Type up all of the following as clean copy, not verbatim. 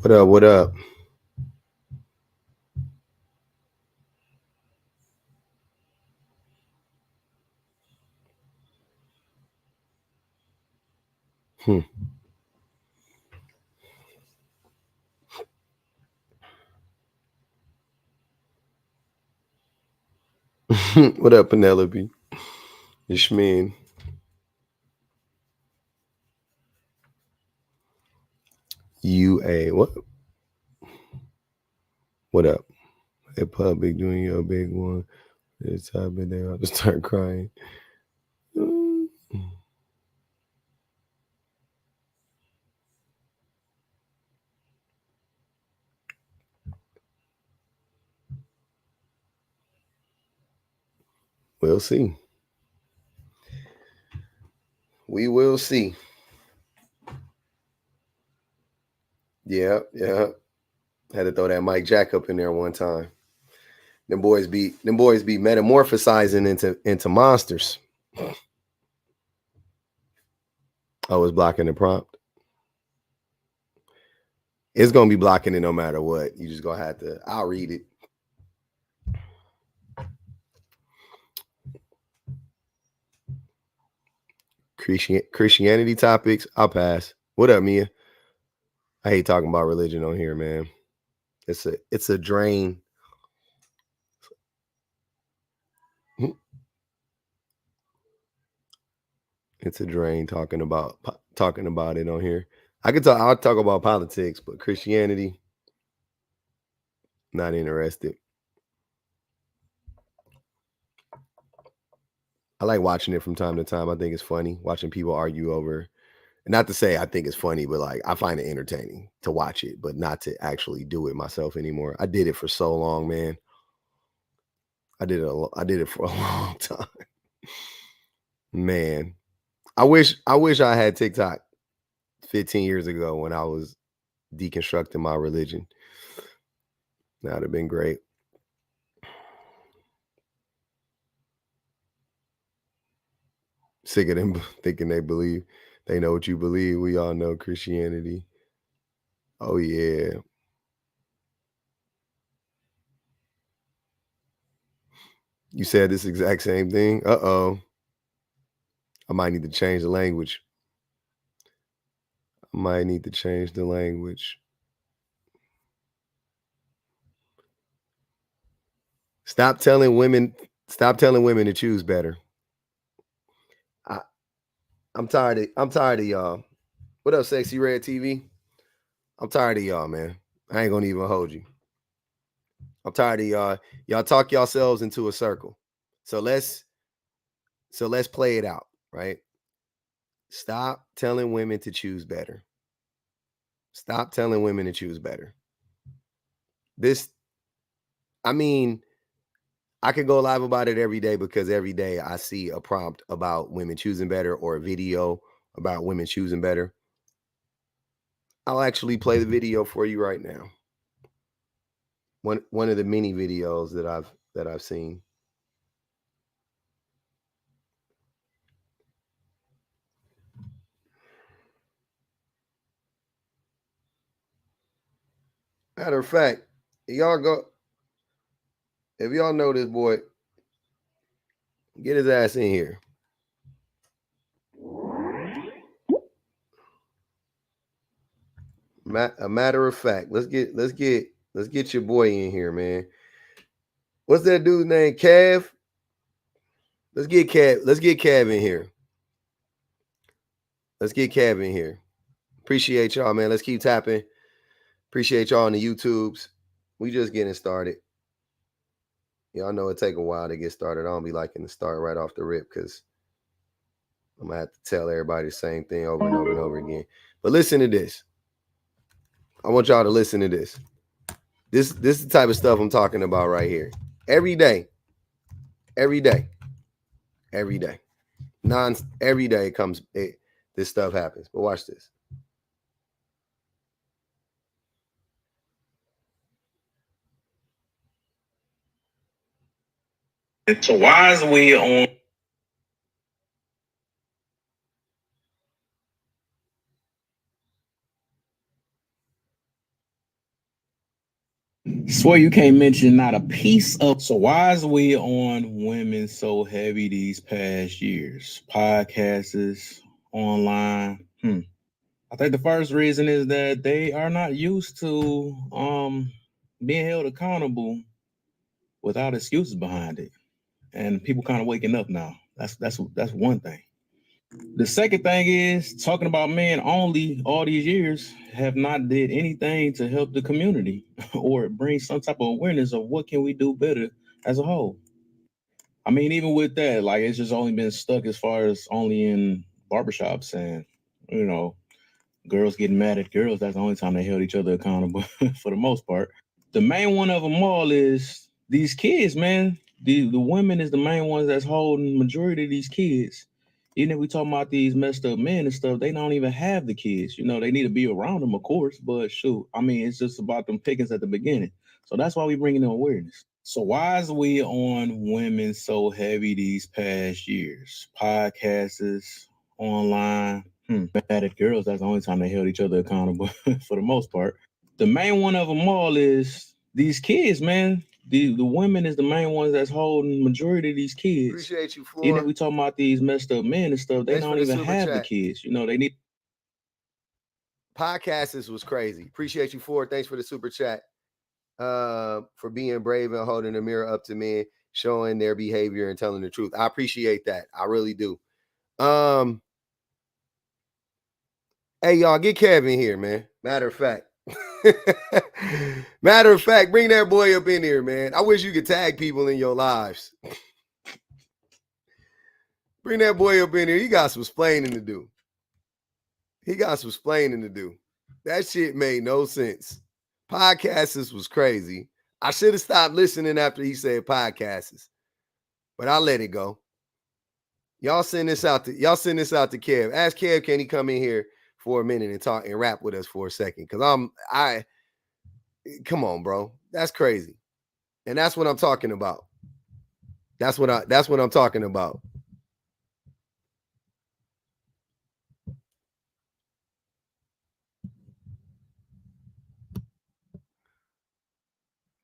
What up? What up? What up, Penelope? Ishmin. UA. What? What up? Hip hop big doing your big one. It's happened there. I'll just start crying. We'll see. We will see. Yeah, yeah. Had to throw that Mike Jack up in there one time. Them boys be metamorphosizing into monsters. I was blocking the prompt. It's gonna be blocking it no matter what. You just gonna have to. I'll read it. Christianity topics. I'll pass. What up, Mia? I hate talking about religion on here, man. It's a drain. It's a drain talking about it on here. I'll talk about politics, but Christianity, not interested. I like watching it from time to time. I think it's funny watching people argue over. Not to say I think it's funny, but like I find it entertaining to watch it, but not to actually do it myself anymore. I did it for so long, man. I did it for a long time. Man, I wish I had TikTok 15 years ago when I was deconstructing my religion. That would have been great. Sick of them thinking they know what you believe. We all know Christianity. Oh yeah. You said this exact same thing. Uh-oh. I might need to change the language. Stop telling women to choose better. I'm tired of y'all. What up, Sexy Red TV? I'm tired of y'all, man. I ain't gonna even hold you. I'm tired of y'all. Y'all talk yourselves into a circle. So let's play it out, right? Stop telling women to choose better. Stop telling women to choose better. I mean, I could go live about it every day because every day I see a prompt about women choosing better or a video about women choosing better. I'll actually play the video for you right now. One of the many videos that I've seen. Matter of fact, if y'all know this boy, get his ass in here. A matter of fact, let's get your boy in here, man. What's that dude's name? Cav? Let's get Cav in here. Let's get Cav in here. Appreciate y'all, man. Let's keep tapping. Appreciate y'all on the YouTubes. We just getting started. Y'all know it take a while to get started. I don't be liking to start right off the rip because I'm gonna have to tell everybody the same thing over and over and over again. But listen to this. I want y'all to listen to this. This is the type of stuff I'm talking about right here. Every day. Every day. Every day. Every day this stuff happens. But watch this. So why is we on? Swear you can't mention not a piece of. So why is we on women so heavy these past years? Podcasts, online. I think the first reason is that they are not used to being held accountable without excuses behind it, and people kind of waking up now. That's one thing. The second thing is talking about men only all these years have not did anything to help the community or bring some type of awareness of what can we do better as a whole. I mean, even with that, like it's just only been stuck as far as only in barbershops and you know girls getting mad at girls. That's the only time they held each other accountable for the most part. The main one of them all is these kids, man. The women is the main ones that's holding majority of these kids. Even if we talking about these messed up men and stuff, they don't even have the kids. You know, they need to be around them, of course, but shoot, I mean, it's just about them pickings at the beginning. So that's why we bringing in awareness. So why is we on women so heavy these past years? Podcasts, online, mad at girls. That's the only time they held each other accountable for the most part. The main one of them all is these kids, man. The women is the main ones that's holding majority of these kids. Appreciate you, Even if Floor. we talking about these messed up men and stuff, they Thanks for don't the even super have the chat. kids. You know, they need. Podcasts was crazy. Appreciate you, Floor. Thanks for the super chat. For being brave and holding the mirror up to men, showing their behavior and telling the truth. I appreciate that. I really do. Hey, y'all, get Kevin here, man. Matter of fact. Matter of fact, bring that boy up in here, man. I wish you could tag people in your lives. Bring that boy up in here. He got some explaining to do. That shit made no sense. Podcasts was crazy. I should have stopped listening after he said podcasts, but I let it go. Y'all send this out to Kev. Ask Kev, can he come in here for a minute and talk and rap with us for a second? Because come on, bro. That's crazy. And that's what I'm talking about. That's what I'm talking about.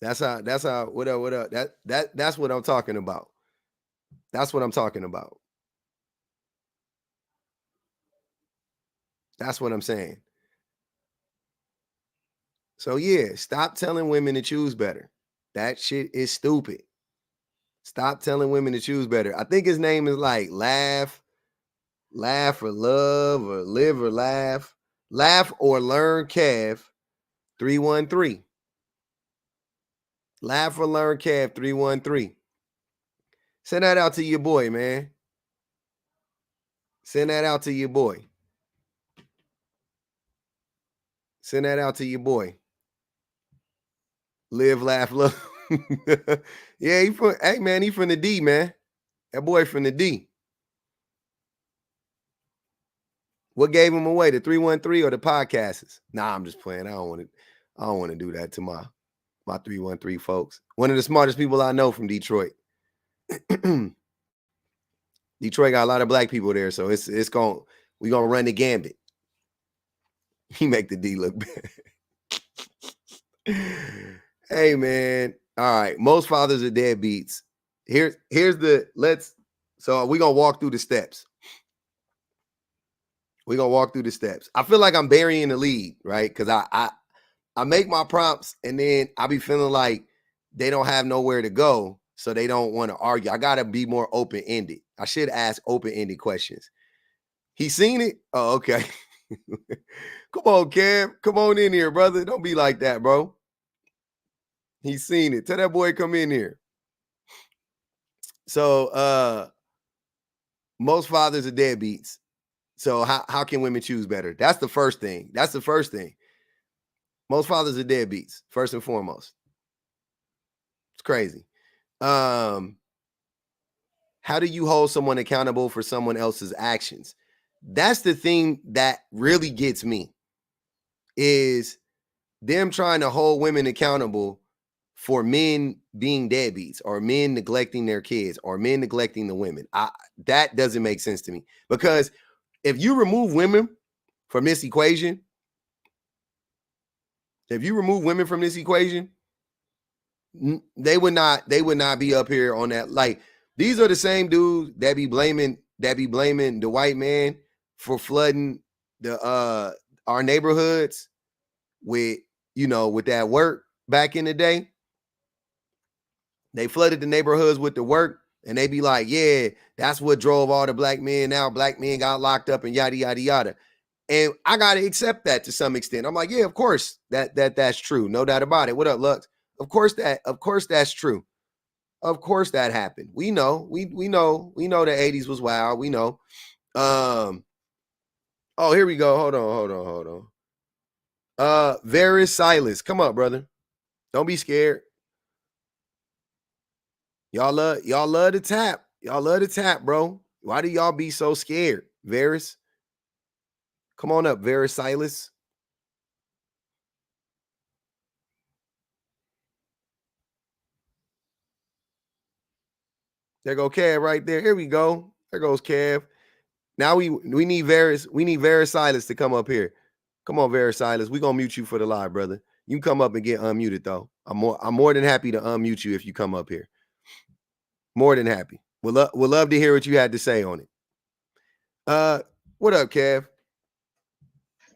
That's how what up. That's what I'm talking about. That's what I'm talking about. That's what I'm saying. So yeah, stop telling women to choose better. That shit is stupid. Stop telling women to choose better. I think his name is like Laugh or Love or Live or Laugh. Laugh or Learn Kev 313. Laugh or Learn Kev 313. Send that out to your boy, man. Send that out to your boy. Send that out to your boy. Live, laugh, love. Yeah, he from the D, man. That boy from the D. What gave him away? The 313 or the podcasts? Nah, I'm just playing. I don't want to do that to my 313 folks. One of the smartest people I know from Detroit. Detroit got a lot of black people there, so we gonna run the gambit. He make the D look bad. Hey man. All right. Most fathers are deadbeats. So we're gonna walk through the steps. I feel like I'm burying the lead, right? Because I make my prompts and then I be feeling like they don't have nowhere to go, so they don't want to argue. I gotta be more open-ended. I should ask open-ended questions. He seen it? Oh, okay. Come on, Cam. Come on in here, brother. Don't be like that, bro. He's seen it. Tell that boy come in here. So most fathers are deadbeats. So how can women choose better? That's the first thing. Most fathers are deadbeats, first and foremost. It's crazy. How do you hold someone accountable for someone else's actions? That's the thing that really gets me, is them trying to hold women accountable for men being deadbeats or men neglecting their kids or men neglecting the women. That doesn't make sense to me, because if you remove women from this equation, They would not be up here on that. Like, these are the same dudes that be blaming the white man for flooding the our neighborhoods with, with that work back in the day. They flooded the neighborhoods with the work, and they be like, yeah, that's what drove all the black men out. Black men got locked up and yada yada yada. And I gotta accept that to some extent. I'm like, yeah, of course that's true. No doubt about it. What up, Lux? Of course that's true. Of course that happened. We know. We know. We know the 80s was wild. We know. Oh, here we go. Hold on. Varys Silas. Come up, brother. Don't be scared. Y'all love to tap. Y'all love to tap, bro. Why do y'all be so scared? Varys. Come on up, Varys Silas. There go Kev right there. Here we go. There goes Kev. Now we need Varys Silas to come up here. Come on, Varys Silas. We're gonna mute you for the live, brother. You can come up and get unmuted though. I'm more than happy to unmute you if you come up here. More than happy. We'll love to hear what you had to say on it. What up, Kev?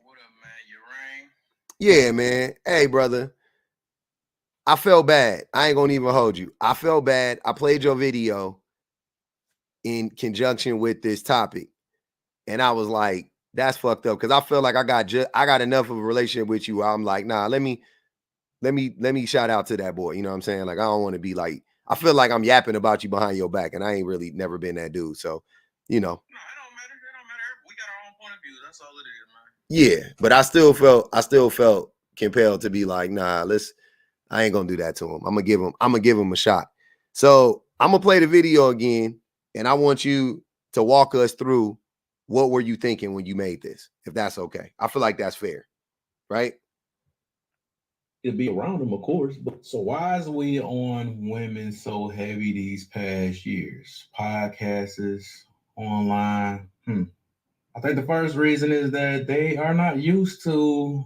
What up, man? You rang? Yeah, man. Hey, brother. I felt bad. I ain't gonna even hold you. I felt bad. I played your video in conjunction with this topic, and I was like, that's fucked up, because I feel like I got enough of a relationship with you. I'm like, nah, let me shout out to that boy. You know what I'm saying? Like, I don't want to be like, I feel like I'm yapping about you behind your back, and I ain't really never been that dude. So, No, it don't matter. It don't matter. We got our own point of view. That's all it is, man. Yeah, but I still felt compelled to be like, nah, I ain't gonna do that to him. I'm gonna give him a shot. So I'm gonna play the video again, and I want you to walk us through what were you thinking when you made this, if that's okay. I feel like that's fair, right? To be around them, of course. But so why is we on women so heavy these past years? Podcasters, online. I think the first reason is that they are not used to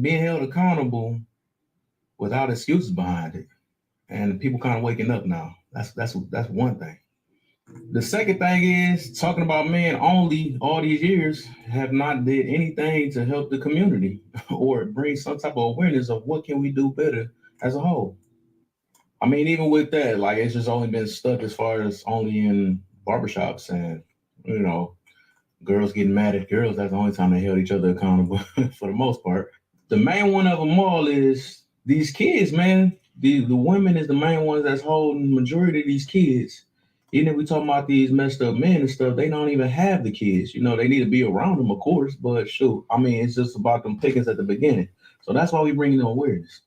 being held accountable without excuses behind it. And people kind of waking up now. That's one thing. The second thing is talking about men only all these years have not did anything to help the community or bring some type of awareness of what can we do better as a whole. I mean, even with that, like it's just only been stuck as far as only in barbershops and girls getting mad at girls. That's the only time they held each other accountable for the most part. The main one of them all is these kids, man. The women is the main ones that's holding the majority of these kids. Even if we talking about these messed up men and stuff, they don't even have the kids. They need to be around them, of course, but shoot, I mean, it's just about them pickings at the beginning. So that's why we bring them awareness.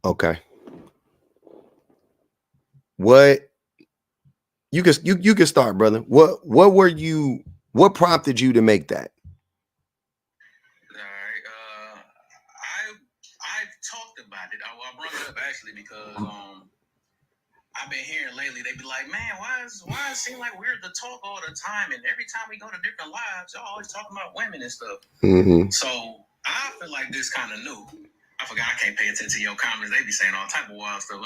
Okay. What you can start, brother. What prompted you to make that? All right. I've talked about it. I brought it up actually because I've been hearing lately. They be like, man, why it seem like we're the talk all the time, and every time we go to different lives, y'all always talking about women and stuff. Mm-hmm. So I feel like this kind of new. I forgot I can't pay attention to your comments. They be saying all type of wild stuff.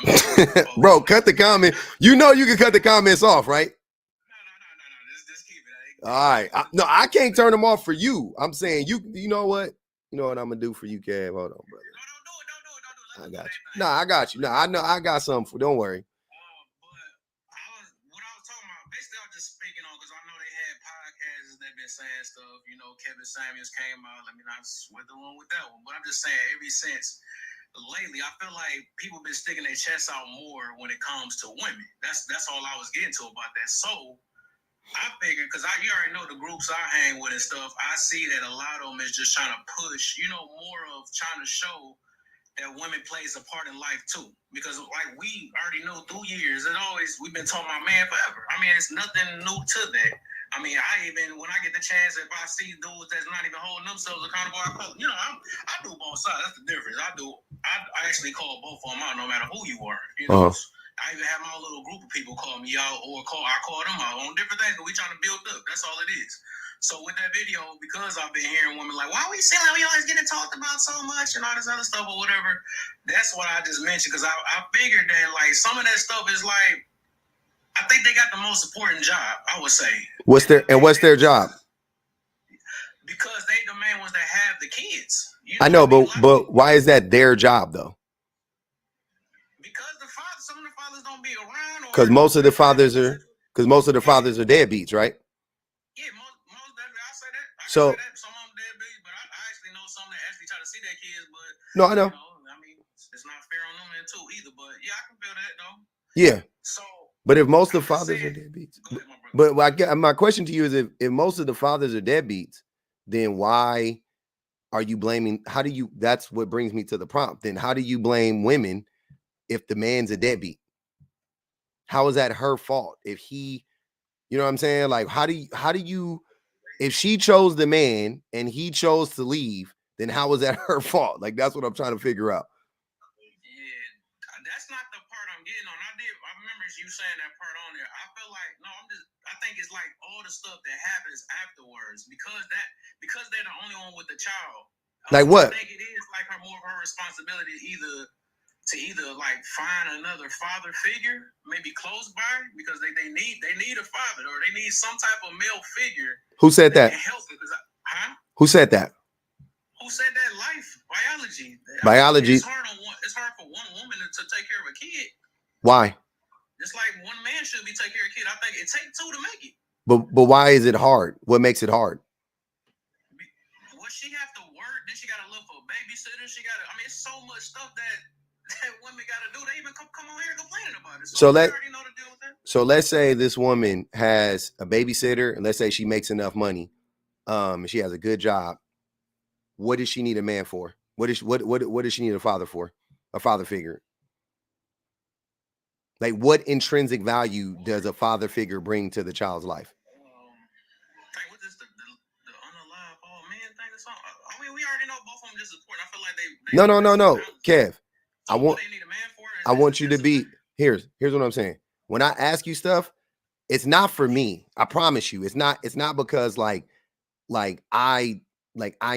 Bro, cut the comment. You can cut the comments off, right? No. Just keep it. All right. I can't turn them off for you. I'm saying you know what? You know what I'm gonna do for you, Kev? Hold on, brother. No, don't do it. I got you. No, I got you. No, I know I got something for. Don't worry. What I was talking about, basically, I was just speaking on because I know they had podcasts that been saying stuff. Kevin Samuels came out. Let me not sweat the room with that one, but I'm just saying, ever since lately, I feel like people been sticking their chests out more when it comes to women. That's all I was getting to about that. So I figured, because you already know the groups I hang with and stuff, I see that a lot of them is just trying to push, more of trying to show that women plays a part in life too. Because like we already know through years, we've been talking about man forever. I mean, it's nothing new to that. I mean, when I get the chance, if I see dudes that's not even holding themselves accountable, I do both sides. That's the difference. I actually call both of them out, no matter who you are. I even have my little group of people call me out, or I call them out on different things. But we trying to build up. That's all it is. So with that video, because I've been hearing women like, why we seem like we always getting talked about so much and all this other stuff or whatever, that's what I just mentioned, because I figured that like some of that stuff is like, I think they got the most important job, I would say. What's their job? Because they the main ones that have the kids. I know, but why is that their job though? Because some of the fathers don't be around. Because most of the fathers are deadbeats, right? Yeah, most definitely. I say that. I So say that. Some of them deadbeats, but I actually know some that actually try to see their kids. But no, I know. I mean, it's not fair on them too either. But yeah, I can feel that though. Yeah. So, but if most of the fathers are deadbeats, but my question to you is, if most of the fathers are deadbeats, then why are you blaming? That's what brings me to the prompt. Then how do you blame women if the man's a deadbeat? How is that her fault? If he, you know what I'm saying? Like, how do you, if she chose the man and he chose to leave, then how is that her fault? Like, that's what I'm trying to figure out. Yeah, that's not the part I'm getting on. I remember you saying that part on there. I feel like, I think it's like all the stuff that happens afterwards, because they're the only one with the child. Like what? I think it is like more of her responsibility to either like find another father figure, maybe close by, because they need a father, or they need some type of male figure. Who said that? Can help, because Who said that? Who said that? Biology. Biology. It's hard for one woman to take care of a kid. Why? Just like one man should be taking care of a kid. I think it takes two to make it. But why is it hard? What makes it hard? Well, she have to work. Then she got to look for a babysitter. It's so much stuff that women got to do. They even come on here complaining about it. So already know to deal with that. So let's say this woman has a babysitter, and let's say she makes enough money, and she has a good job. What does she need a man for? What does she need a father for? A father figure. Like, what intrinsic value does a father figure bring to the child's life? What is the unalive all men thing or something? I mean, we already know both of them just important. I feel like they No, Kev. So what they need a man for? I want you to be here's what I'm saying. When I ask you stuff, it's not for me. I promise you. It's not because like I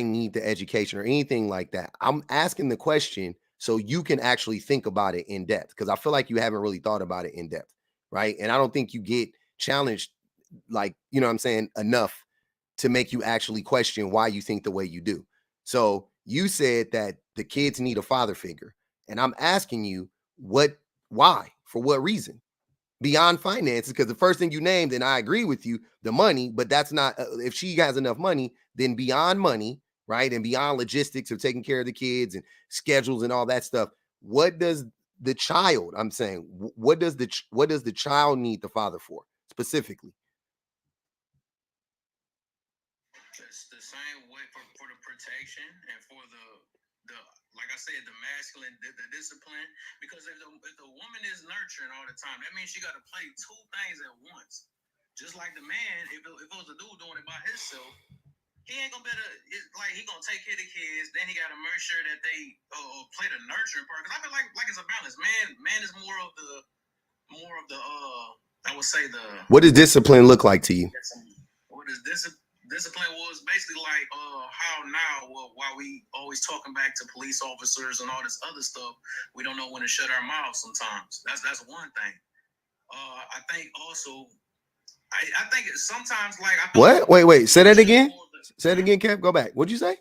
need the education or anything like that. I'm asking the question so you can actually think about it in depth, because I feel like you haven't really thought about it in depth, right? And I don't think you get challenged, like, you know what I'm saying, enough to make you actually question why you think the way you do. So you said that the kids need a father figure, and I'm asking you why, for what reason? Beyond finances, because the first thing you named, and I agree with you, the money, but that's not, if she has enough money, then beyond money, right, and beyond logistics of taking care of the kids and schedules and all that stuff, what does the child, I'm saying, what does the child need the father for specifically? It's the same way for the protection and for the like I said, the masculine, the discipline. Because if the woman is nurturing all the time, that means she got to play two things at once. Just like the man, if it was a dude doing it by himself, he ain't gonna he gonna take care of the kids. Then he got to make sure that they play the nurturing part. Because I feel like it's a balance. Man is more of the I would say the. What does discipline look like to you? What is discipline was basically like how now, while we always talking back to police officers and all this other stuff, we don't know when to shut our mouths sometimes. That's one thing. I think also, I think sometimes like what? Wait, say that again. Say it again, Kev. Go back. What'd you say?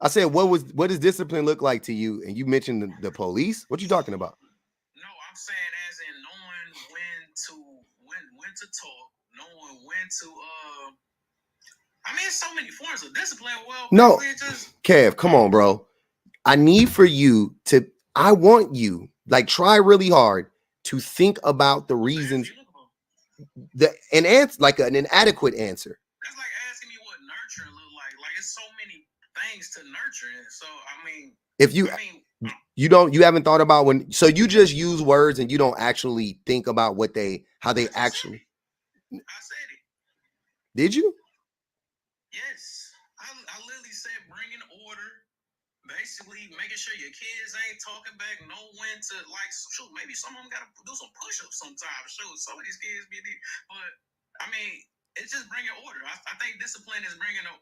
I said, what does discipline look like to you? And you mentioned the police. What you talking about? No, I'm saying as in knowing when to talk, knowing when to it's so many forms of discipline. Well, no, Kev, come on, bro. I want you, like, try really hard to think about the reasons, an answer, like an inadequate answer. That's like asking me what nurturing look like. Like, it's so many things to nurturing. So, if you haven't thought about so you just use words and you don't actually think about how they actually. I said it. Did you? Yes, I literally said bringing order, basically making sure your kids ain't talking back, know when to, like, shoot, maybe some of them got to do some push-ups sometimes. Shoot, some of these kids be, but it's just bringing order. I think discipline is bringing a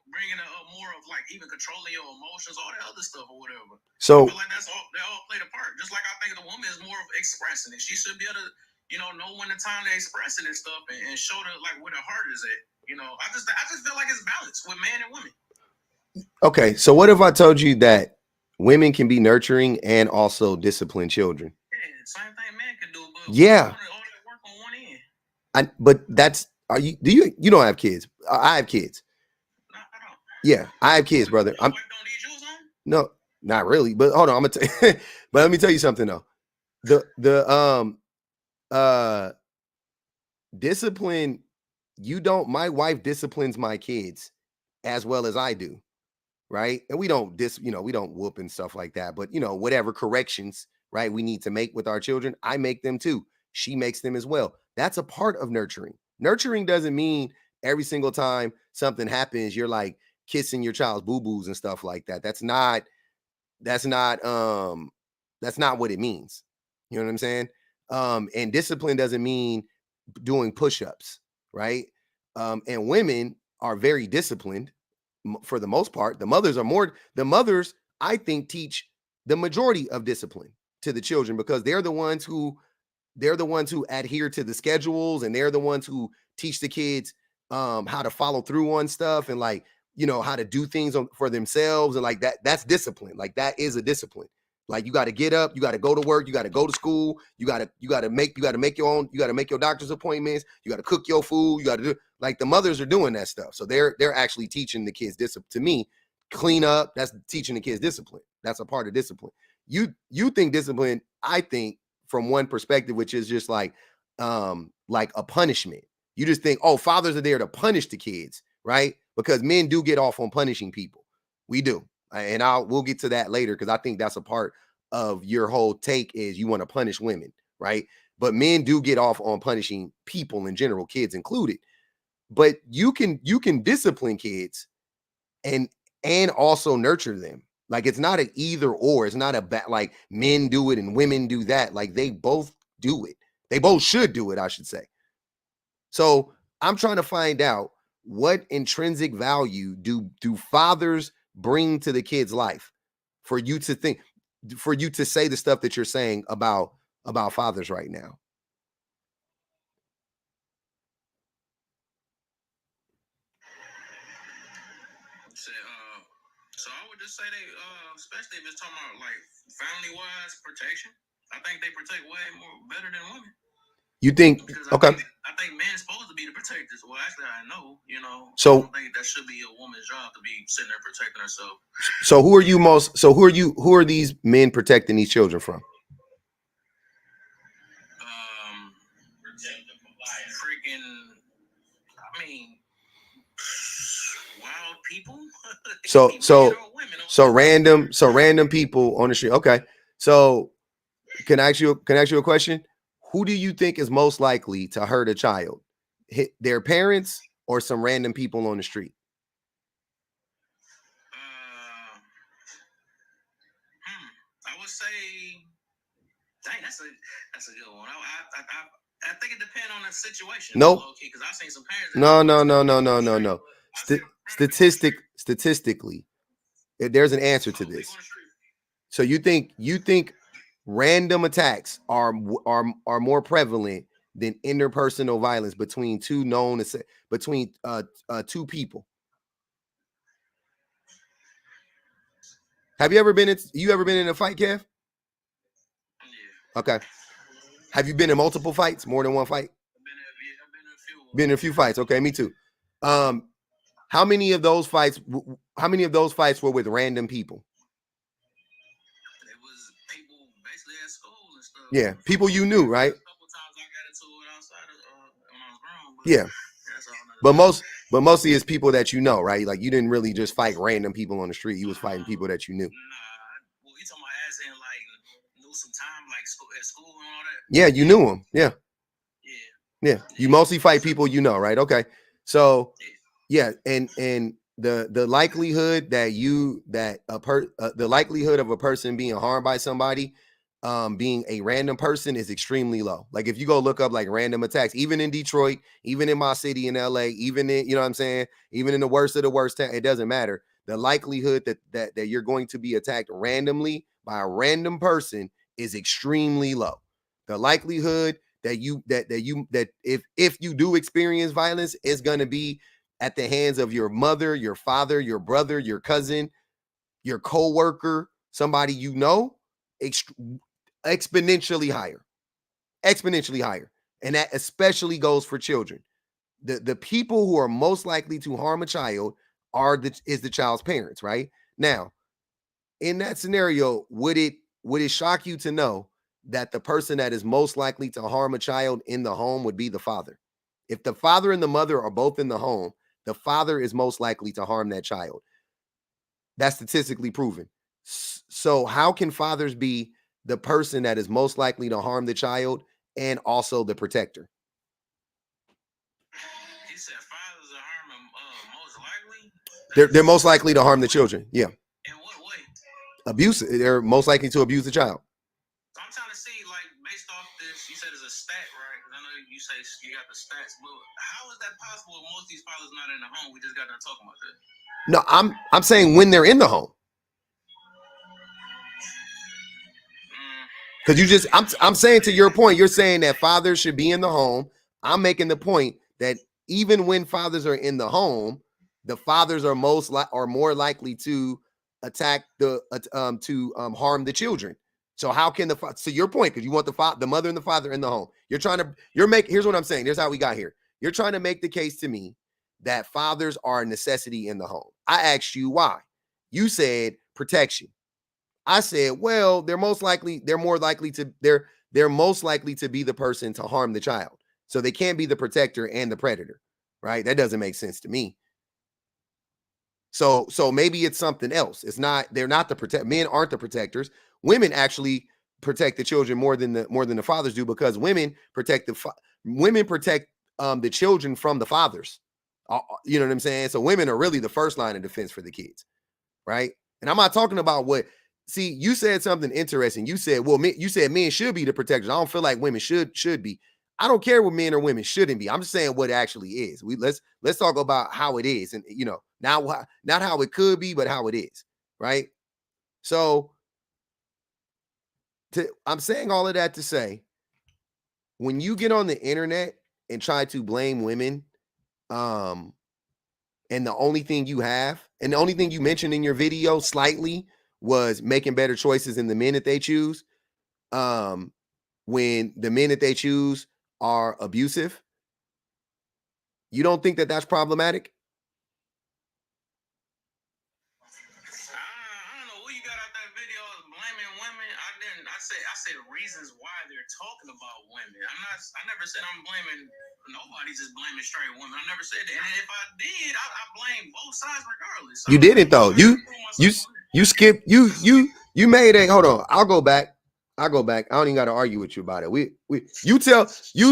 more of like even controlling your emotions, all that other stuff or whatever. So I feel like they all played a part. Just like I think the woman is more of expressing it. She should be able to, know when the time to express it and stuff and show like where the heart is at. I just feel like it's balanced with man and women. Okay, so what if I told you that women can be nurturing and also discipline children? Yeah, same thing man can do, but yeah, all that work on one end. But that's you don't have kids? I have kids. No, I don't. Yeah, I have kids, brother. Your wife don't need yours on? No, not really. But hold on, I'm gonna tell you. But let me tell you something though. Discipline. My wife disciplines my kids as well as I do, right? And we don't we don't whoop and stuff like that. But whatever corrections, right, we need to make with our children, I make them too. She makes them as well. That's a part of nurturing. Nurturing doesn't mean every single time something happens, you're like kissing your child's boo-boos and stuff like that. That's not what it means. You know what I'm saying? And discipline doesn't mean doing push-ups, right? And women are very disciplined for the most part. The mothers, I think, teach the majority of discipline to the children because they're the ones who adhere to the schedules, and they're the ones who teach the kids how to follow through on stuff and how to do things for themselves. And like that's discipline. Like that is a discipline. Like you got to get up, you got to go to work, you got to go to school, you got to make your doctor's appointments, you got to cook your food, you got to do, like the mothers are doing that stuff. So they're actually teaching the kids discipline. To me, clean up, that's teaching the kids discipline. That's a part of discipline. You think discipline, I think, from one perspective, which is just like a punishment. You just think, oh, fathers are there to punish the kids, right? Because men do get off on punishing people. We do. And we'll get to that later because I think that's a part of your whole take is you want to punish women, right? But men do get off on punishing people in general, kids included. But you can discipline kids and also nurture them. Like it's not an either or. It's not like men do it and women do that. Like they both do it. They both should do it, I should say. So I'm trying to find out what intrinsic value do fathers bring to the kid's life for you to say the stuff that you're saying about fathers right now. So I would just say they, especially if it's talking about like family-wise protection, I think they protect way better than women. You think? Okay. I think men's supposed to be the protectors. Well, actually, I know, So I don't think that should be a woman's job to be sitting there protecting herself. So who are these men protecting these children from? Freaking, I mean, wild people. Random people on the street. Okay. So can I ask you a question? Who do you think is most likely to hurt a child? Hit their parents or some random people on the street? I would say, dang, that's a good one. I think it depends on the situation. Nope. Because I've seen some parents. No. Statistically, there's an answer to this. So you think random attacks are more prevalent than interpersonal violence between two people? Have you ever been in a fight, Kev? Yeah. Okay. Have you been in multiple fights, more than one fight? I've been in a few fights. Okay, me too. How many of those fights were with random people? It was people basically at school and stuff. Yeah, people you knew, right? A couple times I got into it outside of when I was grown. Yeah. But mostly it's people that you know, right? Like you didn't really just fight random people on the street. You was fighting people that you knew. Well, you talking about as in like knew some time, like at school and all that? Yeah, you knew them. Yeah. You mostly fight people you know, right? Okay. So yeah, and the likelihood that the likelihood of a person being harmed by somebody being a random person is extremely low. Like if you go look up like random attacks, even in Detroit, even in my city in LA, even in, you know what I'm saying, even in the worst of the worst town, it doesn't matter. The likelihood that you're going to be attacked randomly by a random person is extremely low. The likelihood that if you do experience violence, it's going to be at the hands of your mother, your father, your brother, your cousin, your coworker, somebody you know, exponentially higher. And that especially goes for children. The people who are most likely to harm a child is the child's parents, right? Now, in that scenario, would it shock you to know that the person that is most likely to harm a child in the home would be the father? If the father and the mother are both in the home, the father is most likely to harm that child. That's statistically proven. So how can fathers be the person that is most likely to harm the child and also the protector? He said fathers are harming most likely. They're most likely to harm the children. Yeah. In what way? Abuse. They're most likely to abuse the child. So I'm trying to see, like, based off this, you said it's a stat, right? Because I know you say you got the stats, but how is that possible if most of these fathers not in the home? We just got done talking about that. No, I'm saying when they're in the home. Because I'm saying to your point, you're saying that fathers should be in the home. I'm making the point that even when fathers are in the home, the fathers are more likely to attack harm the children. So how can so your point, because you want the mother and the father in the home, here's what I'm saying. Here's how we got here. You're trying to make the case to me that fathers are a necessity in the home. I asked you why. You said protection. I said, well, they're most likely to be the person to harm the child. So they can't be the protector and the predator, right? That doesn't make sense to me. So maybe it's something else. They're not men aren't the protectors. Women actually protect the children more than the fathers do, because women protect the children from the fathers. You know what I'm saying? So women are really the first line of defense for the kids, right? And I'm not talking about see, you said something interesting. You said, men should be the protectors. I don't feel like women should be. I don't care what men or women shouldn't be. I'm just saying what it actually is. Let's talk about how it is, and not how it could be, but how it is, right? So I'm saying all of that to say, when you get on the internet and try to blame women, and the only thing you mentioned in your video slightly was making better choices in the men that they choose, when the men that they choose are abusive, you don't think that that's problematic? I don't know who you got out that video blaming women. I said reasons why they're talking about women. I never said I'm blaming nobody, just blaming straight women. I never said that. And if I did, I blame both sides regardless. So you didn't though. You skipped. You made a. Hold on. I'll go back. I don't even got to argue with you about it. You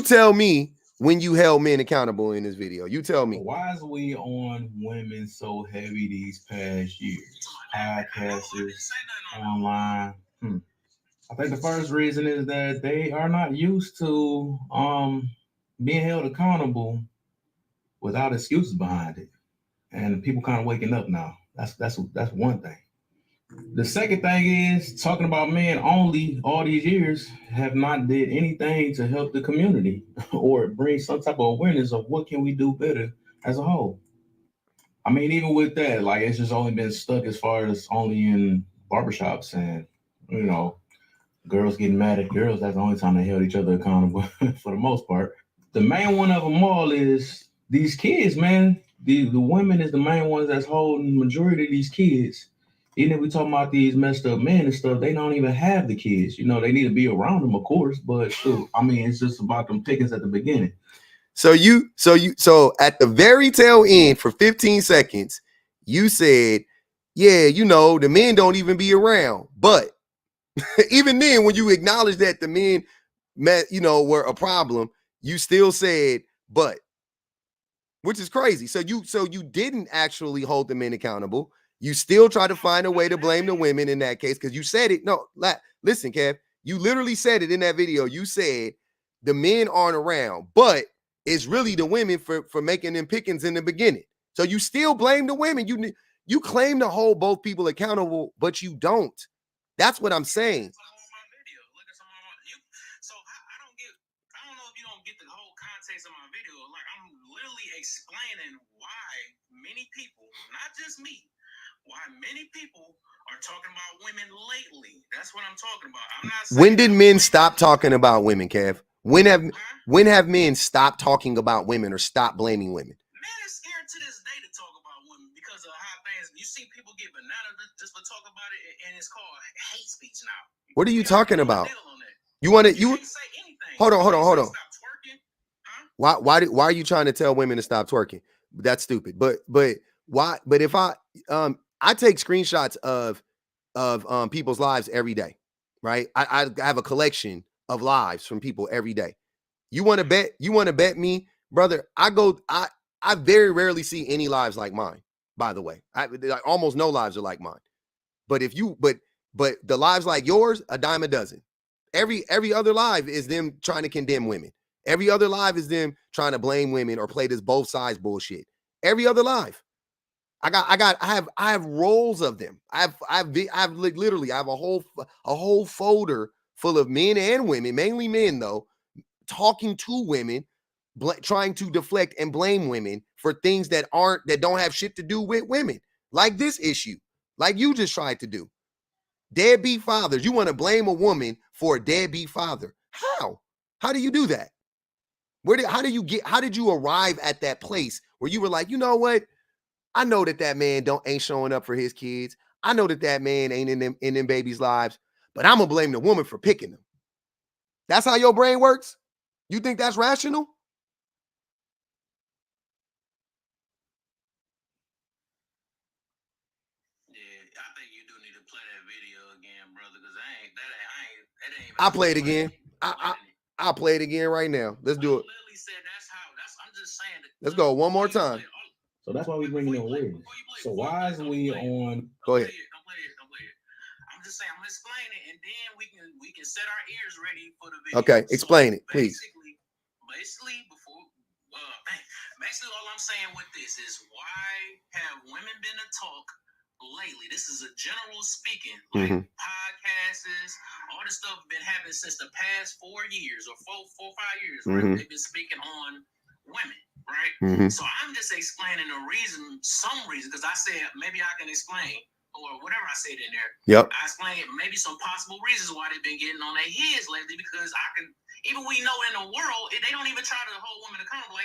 tell me when you held men accountable in this video. You tell me. Why is we on women so heavy these past years? Podcasts, online. I think the first reason is that they are not used to being held accountable without excuses behind it, and people kind of waking up now. That's one thing. The second thing is talking about men only all these years have not did anything to help the community or bring some type of awareness of what can we do better as a whole. I mean, even with that, like it's just only been stuck as far as only in barbershops and, girls getting mad at girls. That's the only time they held each other accountable for the most part. The main one of them all is these kids, man. The women is the main ones that's holding the majority of these kids. Even if we talking about these messed up men and stuff, they don't even have the kids. They need to be around them, of course, but still, I mean, it's just about them pickings at the beginning. So at the very tail end for 15 seconds, you said, yeah, the men don't even be around. But even then, when you acknowledge that the men were a problem, you still said, but, which is crazy. So you didn't actually hold the men accountable. You still try to find a way to blame the women in that case, because you said it. No, listen, Kev, You literally said it in that video. You said the men aren't around, but it's really the women for making them pickings in the beginning. So you still blame the women. You claim to hold both people accountable, but you don't. That's what I'm saying. I don't know if you don't get the whole context of my video. Like, I'm literally explaining why many people, not just me, why many people are talking about women lately. That's what I'm talking about. I'm not saying when did men stop talking about women, Kev? When have men stopped talking about women or stopped blaming women? Men are scared to this day to talk about women because of how things. You see people get banana just for talk about it, and it's called hate speech now. What are you talking about? You want to can't say anything. Hold on. Stop twerking. Huh? Why are you trying to tell women to stop twerking? That's stupid. But why? But if I take screenshots of people's lives every day, right? I have a collection of lives from people every day. You want to bet? You want to bet me, brother? I very rarely see any lives like mine. By the way, almost no lives are like mine. But but the lives like yours, a dime a dozen. Every other live is them trying to condemn women. Every other live is them trying to blame women or play this both sides bullshit. Every other live. I have rolls of them. Literally I have a whole folder full of men and women, mainly men though, talking to women, trying to deflect and blame women for things that don't have shit to do with women, like this issue, like you just tried to do. Deadbeat fathers. You want to blame a woman for a deadbeat father? How? How do you do that? How did you arrive at that place where you were like, you know what? I know that man ain't showing up for his kids. I know that man ain't in them babies' lives, but I'm gonna blame the woman for picking them. That's how your brain works? You think that's rational? Yeah, I think you do need to play that video again, brother, because that ain't I'll play it again. I'll play it again right now. Let's do it. I'm just saying that. Let's go one more time. So that's why we bringing in awareness. So why is we on? Go ahead. Don't play it. I'm just saying, I'm gonna explain it, and then we can set our ears ready for the video. Okay, explain it, please. Basically, all I'm saying with this is, why have women been to talk lately? This is a general speaking, like podcasts, all this stuff been happening since the past 4 years or 5 years. Right? They've been speaking on women, right? So I'm just explaining some reason, because I said maybe I can explain, or whatever I said in there. Yep. I explained maybe some possible reasons why they've been getting on their heads lately, because we know in the world, they don't even try to hold women accountable.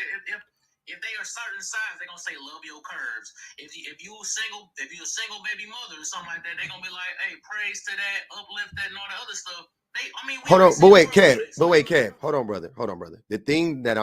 If they are certain size, they're gonna say love your curves. If you're a single baby mother or something like that, they're gonna be like, hey, praise to that, uplift that, and all the other stuff. Hold on, but wait, Kev. Hold on, brother. The thing that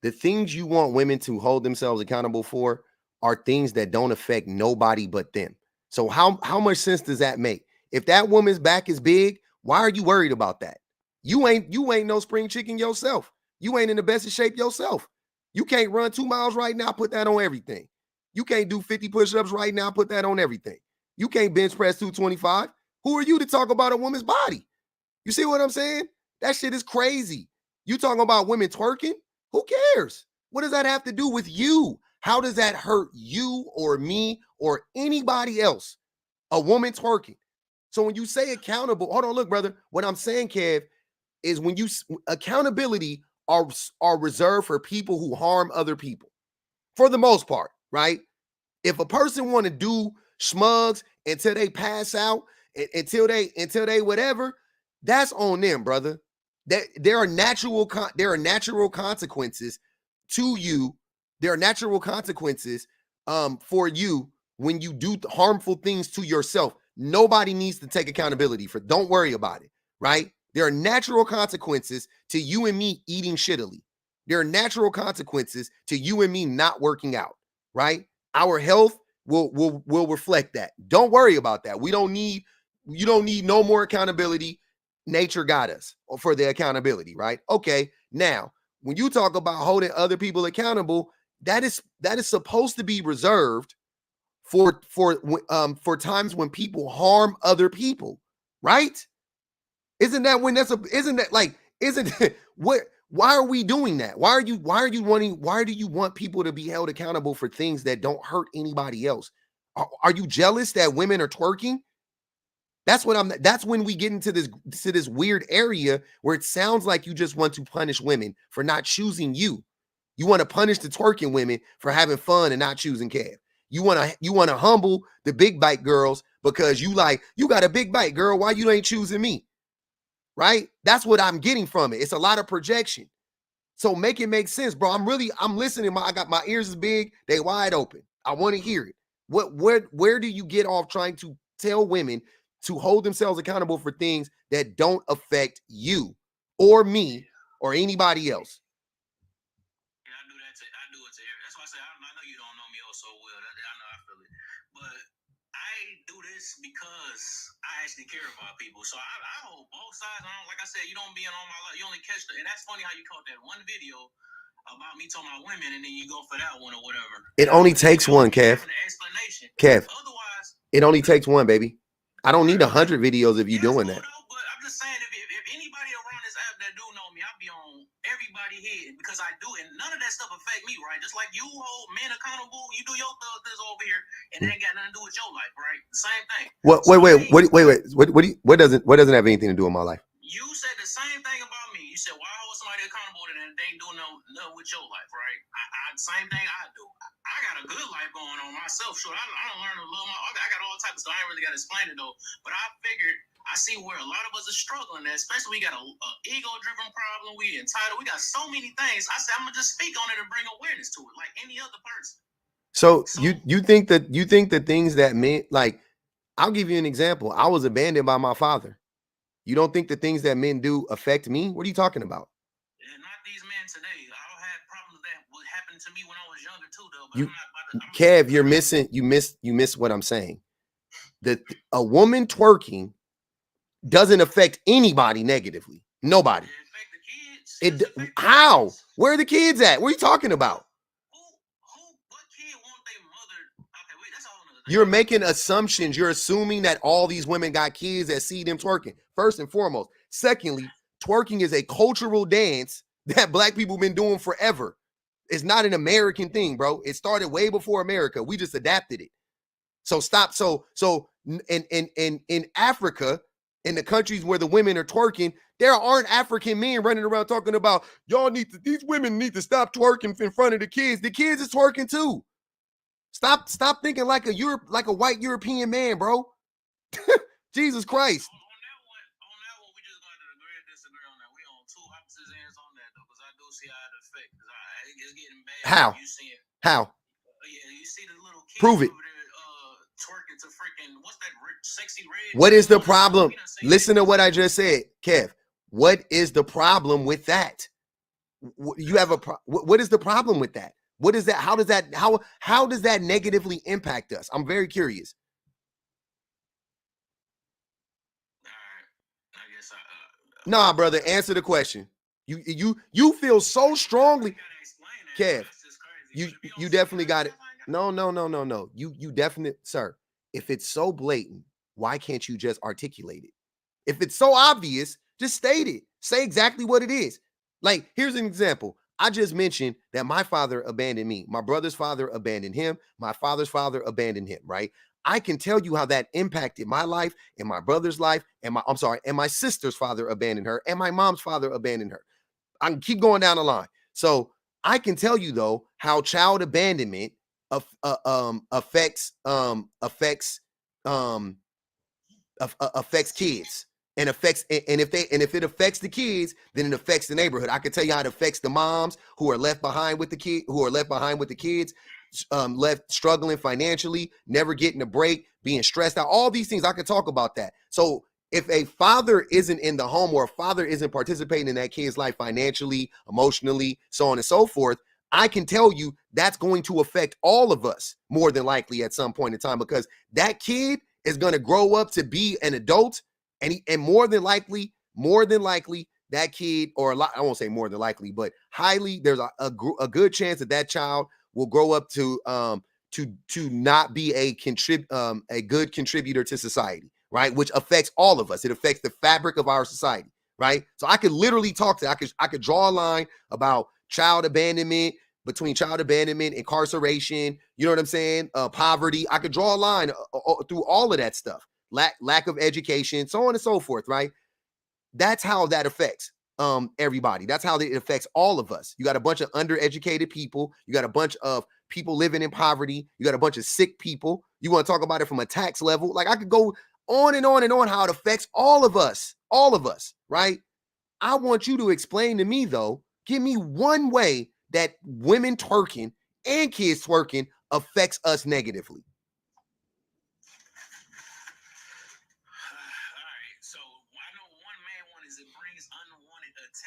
the things you want women to hold themselves accountable for are things that don't affect nobody but them. So how much sense does that make? If that woman's back is big, why are you worried about that? You ain't no spring chicken yourself. You ain't in the best of shape yourself. You can't run 2 miles right now, put that on everything. You can't do 50 push-ups right now, put that on everything. You can't bench press 225. Who are you to talk about a woman's body? You see what I'm saying? That shit is crazy. You talking about women twerking? Who cares? What does that have to do with you? How does that hurt you or me or anybody else? A woman twerking. So when you say accountable, hold on, look, brother. What I'm saying, Kev, is when accountability are reserved for people who harm other people, for the most part, right? If a person want to do schmugs until they pass out, until they whatever, that's on them, brother. There are natural consequences to you. There are natural consequences for you when you do harmful things to yourself. Nobody needs to take accountability for. Don't worry about it, right? There are natural consequences to you and me eating shittily. There are natural consequences to you and me not working out, right? Our health will reflect that. Don't worry about that. You don't need no more accountability. Nature got us for the accountability, right? Okay. Now, when you talk about holding other people accountable, that is supposed to be reserved for times when people harm other people, right? Isn't that when that's isn't that like, isn't what, why are we doing that? Why do you want people to be held accountable for things that don't hurt anybody else? Are you jealous that women are twerking? That's when we get into this weird area where it sounds like you just want to punish women for not choosing you. You want to punish the twerking women for having fun and not choosing Kev. You want to humble the big bike girls because you got a big bike, girl. Why you ain't choosing me? Right? That's what I'm getting from it. It's a lot of projection. So make it make sense, bro. I'm listening. I got my ears is big, they wide open. I want to hear it. Where do you get off trying to tell women to hold themselves accountable for things that don't affect you or me or anybody else? Yeah, I do that. I do it to every. That's why I say I know you don't know me so well. I know I feel it, but I do this because I actually care about people. So I hold both sides. Like I said, you don't be in all my life. You only catch and that's funny how you caught that one video about me talking about women, and then you go for that one or whatever. It only takes one, Kev. Explanation. Kev. Otherwise, it only takes one, baby. I don't need 100 videos of you doing that. But I'm just saying, if anybody around this app that do know me, I'll be on everybody head because I do, and none of that stuff affect me, right? Just like you hold men accountable, you do your things over here, and it ain't got nothing to do with your life, right? The same thing. What doesn't have anything to do with my life? You said the same thing about me. You said, why hold somebody accountable and they ain't doing nothing with your life, right? Same thing I do. I got a good life going on myself. Sure, I don't learn to love I got all types of stuff. I ain't really got to explain it, though. But I figured, I see where a lot of us are struggling, especially we got a ego-driven problem. We entitled. We got so many things. I said, I'm going to just speak on it and bring awareness to it like any other person. So you think the things that men, like, I'll give you an example. I was abandoned by my father. You don't think the things that men do affect me? What are you talking about? Yeah, not these men today. I don't have problems that would happen to me when I was younger too, though. But Kev, you're missing. You miss what I'm saying. That a woman twerking doesn't affect anybody negatively. Nobody. It affect the kids. How? Where are the kids at? What are you talking about? What kid want their mother? Okay, wait, that's all another thing. You're making assumptions. You're assuming that all these women got kids that see them twerking. First and foremost. Secondly, twerking is a cultural dance that black people been doing forever. It's not an American thing, bro. It started way before America. We just adapted it. So stop. So in Africa, in the countries where the women are twerking, there aren't African men running around talking about these women need to stop twerking in front of the kids. The kids is twerking too. Stop thinking like a white European man, bro. Jesus Christ. On that one, we just got to agree and disagree on that. We on two opposite ends on that though, because I do see how it affects. It's getting bad. How? You see it? How? Yeah, you see the little kids Prove it. over there, twerking to freaking what's that sexy red? What is the problem? Listen to what I just said, Kev. What is the problem with that? You have what is the problem with that? What is that? How does that negatively impact us? I'm very curious. Nah, brother, answer the question. You feel so strongly, Kev. You definitely got it. No. You definitely, sir. If it's so blatant, why can't you just articulate it? If it's so obvious, just state it. Say exactly what it is. Like, here's an example. I just mentioned that my father abandoned me. My brother's father abandoned him. My father's father abandoned him, right? I can tell you how that impacted my life and my brother's life and my sister's father abandoned her and my mom's father abandoned her. I can keep going down the line. So I can tell you though how child abandonment affects kids and if it affects the kids, then it affects the neighborhood. I can tell you how it affects the moms who are left behind with the kids, left struggling financially, never getting a break, being stressed out, all these things. I could talk about that. So if a father isn't in the home or a father isn't participating in that kid's life financially, emotionally, so on and so forth, I can tell you that's going to affect all of us more than likely at some point in time, because that kid is going to grow up to be an adult, and more than likely that kid, or a lot, I won't say more than likely, but highly, there's a good chance that child will grow up to not be a good contributor to society. right? Which affects all of us. It affects the fabric of our society, right? So I could literally talk to, I could draw a line about child abandonment, between child abandonment, incarceration, you know what I'm saying? Poverty. I could draw a line through all of that stuff. Lack of education, so on and so forth, right? That's how that affects everybody. That's how it affects all of us. You got a bunch of undereducated people. You got a bunch of people living in poverty. You got a bunch of sick people. You want to talk about it from a tax level? Like, I could go on and on and on how it affects all of us, right? I want you to explain to me, though, give me one way that women twerking and kids twerking affects us negatively.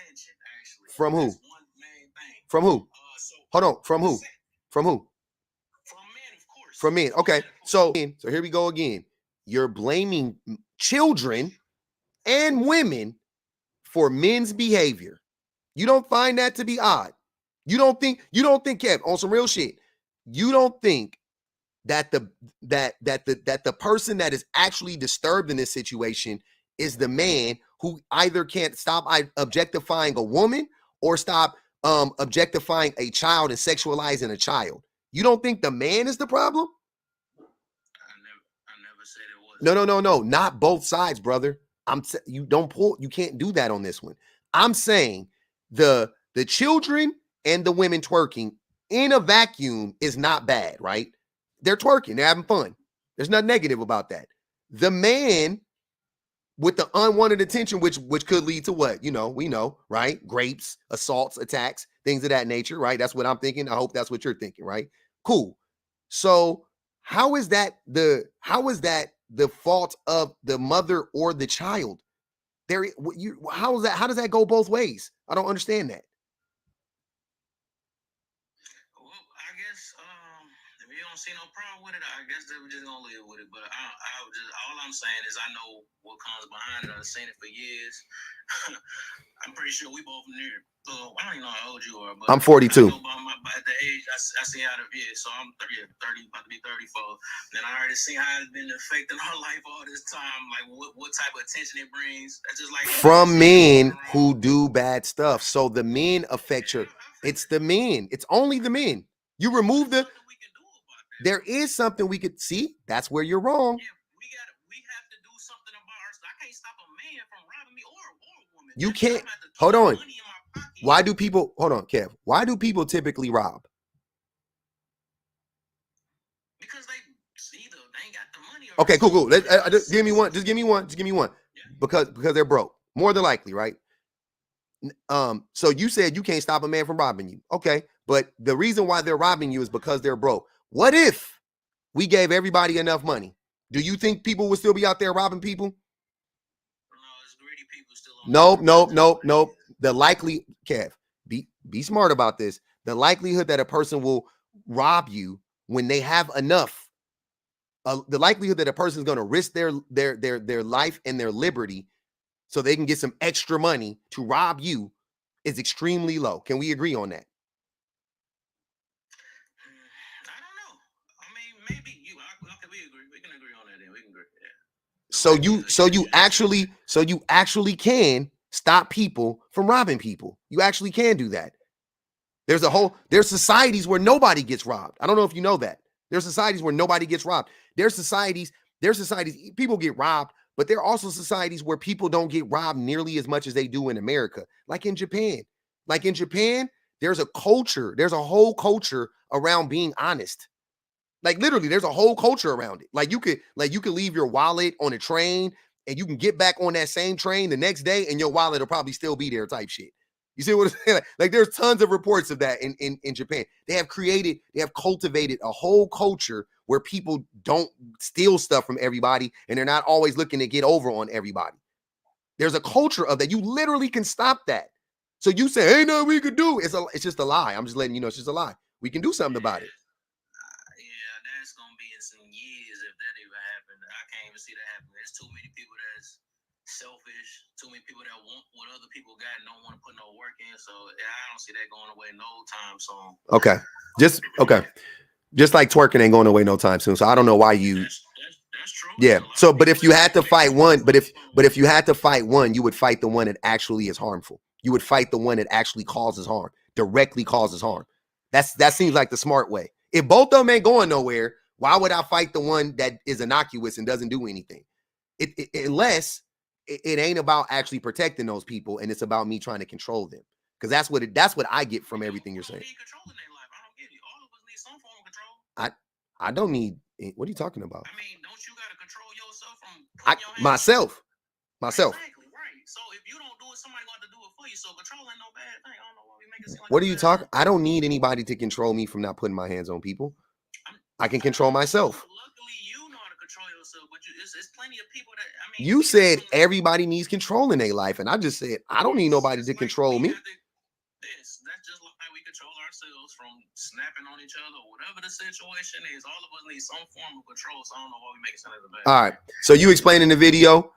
Attention, actually. From who? That's one main thing. From who? Hold on. From who? From who? From men, of course. From men. Okay. So here we go again. You're blaming children and women for men's behavior. You don't find that to be odd. You don't think, Kev, on some real shit, you don't think that the person that is actually disturbed in this situation is the man who either can't stop objectifying a woman or stop objectifying a child and sexualizing a child. You don't think the man is the problem? I never said it was. No. Not both sides, brother. You can't do that on this one. I'm saying the children and the women twerking in a vacuum is not bad, right? They're twerking, they're having fun. There's nothing negative about that. The man with the unwanted attention, which could lead to what? We know, right? Grapes, assaults, attacks, things of that nature, right? That's what I'm thinking. I hope that's what you're thinking, right? Cool. So how is that the fault of the mother or the child? How does that go both ways? I don't understand that. Well, I guess if you don't see no problem with it, I guess that we're just gonna live with it. But all I'm saying is I know what comes behind it. I've seen it for years. I'm pretty sure we both knew. I don't even know how old you are, but I'm 42. I know by the age, I see how it is. So I'm 30, about to be 34. And I already see how it's been affecting our life all this time. Like what type of attention it brings. That's just like from men who do bad stuff. So the men affect your. It's the men. It's only the men. You remove the. There is something we could see. That's where you're wrong. Yeah, we have to do something about ours. I can't stop a man from robbing me or a woman. You can't. Hold on. Why do people, hold on, Kev, why do people typically rob? Because they ain't got the money. Okay, cool. Just give me one. Yeah. Because they're broke. More than likely, right? So you said you can't stop a man from robbing you. Okay, but the reason why they're robbing you is because they're broke. What if we gave everybody enough money? Do you think people would still be out there robbing people? No, it's greedy people still. Nope. The likely, Kev, be smart about this. The likelihood that a person will rob you when they have enough, the likelihood that a person is going to risk their life and their liberty so they can get some extra money to rob you is extremely low. Can we agree on that? I don't know. I mean, maybe we agree. We can agree on that. Then we can agree. Yeah. So you actually can stop people from robbing people. You actually can do that. There's societies where nobody gets robbed. I don't know if you know that. There's societies where nobody gets robbed. There's societies, people get robbed, but there are also societies where people don't get robbed nearly as much as they do in America. Like in Japan. There's a whole culture around being honest. Like literally, there's a whole culture around it. Like you could leave your wallet on a train and you can get back on that same train the next day and your wallet will probably still be there type shit. You see what I'm saying? Like there's tons of reports of that in Japan. They have cultivated a whole culture where people don't steal stuff from everybody and they're not always looking to get over on everybody. There's a culture of that. You literally can stop that. So you say, hey, no, we could do. It's just a lie. I'm just letting you know it's just a lie. We can do something about it. That's gonna be in some years if that even happened. I can't even see that happening. There's too many people that's selfish, too many people that want what other people got and don't want to put no work in. So I don't see that going away no time soon. Okay. Just like twerking ain't going away no time soon. So I don't know why you. That's That's true. Yeah. So, but if you had to fight one, but if you had to fight one, you would fight the one that actually is harmful. You would fight the one that actually causes harm, directly causes harm. That seems like the smart way. If both of them ain't going nowhere, why would I fight the one that is innocuous and doesn't do anything? Unless it ain't about actually protecting those people, and it's about me trying to control them. Because that's what I get from everything you're saying. I don't need. What are you talking about? I mean, don't you gotta control yourself from myself? Exactly, right. So if you don't do it, somebody got to do it for you. So control ain't no bad thing. I don't know why we make it seem like. What are you talking? I don't need anybody to control me from not putting my hands on people. I can control myself. Luckily, you know how to control yourself, but it's plenty of people that I mean. You said everybody needs control in their life, and I just said I don't need nobody to control me. That's just like we control ourselves from snapping on each other, or whatever the situation is. All of us need some form of control. So I don't know why we make it sound like a bad. All right. So you explain in the video,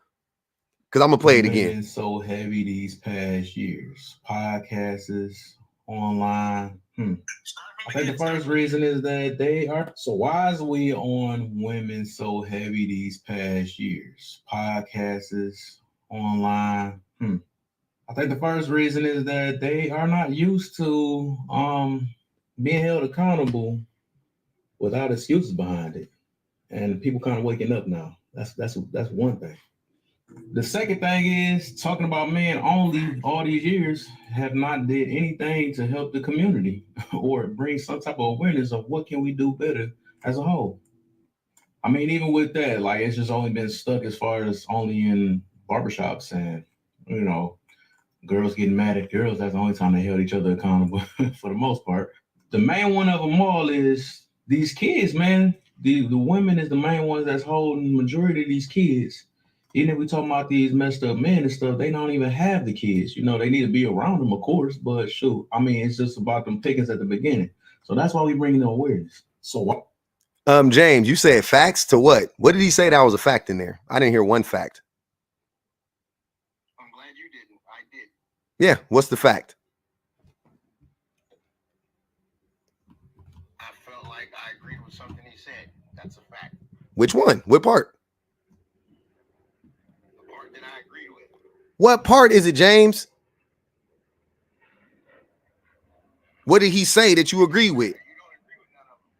because I'm gonna play it again. So heavy these past years, podcasts, online. I think the first reason is that they are. So why is we on women so heavy these past years? Podcasts, online. I think the first reason is that they are not used to being held accountable without excuses behind it, and people kind of waking up now. That's one thing. The second thing is talking about men only all these years have not did anything to help the community or bring some type of awareness of what can we do better as a whole. I mean, even with that, like it's just only been stuck as far as only in barbershops and, you know, girls getting mad at girls. That's the only time they held each other accountable for the most part. The main one of them all is these kids, man. The women is the main ones that's holding the majority of these kids. Even if we talking about these messed up men and stuff, they don't even have the kids. You know, they need to be around them, of course, but shoot, I mean, it's just about them pickings at the beginning. So that's why we bring the awareness. So what? James, you said facts to what? What did he say that was a fact in there? I didn't hear one fact. I'm glad you didn't. I did. Yeah, what's the fact? I felt like I agreed with something he said. That's a fact. Which one? What part? The part that I agreed with. What part is it, James? What did he say that you agree with? You don't agree with none of them.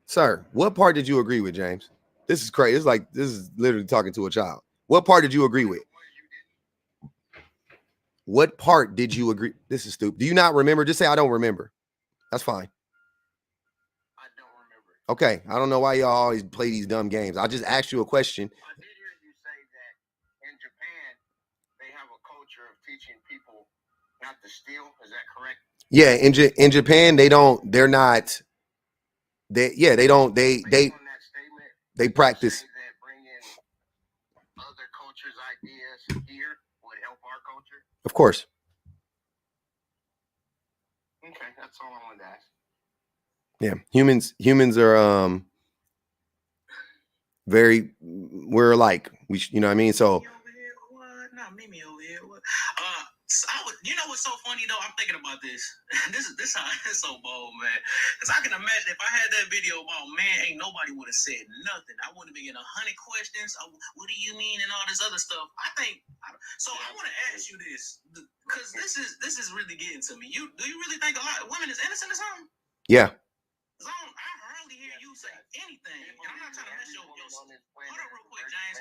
Sir, what part did you agree with, James? This is crazy. This is literally talking to a child. What part did you agree with? What part did you agree? This is stupid. Do you not remember? Just say, I don't remember. That's fine. I don't remember. Okay. I don't know why y'all always play these dumb games. I just asked you a question. I did hear you say that in Japan, they have a culture of teaching people not to steal. Is that correct? Yeah. In Japan, they practice. That bringing other cultures' ideas here would help our culture. Of course. Okay, that's all I wanted to ask. Yeah, humans are we're alike. You know what I mean? So Not Mimi over here. You know what's so funny though? I'm thinking about this. This how it's so bold, man. Because I can imagine if I had that video about man, ain't nobody would have said nothing. I would have been getting 100 questions. What do you mean and all this other stuff? I want to ask you this because this is really getting to me. Do you really think a lot of women is innocent or something? Yeah. I hardly hear you say anything. And I'm not trying to mess your hold up real quick, James.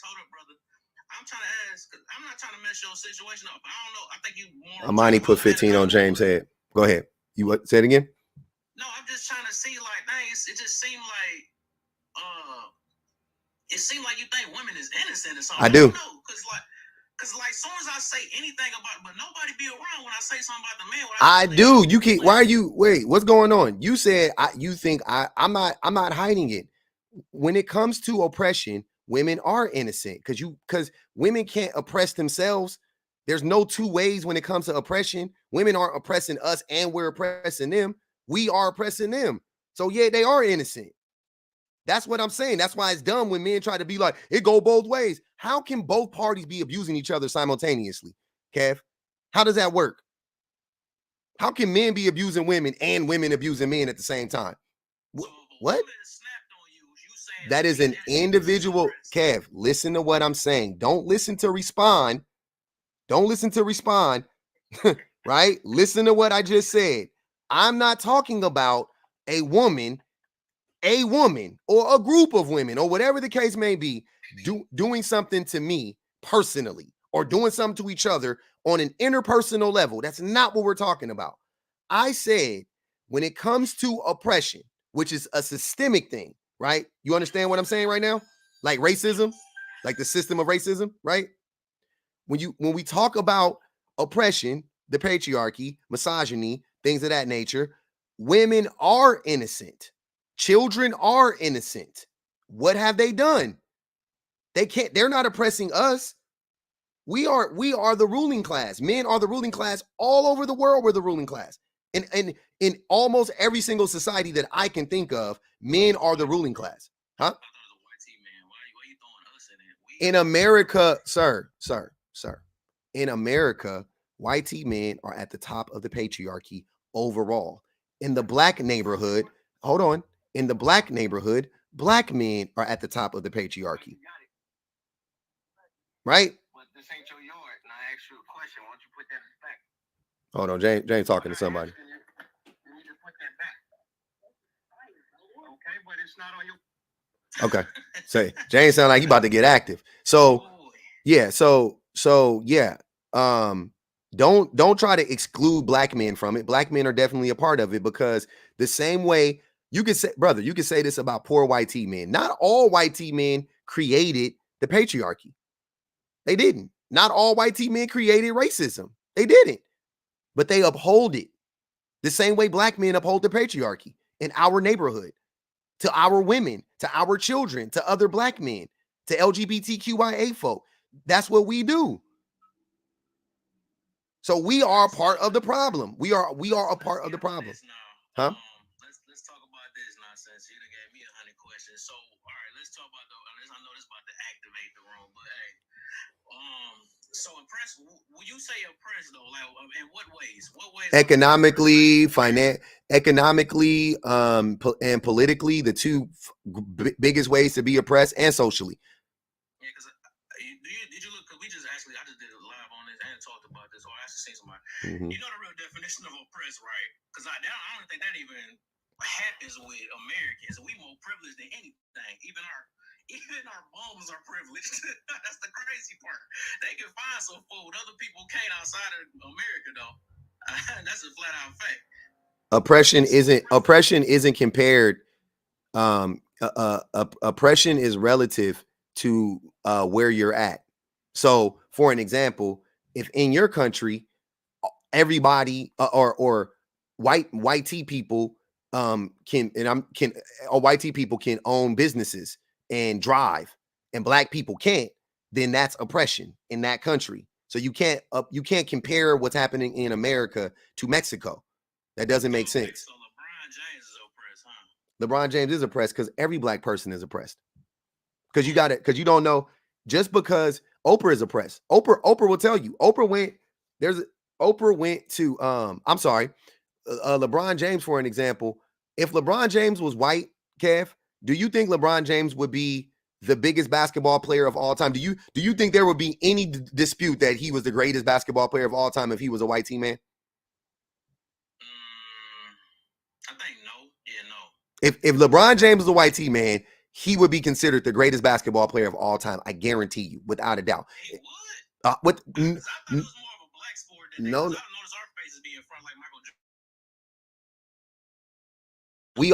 Hold up, brother. I'm trying to ask. I'm not trying to mess your situation up. I don't know. I think you more. Amani put 15 on James' head. Go ahead. You what? Say it again. No, I'm just trying to see. Like, dang, it just seemed like, it seemed like you think women is innocent or something. I do. Because like, soon as I say anything about, but nobody be around when I say something about the man. I do. You can't. Why are you? Wait. What's going on? You said you think I'm not hiding it. When it comes to oppression, women are innocent because women can't oppress themselves. There's no two ways when it comes to oppression. Women aren't oppressing us and we're oppressing them. We are oppressing them. So yeah, they are innocent. That's what I'm saying. That's why it's dumb when men try to be like, it go both ways. How can both parties be abusing each other simultaneously, Kev? How does that work? How can men be abusing women and women abusing men at the same time? What? That is an individual. Kev, listen to what I'm saying. Don't listen to respond. Don't listen to respond. Right? Listen to what I just said. I'm not talking about a woman, or a group of women, or whatever the case may be, doing something to me personally, or doing something to each other on an interpersonal level. That's not what we're talking about. I said, when it comes to oppression, which is a systemic thing, right? You understand what I'm saying right now? Like racism, like the system of racism, right? When we talk about oppression, the patriarchy, misogyny, things of that nature, women are innocent. Children are innocent. What have they done? They're not oppressing us. We are the ruling class. Men are the ruling class all over the world. We're the ruling class. And in almost every single society that I can think of, men are the ruling class. Huh? In America, sir. In America, white men are at the top of the patriarchy overall. In the black neighborhood, in the black neighborhood, black men are at the top of the patriarchy. Right? But this ain't your yard. And I asked you a question. Why don't you put that back? Hold on, James talking to somebody. You need to put that back. Okay, but it's not on your. Okay. Say, James sound like he about to get active. So, yeah. Don't try to exclude black men from it. Black men are definitely a part of it, because the same way you could say, brother, you could say this about poor white men. Not all white men created the patriarchy. They didn't. Not all white men created racism. They didn't. But they uphold it the same way black men uphold the patriarchy in our neighborhood, to our women, to our children, to other black men, to LGBTQIA folk. That's what we do. So we are a part of the problem. We are a part of the problem. Huh? Let's talk about this nonsense. You done gave me 100 questions. So, all right, let's talk about I know this about to activate the room, but hey, so oppressed. Will you say oppressed though? Like, in what ways? What ways? Economically, economically, and politically, the two biggest ways to be oppressed, and socially. Yeah, because did you look? Because I just did a live on this and talked about this, or I actually seen somebody. Mm-hmm. You know the real definition of oppressed, right? Because I don't think that even happens with Americans. We more privileged than anything. Even our bums are privileged. That's the crazy part. They can find some food other people can't outside of America, though. That's a flat out fact. Oppression isn't compared. Oppression is relative to where you're at. So, for an example, if in your country everybody or white people white people can own businesses and drive, and black people can't, then that's oppression in that country. So you can't compare what's happening in America to Mexico. That doesn't make sense. So LeBron James is oppressed, huh? LeBron James is oppressed because every black person is oppressed. Because you don't know, just because Oprah is oppressed. Oprah will tell you. Oprah went to LeBron James, for an example. If LeBron James was white, Kev, do you think LeBron James would be the biggest basketball player of all time? Do you think there would be any dispute that he was the greatest basketball player of all time if he was a white team man? I think no. Yeah, no. If LeBron James was a white team man, he would be considered the greatest basketball player of all time. I guarantee you, without a doubt. He would. What? I thought it was more of a black sport than no. I don't notice our faces being in front like Michael Jordan. We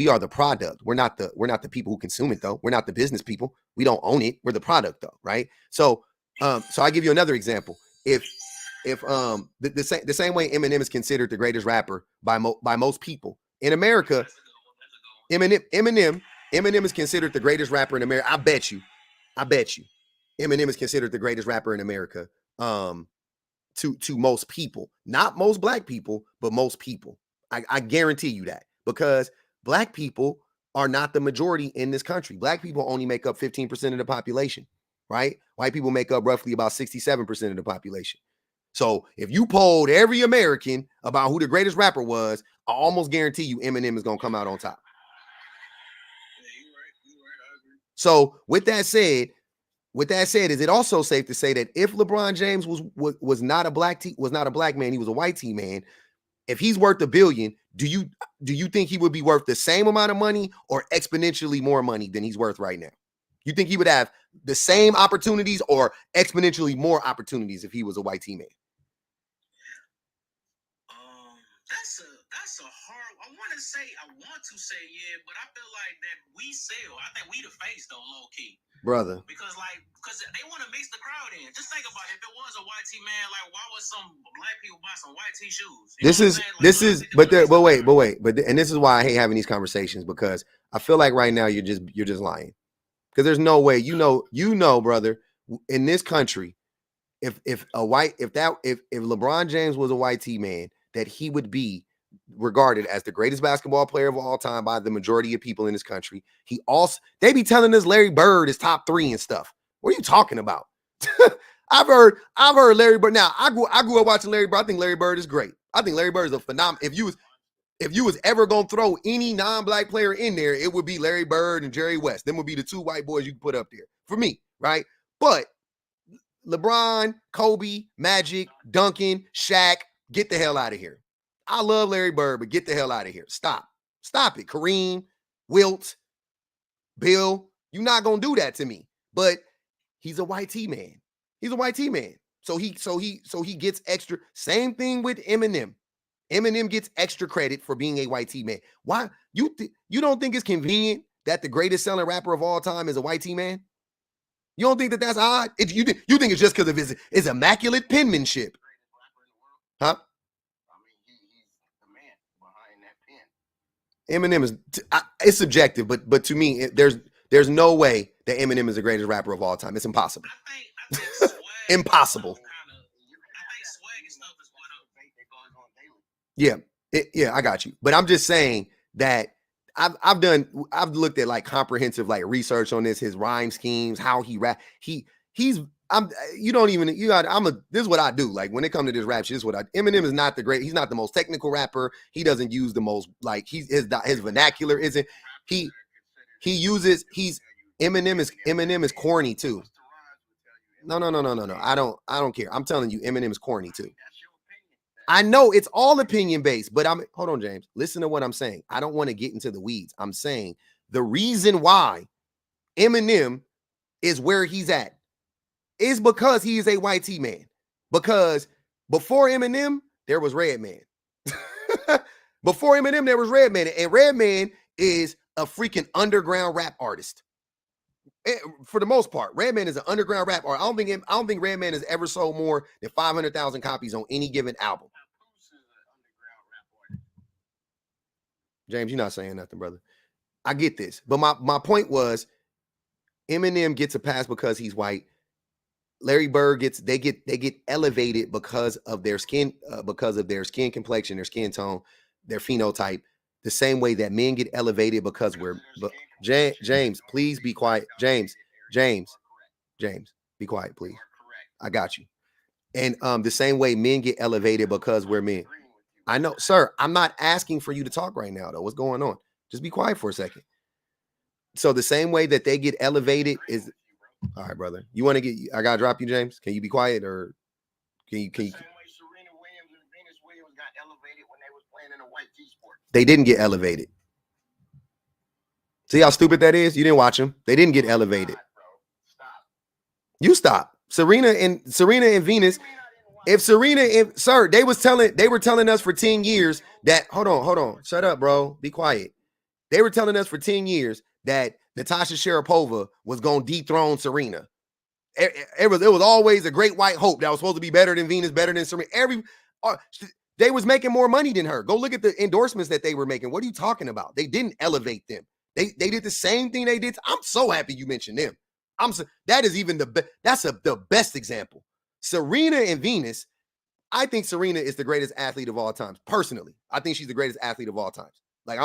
are the product. We're not the people who consume it, though. We're not the business people. We don't own it. We're the product, though, right? So I give you another example. If the same way Eminem is considered the greatest rapper by most people in America, Eminem is considered the greatest rapper in America. I bet you, Eminem is considered the greatest rapper in America. To most people, not most black people, but most people. I guarantee you that, because black people are not the majority in this country. Black people only make up 15% of the population, right? White people make up roughly about 67% of the population. So if you polled every American about who the greatest rapper was, I almost guarantee you Eminem is going to come out on top. Yeah, you're So with that said, is it also safe to say that if LeBron James was not a black man, he was a white T man. If he's worth $1 billion, do you think he would be worth the same amount of money or exponentially more money than he's worth right now? You think he would have the same opportunities or exponentially more opportunities if he was a white T man? That's a hard. I want to say yeah, but I feel like that we sell. I think we the face though, low key. Brother. Because they want to mix the crowd in. Just think about it. If it was a white tee man, like why would some black people buy some white tee shoes? You And this is why I hate having these conversations, because I feel like right now you're just lying. Because there's no way, brother, in this country, if LeBron James was a white tee man, that he would be regarded as the greatest basketball player of all time by the majority of people in this country. They be telling us Larry Bird is top 3 and stuff. What are you talking about? I've heard Larry Bird. Now I grew up watching Larry Bird. I think Larry Bird is great. I think Larry Bird is a phenomenal. If you was ever gonna throw any non-black player in there, it would be Larry Bird and Jerry West. Them would be the 2 white boys you could put up there for me, right? But LeBron, Kobe, Magic, Duncan, Shaq, get the hell out of here. I love Larry Bird, but get the hell out of here. Stop it. Kareem, Wilt, Bill, you're not gonna do that to me. But he's a white T man. So he gets extra. Same thing with Eminem. Eminem gets extra credit for being a white T man. Why you don't think it's convenient that the greatest selling rapper of all time is a white T man? You don't think that that's odd? You think it's just because of his immaculate penmanship? Huh? Eminem is it's subjective, but to me, there's no way that Eminem is the greatest rapper of all time. It's impossible. I think Impossible. Yeah, I got you. But I'm just saying that I've looked at like comprehensive like research on this, his rhyme schemes, how he rap. This is what I do. Like when it comes to this rap shit, Eminem is not he's not the most technical rapper. He doesn't use the most, like his vernacular isn't, Eminem is corny too. No. I don't care. I'm telling you, Eminem is corny too. I know it's all opinion based, but hold on, James. Listen to what I'm saying. I don't want to get into the weeds. I'm saying the reason why Eminem is where he's at is because he is a white T man. Because before Eminem, there was Redman. Before Eminem, there was Redman. And Redman is a freaking underground rap artist. For the most part, Redman is an underground rap artist. I don't think Redman has ever sold more than 500,000 copies on any given album. James, you're not saying nothing, brother. I get this. But my point was, Eminem gets a pass because he's white. Larry Bird they get elevated because of their skin complexion, their skin tone, their phenotype, the same way that men get elevated because James, please be quiet. James, be quiet, please. I got you. And the same way men get elevated because we're men. I know, sir. I'm not asking for you to talk right now, though. What's going on? Just be quiet for a second. So the same way that they get elevated is, all right, brother. You want to get? I gotta drop you, James. Can you be quiet, or can you? The same way Serena Williams and Venus Williams got elevated when they was playing in a white T-sport. They didn't get elevated. See how stupid that is? You didn't watch them. They didn't get elevated. Stop. You stop. Serena and Venus. If Serena and sir, they were telling us for 10 years that hold on. Shut up, bro. Be quiet. They were telling us for 10 years that Natasha Sharapova was going to dethrone Serena. It was always a great white hope that was supposed to be better than Venus, better than Serena. They was making more money than her. Go look at the endorsements that they were making. What are you talking about? They didn't elevate them. They did the same thing they did. I'm so happy you mentioned them. That is even the best example. Serena and Venus. I think Serena is the greatest athlete of all time. Personally, I think she's the greatest athlete of all time. Like,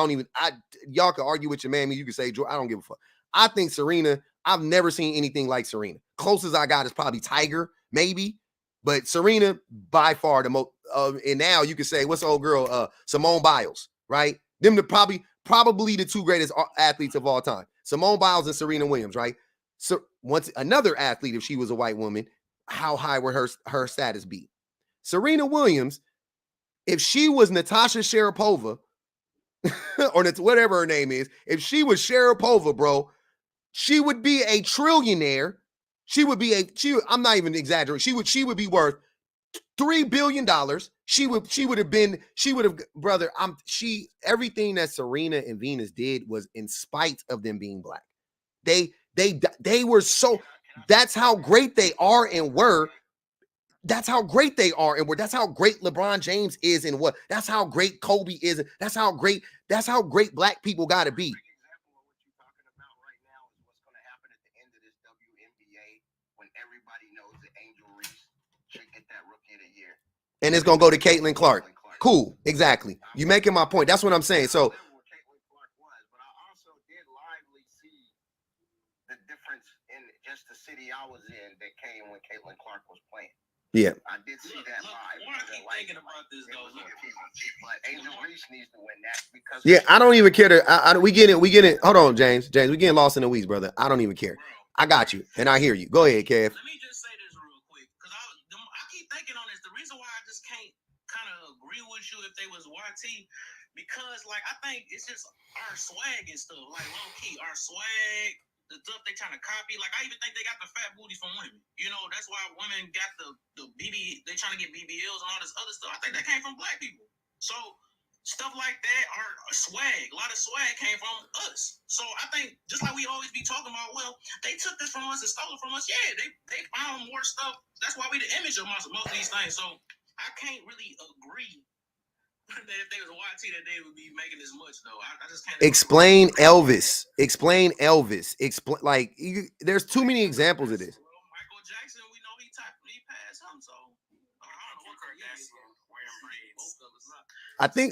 y'all can argue with your man. You can say, I don't give a fuck. I think Serena, I've never seen anything like Serena. Closest I got is probably Tiger, maybe. But Serena, by far, the most, and now you can say, what's the old girl? Simone Biles, right? Them probably probably the two greatest athletes of all time, Simone Biles and Serena Williams, right? So once another athlete, if she was a white woman, how high would her status be? Serena Williams, if she was Natasha Sharapova, or whatever her name is, if she was Sharapova, bro, she would be a trillionaire. I'm not even exaggerating. She would be worth $3 billion. Brother, everything that Serena and Venus did was in spite of them being black. They were so, that's how great they are and were. That's how great they are and were. That's how great LeBron James is and what. That's how great Kobe is. That's how great black people got to be. And it's going to go to Caitlin Clark. Cool. Exactly. You making my point. That's what I'm saying. So, but I also did lively see the difference in just the city I was in that came when Caitlin Clark was playing. Yeah. I did see that live. I keep thinking about this though. But Angel Reese needs to win that because I don't even care to. We get it. Hold on, James, we getting lost in the weeds, brother. I don't even care. I got you, and I hear you. Go ahead, Kev. Let me just say this real quick, because I keep thinking on this. The reason why I just can't kind of agree with you if they was YT, because like I think it's just our swag and stuff, like low key, our swag, the stuff they trying to copy. Like I even think they got the fat booty from women. You know, that's why women got the BB. They trying to get BBLs and all this other stuff. I think that came from black people. So stuff like that are swag. A lot of swag came from us. So I think just like we always be talking about, well, they took this from us and stole it from us. Yeah, they found more stuff. That's why we the image of most of these things. So I can't really agree that if they was a YT that they would be making this much though. I just can't explain Elvis. Explain there's too many examples of this. Michael Jackson, we know he passed him, so I don't know what Kardashian wearing braids.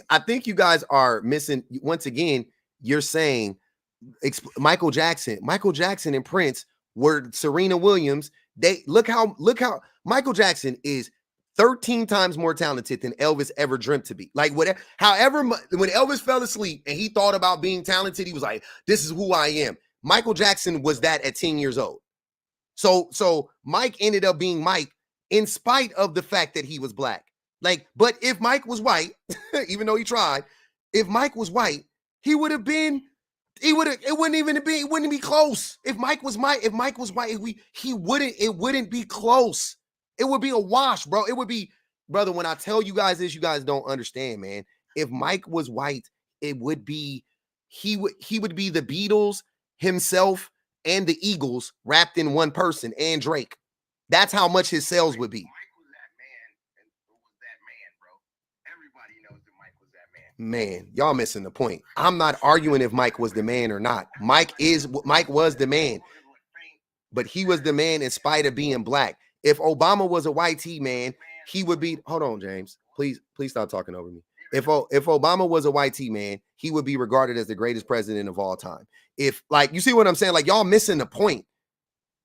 I think you guys are missing. Once again, you're saying Michael Jackson and Prince were Serena Williams. They look how Michael Jackson is 13 times more talented than Elvis ever dreamt to be. Like whatever, however, when Elvis fell asleep and he thought about being talented, he was like, "This is who I am." Michael Jackson was that at 10 years old. So Mike ended up being Mike in spite of the fact that he was black. Like, but if Mike was white, even though he tried, if Mike was white, it wouldn't be close. If Mike was white, it wouldn't be close. It would be a wash, bro. It would be, brother, when I tell you guys this, you guys don't understand, man. If Mike was white, it would be, he would be the Beatles, himself, and the Eagles wrapped in one person, and Drake. That's how much his sales would be. Man, y'all missing the point. I'm not arguing if Mike was the man or not. Mike was the man, but he was the man in spite of being black. If Obama was a white man, he would be. Hold on, James. Please stop talking over me. If Obama was a white man, he would be regarded as the greatest president of all time. If, like, you see what I'm saying? Like, y'all missing the point.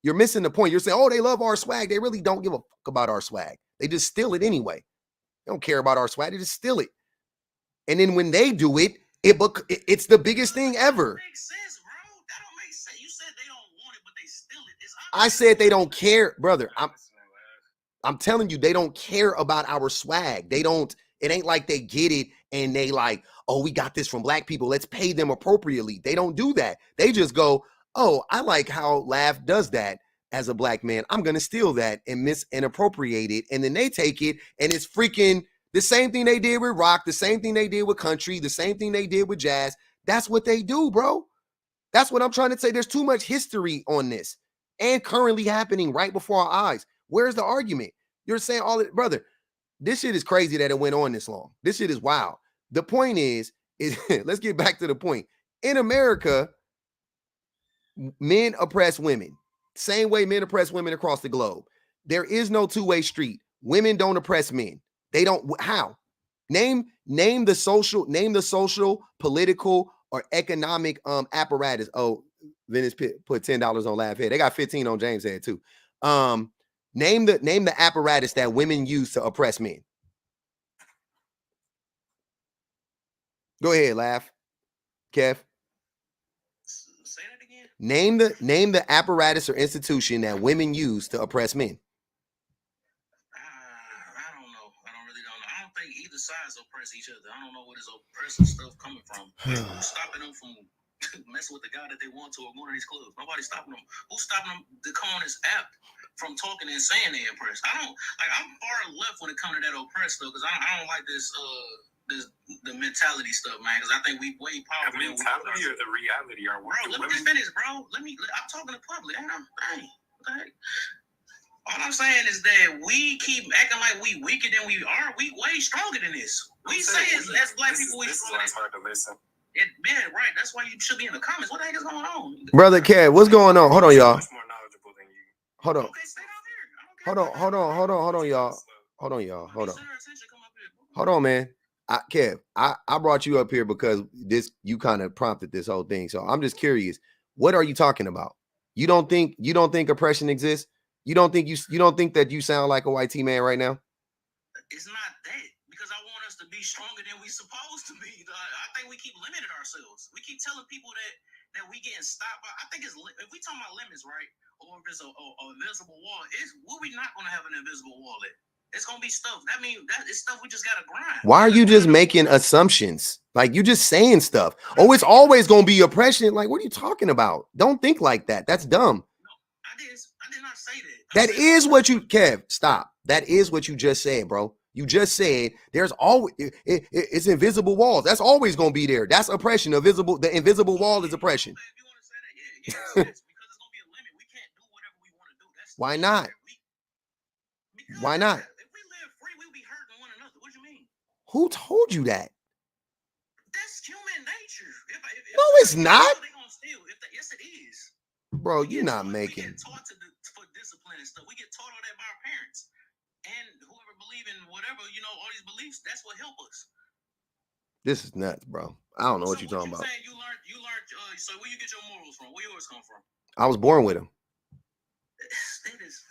You're missing the point. You're saying, oh, they love our swag. They really don't give a fuck about our swag. They just steal it anyway. They don't care about our swag. They just steal it. And then when they do it, it's the biggest thing ever. That makes sense, bro. That don't make sense. You said they don't want it, but they steal it. I said they don't care, brother. I'm telling you, they don't care about our swag. They don't. It ain't like they get it and they like, oh, we got this from black people. Let's pay them appropriately. They don't do that. They just go, oh, I like how Laugh does that as a black man. I'm going to steal that and appropriate it. And then they take it and it's freaking the same thing they did with rock, the same thing they did with country, the same thing they did with jazz. That's what they do, bro. That's what I'm trying to say. There's too much history on this and currently happening right before our eyes. Where's the argument? You're saying all that, brother. This shit is crazy that it went on this long. This shit is wild. The point is let's get back to the point. In America, men oppress women. Same way men oppress women across the globe. There is no two-way street. Women don't oppress men. They don't. How? Name the social, political, or economic apparatus. Oh, Venice put $10 on Laugh Head. They got 15 on James Head too. Name the apparatus that women use to oppress men. Go ahead, Laugh. Kev? Say that again. Name the apparatus or institution that women use to oppress men. I don't know. I really don't know. I don't think either side's oppress each other. I don't know where this oppressive stuff coming from. Who's stopping them from messing with the guy that they want to or going to these clubs? Nobody's stopping them. Who's stopping them to come on this app from talking and saying they oppressed? I'm far left when it comes to that oppressed stuff because I don't like this the mentality stuff, man. Because I think we way powerful. The mentality or the reality are bro. Let me finish, bro. I'm talking to public. Ain't I? All I'm saying is that we keep acting like we weaker than we are. We way stronger than this. We say as black people we stronger. This is hard to listen. Yeah, right. That's why you should be in the comments. What the heck is going on? Brother Kev, what's going on? Hold on, y'all. Much more knowledgeable than you. Hold on. Okay, stay down here. Hold on, y'all. Hold on, man. Kev, I brought you up here because you kind of prompted this whole thing. So I'm just curious. What are you talking about? You don't think oppression exists? You don't think that you sound like a white T man right now? It's not that because I want us to be stronger than we supposed to be. I think we keep limiting ourselves. We keep telling people that we getting stopped. I think if we talking about limits, right, or if it's a invisible wall, we not gonna have an invisible wall at. It's gonna be stuff. That means that is stuff we just gotta grind. Why are you just making assumptions? Like you just saying stuff. Oh, it's always gonna be oppression. Like, what are you talking about? Don't think like that. That's dumb. No, I did not say that. That is what you, Kev, stop. That is what you just said, bro. You just said there's always it's invisible walls. That's always gonna be there. That's oppression. The invisible wall is oppression. If you want to say that, yeah, because it's gonna be a limit. We can't do whatever we want to do. Why not? Why not? If we live free, we'll be hurting one another. What do you mean? Who told you that? That's human nature. No, it's not. They gonna steal. Yes, it is. Bro, you're not making. We get taught for discipline and stuff. We get taught all that by our parents. And whoever believe in whatever, all these beliefs, that's what help us. This is nuts, bro. I don't know what you're talking about. You learned, so where you get your morals from? Where yours come from? I was born with them.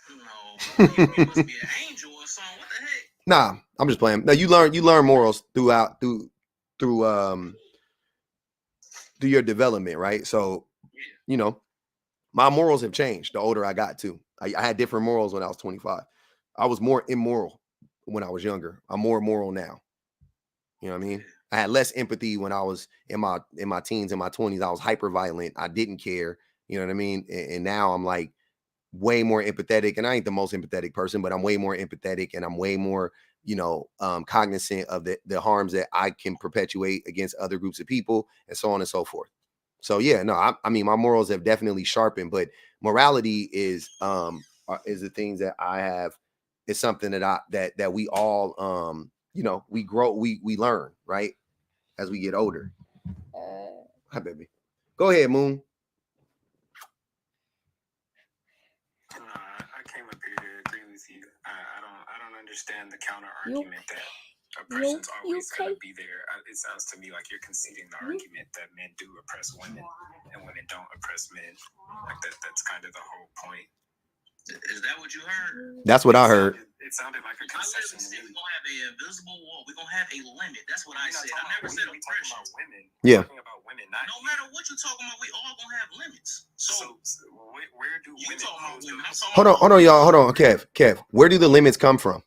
No, you must be an angel or something. What the heck? Nah, I'm just playing. No, you learn morals through your development, right? So, my morals have changed the older I got too. I had different morals when I was 25. I was more immoral when I was younger. I'm more moral now. You know what I mean? I had less empathy when I was in my teens and my 20s. I was hyper violent. I didn't care. You know what I mean? And now I'm like way more empathetic. And I ain't the most empathetic person, but I'm way more empathetic and I'm way more, cognizant of the harms that I can perpetuate against other groups of people and so on and so forth. So yeah, no, I mean, my morals have definitely sharpened, but morality is the things that I have. It's something that we all, we grow, we learn, right? As we get older. Hi, baby. Go ahead, Moon. I came up here to agree with you. I don't understand the counter argument that oppression's always going to be there. It sounds to me like you're conceding the argument that men do oppress women and women don't oppress men. Like that's kind of the whole point. Is that what you heard? That's what I heard. It sounded like a concession. We're going to have an invisible wall. We're going to have a limit. That's what I said. I never said oppression. About women. Yeah. We're talking about women, not no matter what you're talking about, we all going to have limits. So where do women talking about women? Hold on, y'all. Hold on. Kev. Where do the limits come from?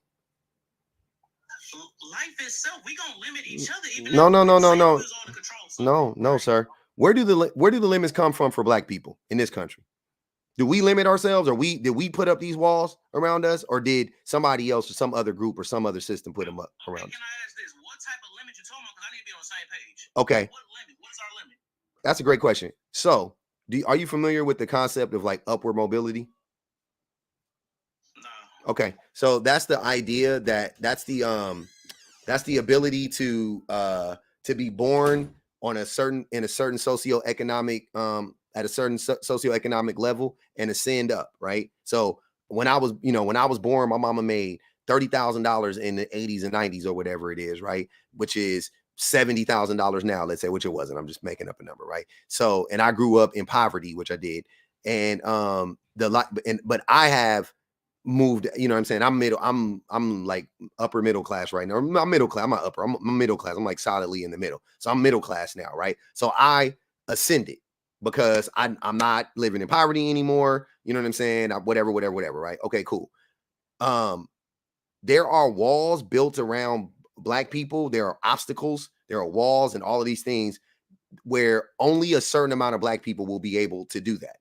Life itself. We going to limit each other. Even No, sir. Where do the limits come from for black people in this country? Do we limit ourselves, or did we put up these walls around us, or did somebody else or some other group or some other system put them up around us? Can I ask this? What type of limit you talking about? Because I need to be on the same page. Okay. What limit? What is our limit? That's a great question. So, are you familiar with the concept of like upward mobility? No. Okay. So that's the idea that's the ability to be born on a certain socioeconomic at a certain socioeconomic level and ascend up, right? So when I was born, my mama made $30,000 in the 80s and 90s or whatever it is, right? Which is $70,000 now, let's say, which it wasn't. I'm just making up a number, right? So, and I grew up in poverty, which I did, and but I have moved, you know what I'm saying? I'm like upper middle class right now. I'm middle class. I'm not upper. I'm middle class. I'm like solidly in the middle. So I'm middle class now, right? So I ascended because I'm not living in poverty anymore. You know what I'm saying? Whatever, right? Okay, cool. There are walls built around Black people. There are obstacles. There are walls and all of these things where only a certain amount of Black people will be able to do that.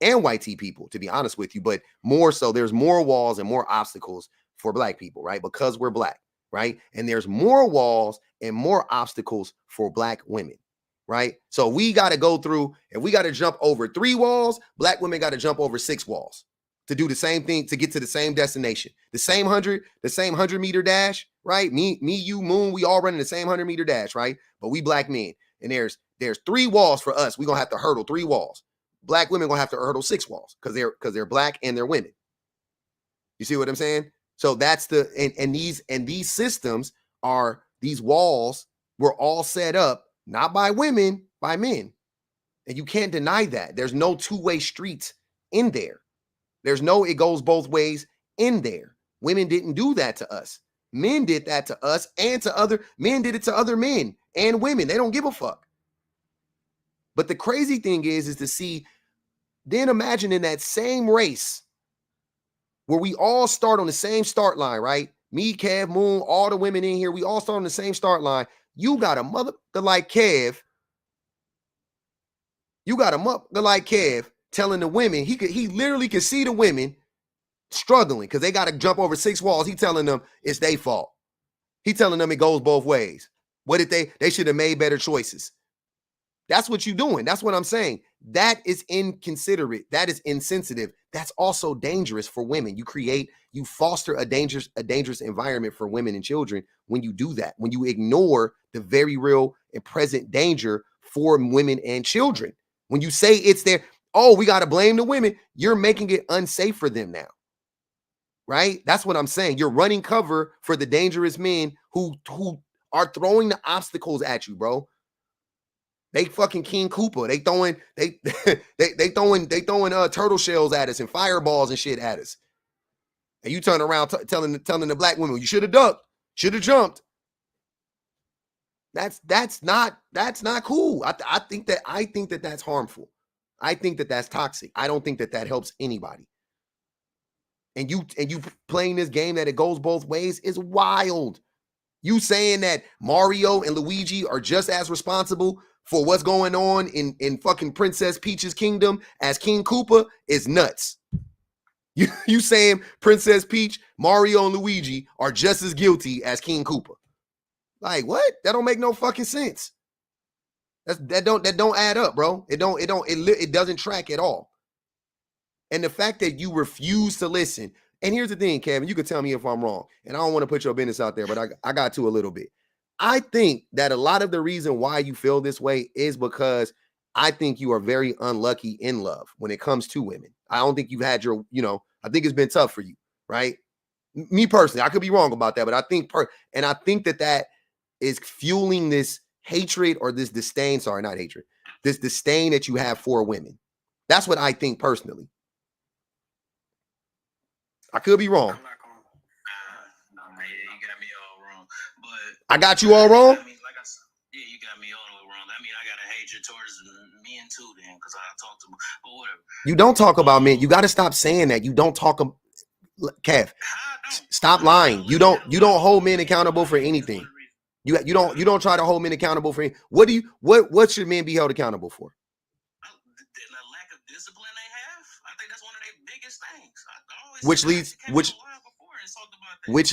And white people, to be honest with you, but more so, there's more walls and more obstacles for Black people, right? Because we're Black, right? And there's more walls and more obstacles for Black women, right? So we got to go through, if we got to jump over 3 walls, Black women got to jump over 6 walls to do the same thing, to get to the same destination, the same 100 meter dash, right? Me, you, Moon, we all running the same 100 meter dash, right? But we Black men, and there's 3 walls for us. We're gonna have to hurdle 3 walls. Black women gonna have to hurdle 6 walls because they're Black and they're women. You see what I'm saying? So that's and these systems are, these walls were all set up not by women, by men. And you can't deny that. There's no two-way streets in there. There's no it goes both ways in there. Women didn't do that to us. Men did that to us and to other men, did it to other men and women. They don't give a fuck. But the crazy thing is to see, then imagine in that same race where we all start on the same start line, right? Me, Kev, Moon, all the women in here, we all start on the same start line. You got a mother like Kev. You got a mother like Kev telling the women, he literally could see the women struggling because they got to jump over 6 walls. He telling them it's their fault. He telling them it goes both ways. What did they should have made better choices. That's what you're doing. That's what I'm saying. That is inconsiderate. That is insensitive. That's also dangerous for women. You foster a dangerous environment for women and children when you do that, when you ignore the very real and present danger for women and children. When you say it's there, oh, we got to blame the women, you're making it unsafe for them now. Right? That's what I'm saying. You're running cover for the dangerous men who are throwing the obstacles at you, bro. They fucking King Koopa. They throwing turtle shells at us and fireballs and shit at us. And you turn around telling the Black women, you should have ducked, should have jumped. That's not cool. I think that that's harmful. I think that that's toxic. I don't think that helps anybody. And you playing this game that it goes both ways is wild. You saying that Mario and Luigi are just as responsible for what's going on in fucking Princess Peach's kingdom as King Koopa is nuts. You saying Princess Peach, Mario, and Luigi are just as guilty as King Koopa. Like, what? That don't make no fucking sense. That don't add up, bro. It doesn't track at all. And the fact that you refuse to listen. And here's the thing, Kevin, you can tell me if I'm wrong. And I don't want to put your business out there, but I got to a little bit. I think that a lot of the reason why you feel this way is because I think you are very unlucky in love when it comes to women. I don't think you've had I think it's been tough for you, right? Me personally, I could be wrong about that, but I think that is fueling this hatred or this disdain. Sorry, not hatred. This disdain that you have for women. That's what I think personally. I could be wrong. You got me all wrong. But I got you all wrong? I mean, you got me all wrong. I mean, I got a hatred towards men too, then, because I talk to them, but whatever. You don't talk about men. You got to stop saying that. You don't talk. Kev, stop lying. You don't hold men accountable for anything. You don't try to hold men accountable for anything. What should men be held accountable for? The lack of discipline they have. I think that's one of their biggest things. Which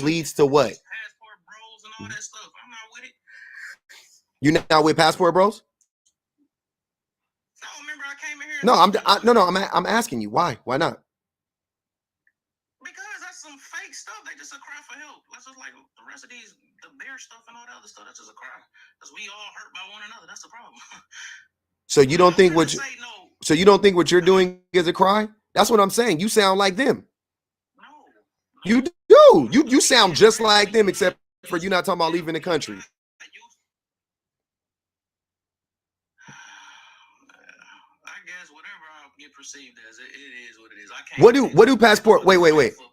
leads to what? Passport bros and all that stuff. I'm not with it. You not with Passport Bros? No, remember I came in here. I'm asking you why? Why not? Because that's some fake stuff. They just a cry for help. That's just like the rest of the bear stuff and all that other stuff. That's just a cry. Because we all hurt by one another. That's the problem. So you don't think what you're doing is a cry? That's what I'm saying. You sound like them. No. You do. You sound just like them, except for you not talking about leaving the country. I guess whatever I get perceived as, it is what it is. I can't. What do passport? Wait.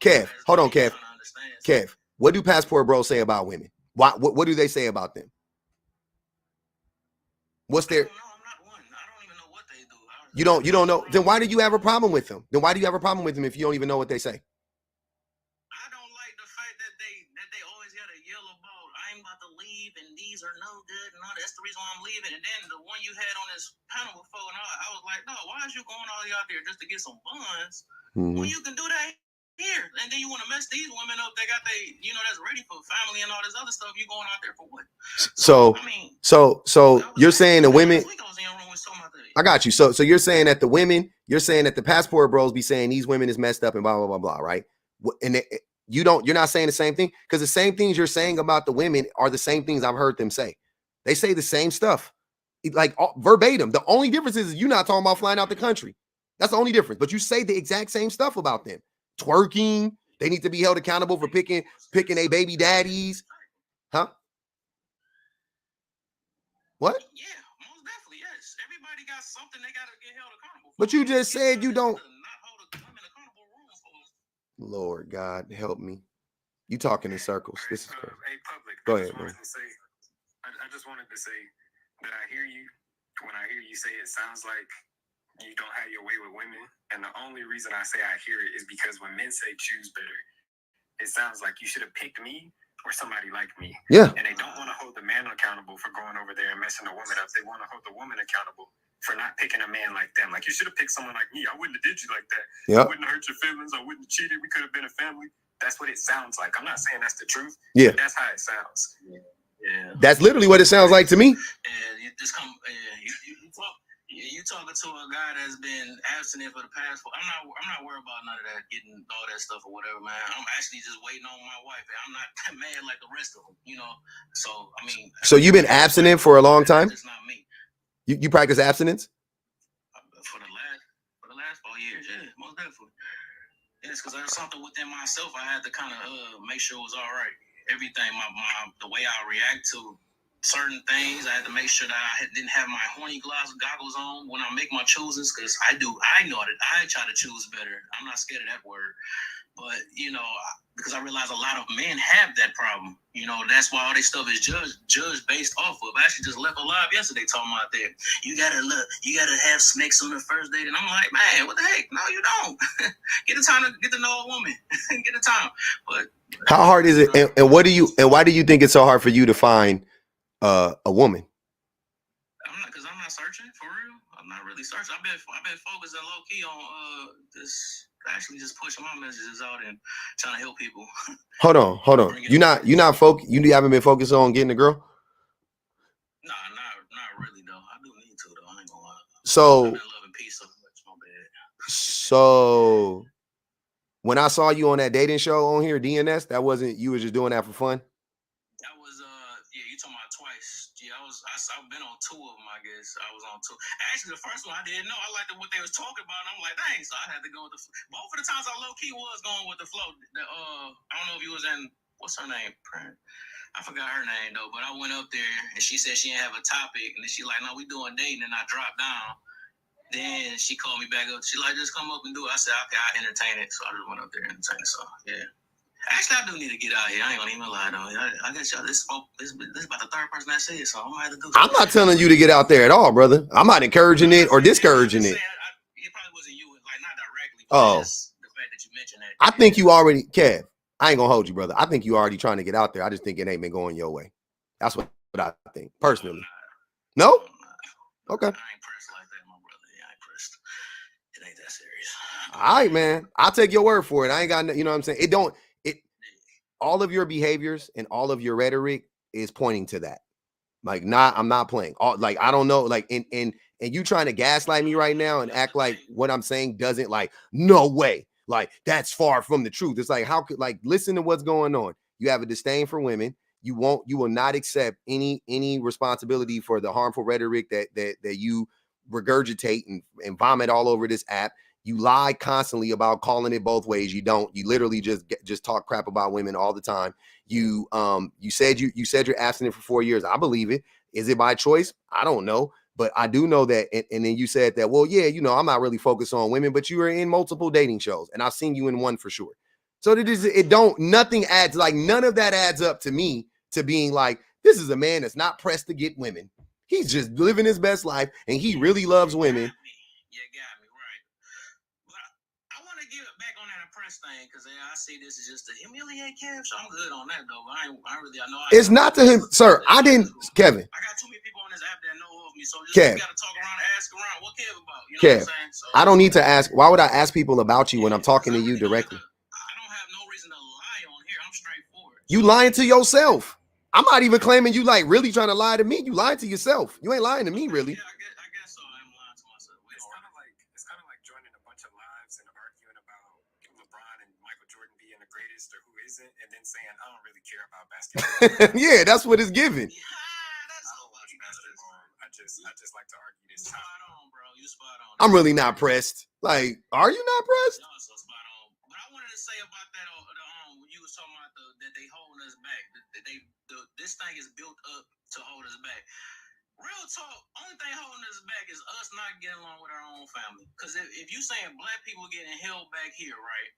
Kev, hold on, Kev. Kev, what do passport bros say about women? What do they say about them? What's their? I'm not one. I don't even know what they do. You don't know. Then why do you have a problem with them? Then why do you have a problem with them if you don't even know what they say? I don't like the fact that they always got to yell about I'm about to leave and these are no good and all. That's the reason why I'm leaving. And then the one you had on this panel before, and I was like, no, why is you going all the way out there just to get some buns when you can do that here? And then you want to mess these women up. They got that's ready for family and all this other stuff. You going out there for what? So you're saying the women. I got you. So you're saying that you're saying that the passport bros be saying these women is messed up and blah blah blah blah, right? And you're not saying the same thing, because the same things you're saying about the women are the same things I've heard them say. They say the same stuff, like verbatim. The only difference is you're not talking about flying out the country. That's the only difference. But you say the exact same stuff about them. Twerking. They need to be held accountable for picking a baby daddies. Huh? What? Yeah, most definitely, yes. Everybody got something they got to get held accountable for. But you just said you don't. Lord God, help me. You talking in circles. This is crazy. Hey, public. Go ahead, man. I just wanted to say that I hear you. When I hear you say it sounds like you don't have your way with women. And the only reason I say I hear it is because when men say choose better, it sounds like you should have picked me or somebody like me. Yeah. And they don't want to hold the man accountable for going over there and messing the woman up. They want to hold the woman accountable for not picking a man like them. Like, you should have picked someone like me. I wouldn't have did you like that. Yep. I wouldn't have hurt your feelings. I wouldn't have cheated. We could have been a family. That's what it sounds like. I'm not saying that's the truth. Yeah. But that's how it sounds. Yeah. That's literally what it sounds like to me. And you just come. You talking to a guy that's been abstinent for the past. I'm not worried about none of that, getting all that stuff or whatever, man. I'm actually just waiting on my wife. And I'm not mad like the rest of them, So I mean. So you've been abstinent for a long time? It's not me. You practice abstinence? For the last 4 years, yeah, most definitely. Yes, because there's something within myself I had to kind of make sure it was all right. Everything, the way I react to certain things, I had to make sure that I didn't have my horny goggles on when I make my choices, because I know that I try to choose better. I'm not scared of that word. But, because I realize a lot of men have that problem. That's why all this stuff is judged based off of. I actually just left a live yesterday talking about that. You gotta have sex on the first date. And I'm like, man, what the heck? No, you don't. Get the time to get to know a woman. Get the time. But how hard is it? And why do you think it's so hard for you to find a woman? Because I'm not searching for real. I'm not really searching. I've been focusing low key on this. Actually just pushing my messages out and trying to help people. Hold on. You haven't been focused on getting a girl? Nah, not really though. I do need to though. I ain't gonna lie. So I've been loving peace so much, my bad. So when I saw you on that dating show on here, DNS, that wasn't, you were just doing that for fun? That was you talking about twice. Yeah, I've been on 2 of them, I guess. I was on 2. Actually, the first one I didn't know. I liked what they was talking about. And I'm like, dang, so I had to go with both of the times I low-key was going with the flow. I don't know if you was in, what's her name? I forgot her name, though. But I went up there, and she said she didn't have a topic. And then she like, no, we doing dating. And I dropped down. Then she called me back up. She like, just come up and do it. I said, okay, I'll entertain it. So I just went up there and entertained it. So, yeah. Actually, I do need to get out here. I ain't gonna even lie, though. I guess y'all, this is about the third person that said it, so I might have to do something. I'm not telling you to get out there at all, brother. I'm not encouraging it or discouraging it. It probably wasn't you, like, not directly. Oh. Just the fact that you mentioned that. I think you already, Kev, I ain't gonna hold you, brother. I think you already trying to get out there. I just think it ain't been going your way. That's what I think, personally. No? Okay. I ain't pressed like that, my brother. I ain't pressed. It ain't that serious. All right, man. I'll take your word for it. I ain't got, you know what I'm saying? All of your behaviors and all of your rhetoric is pointing to that. Like, I'm not playing. I don't know. Like, and you trying to gaslight me right now and act like what I'm saying doesn't, like, no way. Like, that's far from the truth. It's like, how could, like, listen to what's going on. You have a disdain for women. You will not accept any responsibility for the harmful rhetoric that you regurgitate and vomit all over this app. You lie constantly about calling it both ways. You don't. You literally just talk crap about women all the time. You said you're abstinent for 4 years. I believe it. Is it by choice? I don't know. But I do know that, and then you said that, well, yeah, you know, I'm not really focused on women, but you are in multiple dating shows, and I've seen you in one for sure. So nothing adds, like, none of that adds up to me to being like, this is a man that's not pressed to get women. He's just living his best life, and he really loves women. You got me, right. But I want to get back on that oppressed thing, because I see this is just to humiliate Kev, so I'm good on that, though. I know. It's not to him, sir. I didn't, Kevin. I got too many people on this app that know of me, so just Kev, got to talk around, ask around. What Kev about? You know Kev, what I'm saying? So, I don't need to ask. Why would I ask people about you when I'm talking to you directly? I don't have no reason to lie on here. I'm straightforward. You lying to yourself. I'm not even claiming you like really trying to lie to me. You lying to yourself. You ain't lying to me, really. Yeah, I guess so. I'm lying to myself. It's kind of like joining a bunch of lives and arguing about LeBron and Michael Jordan being the greatest or who isn't, and then saying I don't really care about basketball. Yeah, that's what it's giving. Yeah, that's so much basketball. I just like to argue this. Spot on, bro. You spot on. I'm really not pressed. Like, are you not pressed? Y'all so spot on. But I wanted to say about that when you was talking about that they holding us back. This thing is built up to hold us back. Real talk, only thing holding us back is us not getting along with our own family. Because if you saying black people getting held back here, right?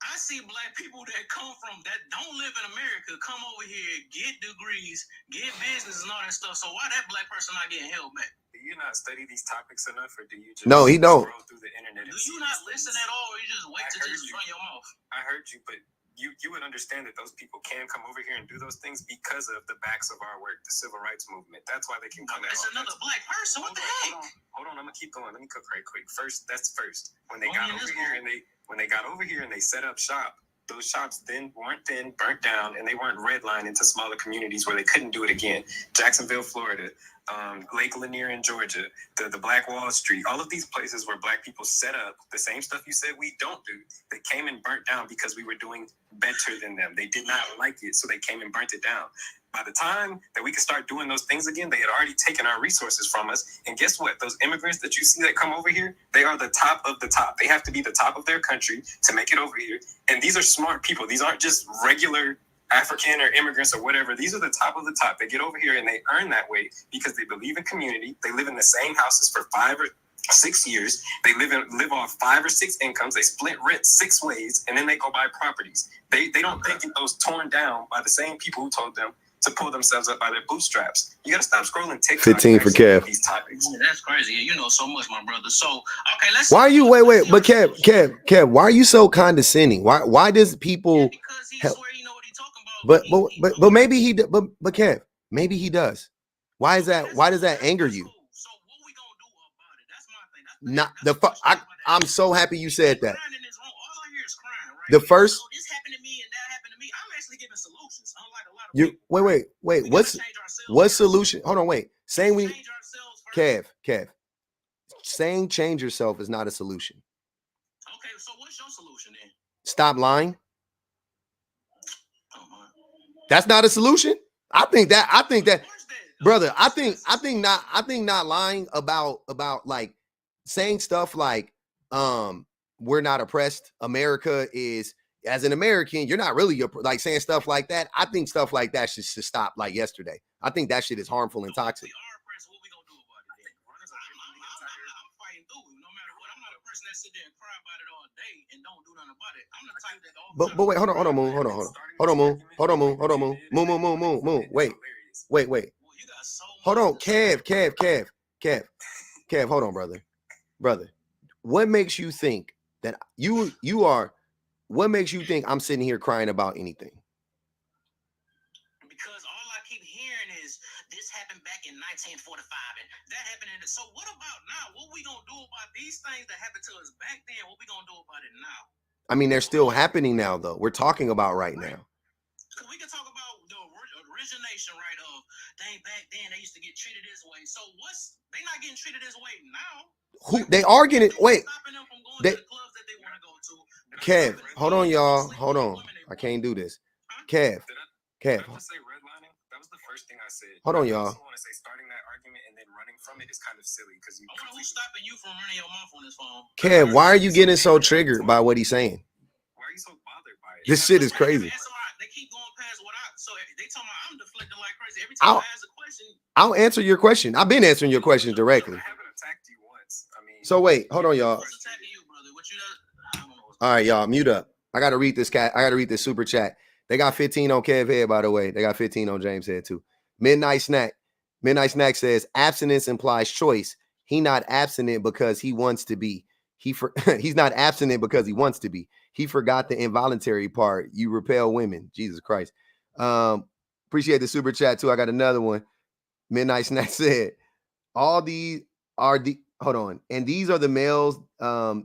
I see black people that come from, that don't live in America, come over here, get degrees, get business and all that stuff. So why that black person not getting held back? Do you not study these topics enough, or do you just No, he don't. scroll through the internet? Do you not listen at all, or you just wait to just run your mouth? I heard you, but you would understand that those people can come over here and do those things because of the backs of our work, the civil rights movement. That's why they can come out. It's another black person. What the heck? Hold on, I'm gonna keep going. Let me cook right quick. That's first. When they got over here and they set up shop, those shops weren't burnt down, and they weren't redlined into smaller communities where they couldn't do it again. Jacksonville, Florida, Lake Lanier in Georgia, the Black Wall Street, all of these places where black people set up the same stuff you said we don't do. They came and burnt down because we were doing better than them. They did not like it, so they came and burnt it down. By the time that we could start doing those things again, they had already taken our resources from us. And guess what? Those immigrants that you see that come over here, they are the top of the top. They have to be the top of their country to make it over here. And these are smart people. These aren't just regular African or immigrants or whatever. These are the top of the top. They get over here and they earn that way because they believe in community. They live in the same houses for 5 or 6 years. They live off 5 or 6 incomes. They split rent 6 ways, and then they go buy properties. They don't get those torn down by the same people who told them to pull themselves up by their bootstraps. You gotta stop scrolling TikTok. 15 for Kev. These topics. Yeah, that's crazy. You know so much, my brother. So okay, let's. Why are you wait? But Kev, why are you so condescending? Why does people? Yeah, because he swear you know what he's talking about. But maybe he. But Kev, maybe he does. Why is that? Why does that anger you? So what we gonna do about it? That's my thing. Not the I'm so happy you said that. All I hear is crying, right? The first. So this happened to me and that happened to me. I'm actually giving solutions. Unlike a lot of You people. wait. What solution? Hold on, wait. Saying we Kev. Saying change yourself is not a solution. Okay, so what's your solution then? Stop lying. That's not a solution. I think that brother, I think not lying about like saying stuff like we're not oppressed. America is, as an American, you're not really like saying stuff like that. I think stuff like that should stop like yesterday. I think that shit is harmful and toxic. We are oppressed. What we gonna do about it? I'm fighting through no matter what. I'm not a person that sit there and cry about it all day and don't do nothing about it. I'm the type that But wait, hold on, Moon. Wait. Hold on, Kev, hold on, brother. What makes you think that you are? What makes you think I'm sitting here crying about anything? Because all I keep hearing is this happened back in 1945 and that happened. So what about now? What we gonna do about these things that happened to us back then? What we gonna do about it now? I mean, they're still happening now, though. We're talking about right now. We can talk about the origination, right? Of dang, back then they used to get treated this way. So they not getting treated this way now? Who they are getting? Wait, stopping them from going to the clubs that they want to go to. Kev, hold on, y'all. Hold on. I can't do this. Kev. Did I just say redlining? That was the first thing I said. Hold on, y'all. I also want to say starting that argument and then running from it is kind of silly because you. I wonder who's stopping you from running your mouth on this phone. Kev, why are you getting so triggered by what he's saying? Why are you so bothered by it? This shit is crazy. They keep going past what I. So So they talking about I'm deflecting like crazy. Every time I ask a question, I'll answer your question. I've been answering your questions directly. I haven't attacked you once. I mean, so wait, hold on, y'all. who's attacking you, brother? What you I don't know what's All right, y'all, mute up. I gotta read this cat. I gotta read this super chat. They got 15 on Kev Head, by the way. They got 15 on James Head too. Midnight Snack. Midnight Snack says abstinence implies choice. He not abstinent because he wants to be. He's not abstinent because he wants to be. He forgot the involuntary part. You repel women. Jesus Christ. Appreciate the super chat too. I got another one. Midnight Snack said, all these are the hold on. And these are the males. I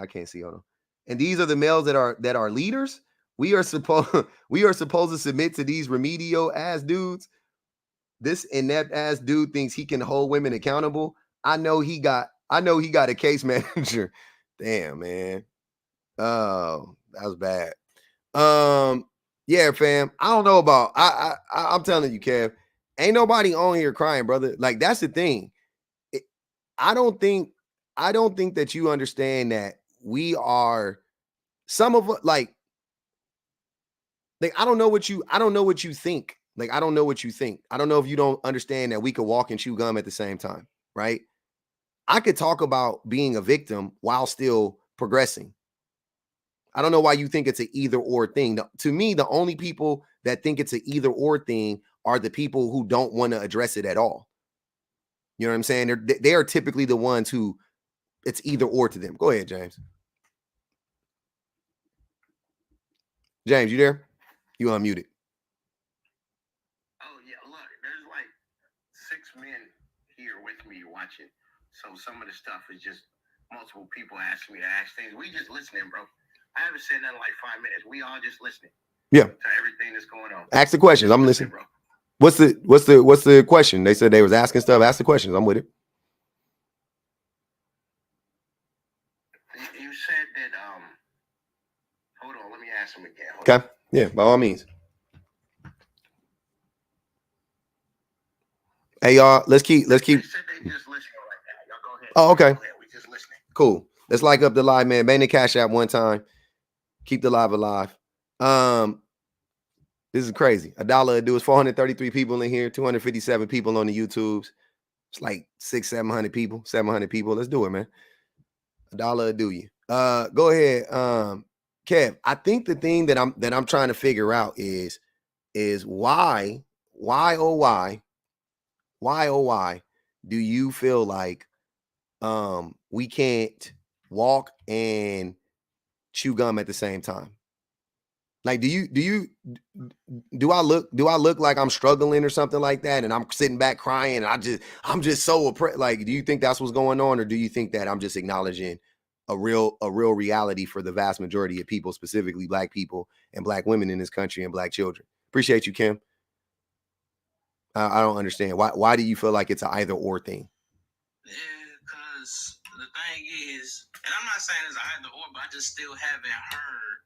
can't see. Hold on. And these are the males that are leaders. We are supposed to submit to these remedial ass dudes. This inept ass dude thinks he can hold women accountable. I know he got a case manager. Damn, man. Oh, that was bad. Yeah, fam. I don't know about I'm telling you, Kev, ain't nobody on here crying, brother. Like, that's the thing. I don't think that you understand that we are some of us like I don't know what you think. Like, I don't know what you think. I don't know if you don't understand that we could walk and chew gum at the same time, right? I could talk about being a victim while still progressing. I don't know why you think it's an either or thing. To me, the only people that think it's an either or thing are the people who don't want to address it at all. You know what I'm saying? They are typically the ones who it's either or to them. Go ahead, James. James, you there? You unmuted. Oh, yeah. Look, there's like 6 men here with me watching. So some of the stuff is just multiple people asking me to ask things. We just listening, bro. I haven't said that in like 5 minutes. We all just listening. Yeah. To everything that's going on. Ask the questions. I'm listening. Bro. What's the question? They said they was asking stuff. Ask the questions. I'm with it. You said that hold on, let me ask him again. Okay. Yeah, by all means. Hey, y'all, let's keep. They said they just listening right now. Y'all go ahead. Oh, okay. Go ahead. We just listening. Cool. Let's like up the live, man. Bang the cash app one time. Keep the live alive. This is crazy. $1 a do is 433 people in here, 257 people on the YouTubes. It's like 700 people. Let's do it, man. $1 a do you. Go ahead. Kev, I think the thing that I'm trying to figure out is why do you feel like we can't walk and chew gum at the same time? Like, do I look like I'm struggling or something like that, and I'm sitting back crying and I'm just so oppressed? Like, do you think that's what's going on, or do you think that I'm just acknowledging a real reality for the vast majority of people, specifically Black people and Black women in this country and Black children? Appreciate you, Kim. I don't understand why do you feel like it's an either or thing? Yeah, because the thing is, and I'm not saying it's either or, but I just still haven't heard.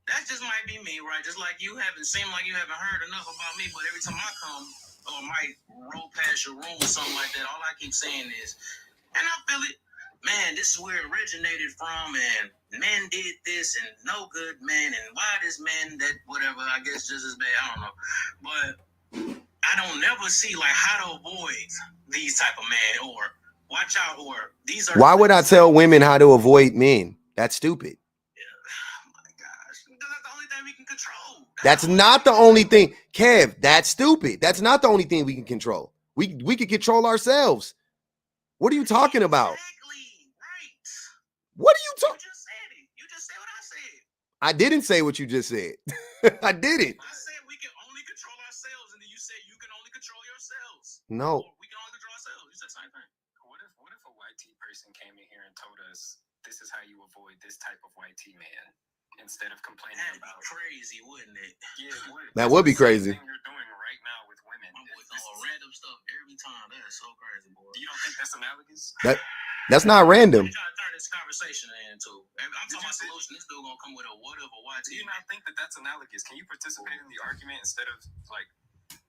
That just might be me, right? Just like you seem like you haven't heard enough about me, but every time I come or might roll past your room or something like that, all I keep saying is, and I feel it, man, this is where it originated from, and men did this, and no good men, and why this man that whatever, I guess just as bad, I don't know. But I don't never see like how to avoid these type of men, or watch out, or these are. Why would I tell women how to avoid men? That's stupid. That's not the only thing, Kev. That's stupid. That's not the only thing we can control. We can control ourselves. What are you talking about? Exactly right. What are you talking? You just said it. You just said what I said. I didn't say what you just said. I didn't. I said we can only control ourselves, and then you said you can only control yourselves. No. Or we can only control ourselves. You said the same thing. What if a white tee person came in here and told us this is how you avoid this type of white tee man? Instead of complaining about crazy, wouldn't it? Yeah, that would be crazy. Thing you're doing right now with women. Random stuff every time. That is so crazy, boy. You don't think that's analogous? That's not random. I'm trying to turn this conversation into. I'm talking about solution. This dude gonna come with a what if or why? Do you not think that that's analogous? Can you participate in the argument instead of like?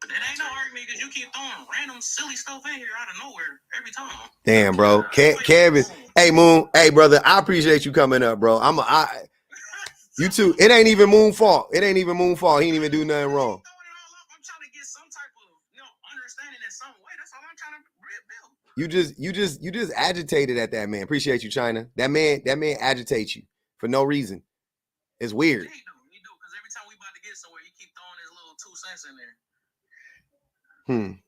It ain't no argument because you keep throwing random silly stuff in here out of nowhere every time. Damn, bro. Kevin. Hey, Moon. Hey, brother. I appreciate you coming up, bro. You too. It ain't even Moon fault. It ain't even Moon fault. He ain't even do nothing wrong. I'm trying to get some type of understanding in some way. That's all I'm trying to build. You just agitated at that man. Appreciate you, China. That man agitates you for no reason. It's weird. He do, because every time we about to get somewhere, he keep throwing his little 2 cents in there.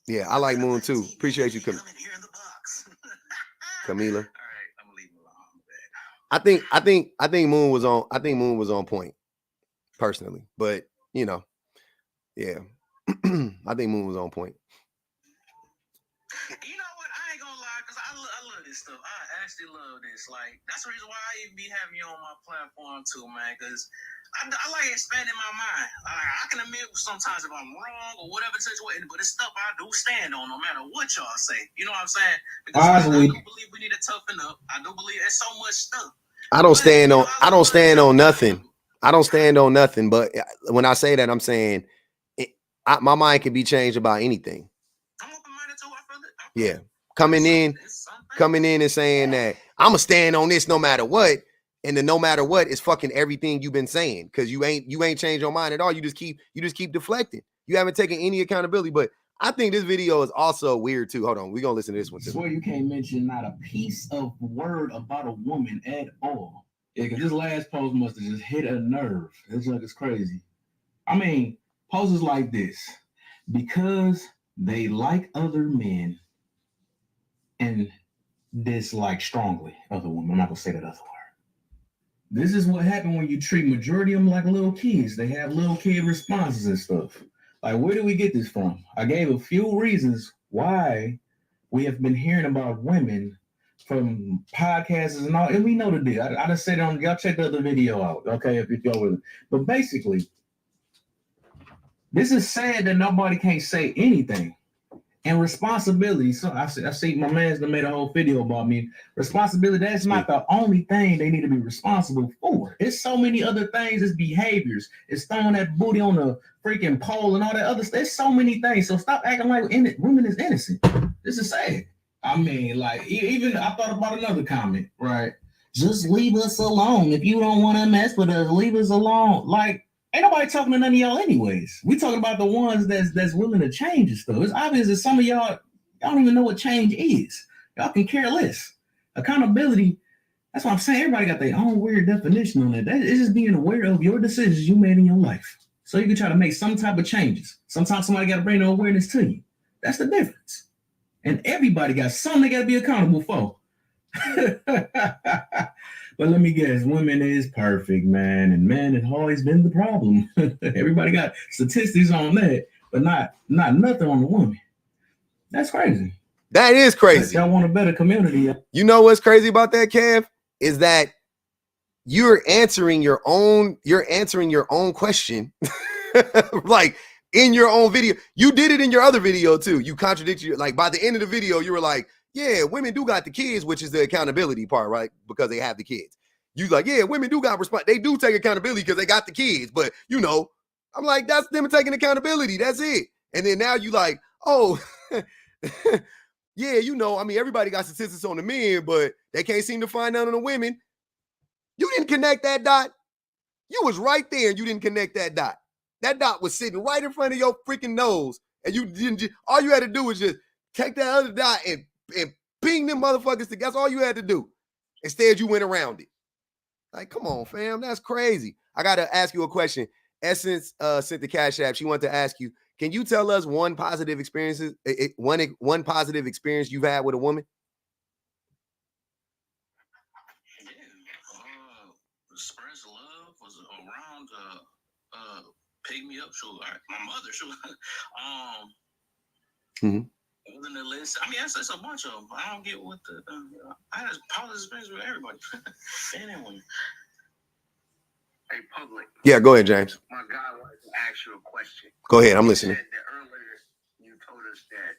Yeah, I like Moon too. Appreciate you, Camila. All right, I'm gonna leave him alone. I think Moon was on. I think Moon was on point, personally. But yeah, I think Moon was on point. You know what? I ain't gonna lie, because I love this stuff. I actually love this. Like, that's the reason why I even be having you on my platform too, man. Because I like expanding my mind. I can admit sometimes if I'm wrong or whatever situation, but it's stuff I do stand on, no matter what y'all say. You know what I'm saying? Because I do believe we need to toughen up. I do believe there's so much stuff. I don't stand on nothing. I don't stand on nothing. But when I say that, I'm saying my mind can be changed about anything. I'm open-minded too. I feel it. Yeah, coming in and saying that I'm gonna stand on this no matter what, and the no matter what is fucking everything you've been saying, because you ain't changed your mind at all. You just keep deflecting. You haven't taken any accountability. But I think this video is also weird too. Hold on, we're gonna listen to this one too. I swear you can't mention not a piece of word about a woman at all. Yeah, because this last post must have just hit a nerve. It's like it's crazy. I mean, poses like this, because they like other men and dislike strongly other women. I'm not gonna say that other word. This is what happened when you treat majority of them like little kids. They have little kid responses and stuff. Like, where do we get this from? I gave a few reasons why we have been hearing about women from podcasts and all, and we know the deal. I just said on, y'all check the other video out, okay, if y'all with it. But basically, this is sad that nobody can't say anything. And responsibility. So I see my man's done made a whole video about me. Responsibility, that's not the only thing they need to be responsible for. It's so many other things. It's behaviors. It's throwing that booty on the freaking pole and all that other stuff. There's so many things. So stop acting like women is innocent. This is sad. I mean, like, even I thought about another comment, right? Just leave us alone. If you don't want to mess with us, leave us alone. Like, ain't nobody talking to none of y'all anyways. We talking about the ones that's willing to change and stuff. It's obvious that some of y'all don't even know what change is. Y'all can care less. Accountability, that's what I'm saying. Everybody got their own weird definition on it. It's just being aware of your decisions you made in your life. So you can try to make some type of changes. Sometimes somebody got to bring the awareness to you. That's the difference. And everybody got something they got to be accountable for. But let me guess, women is perfect, man, and men have always been the problem. Everybody got statistics on that, but not nothing on the woman. That's crazy. That is crazy. Y'all want a better community. You know what's crazy about that, Kev? Is that you're answering your own question, like in your own video. You did it in your other video too. You contradicted, like by the end of the video, you were like, yeah, women do got the kids, which is the accountability part, right? Because they have the kids. You like, yeah, women do got they do take accountability because they got the kids. But I'm like, that's them taking accountability. That's it. And then now you like, oh, yeah, I mean, everybody got statistics on the men, but they can't seem to find none on the women. You didn't connect that dot. You was right there and you didn't connect that dot. That dot was sitting right in front of your freaking nose. And you didn't, all you had to do was just take that other dot and ping them motherfuckers together. That's all you had to do. Instead, you went around it. Like, come on, fam. That's crazy. I got to ask you a question. Essence sent the Cash App. She wanted to ask you, can you tell us one positive experience you've had with a woman? Yeah. Express love was around pick me up. Sure. My mother, sure. Willing to listen. I mean, that's a bunch of them. I don't get what the. I had a positive experience with everybody. Anyone. Hey, public. Yeah, go ahead, James. My guy wanted to ask you a question. Go ahead, I'm listening. You said that earlier you told us that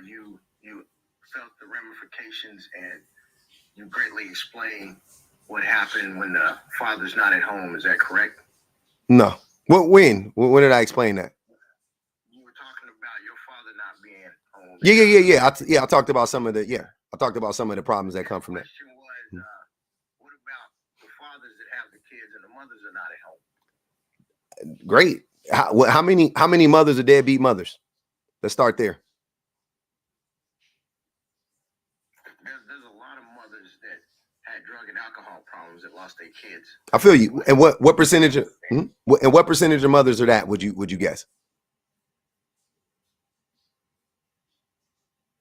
you felt the ramifications and you greatly explained what happened when the father's not at home. Is that correct? No. When did I explain that? You were talking about your father not being home. Yeah. I talked about some of the problems that come from that. The question was, what about the fathers that have the kids mothers are not at home. Great. How many mothers are deadbeat mothers? Let's start there. There's a lot of mothers that had drug and alcohol problems that lost their kids. I feel you. And what percentage of and what percentage of mothers are that? Would you guess?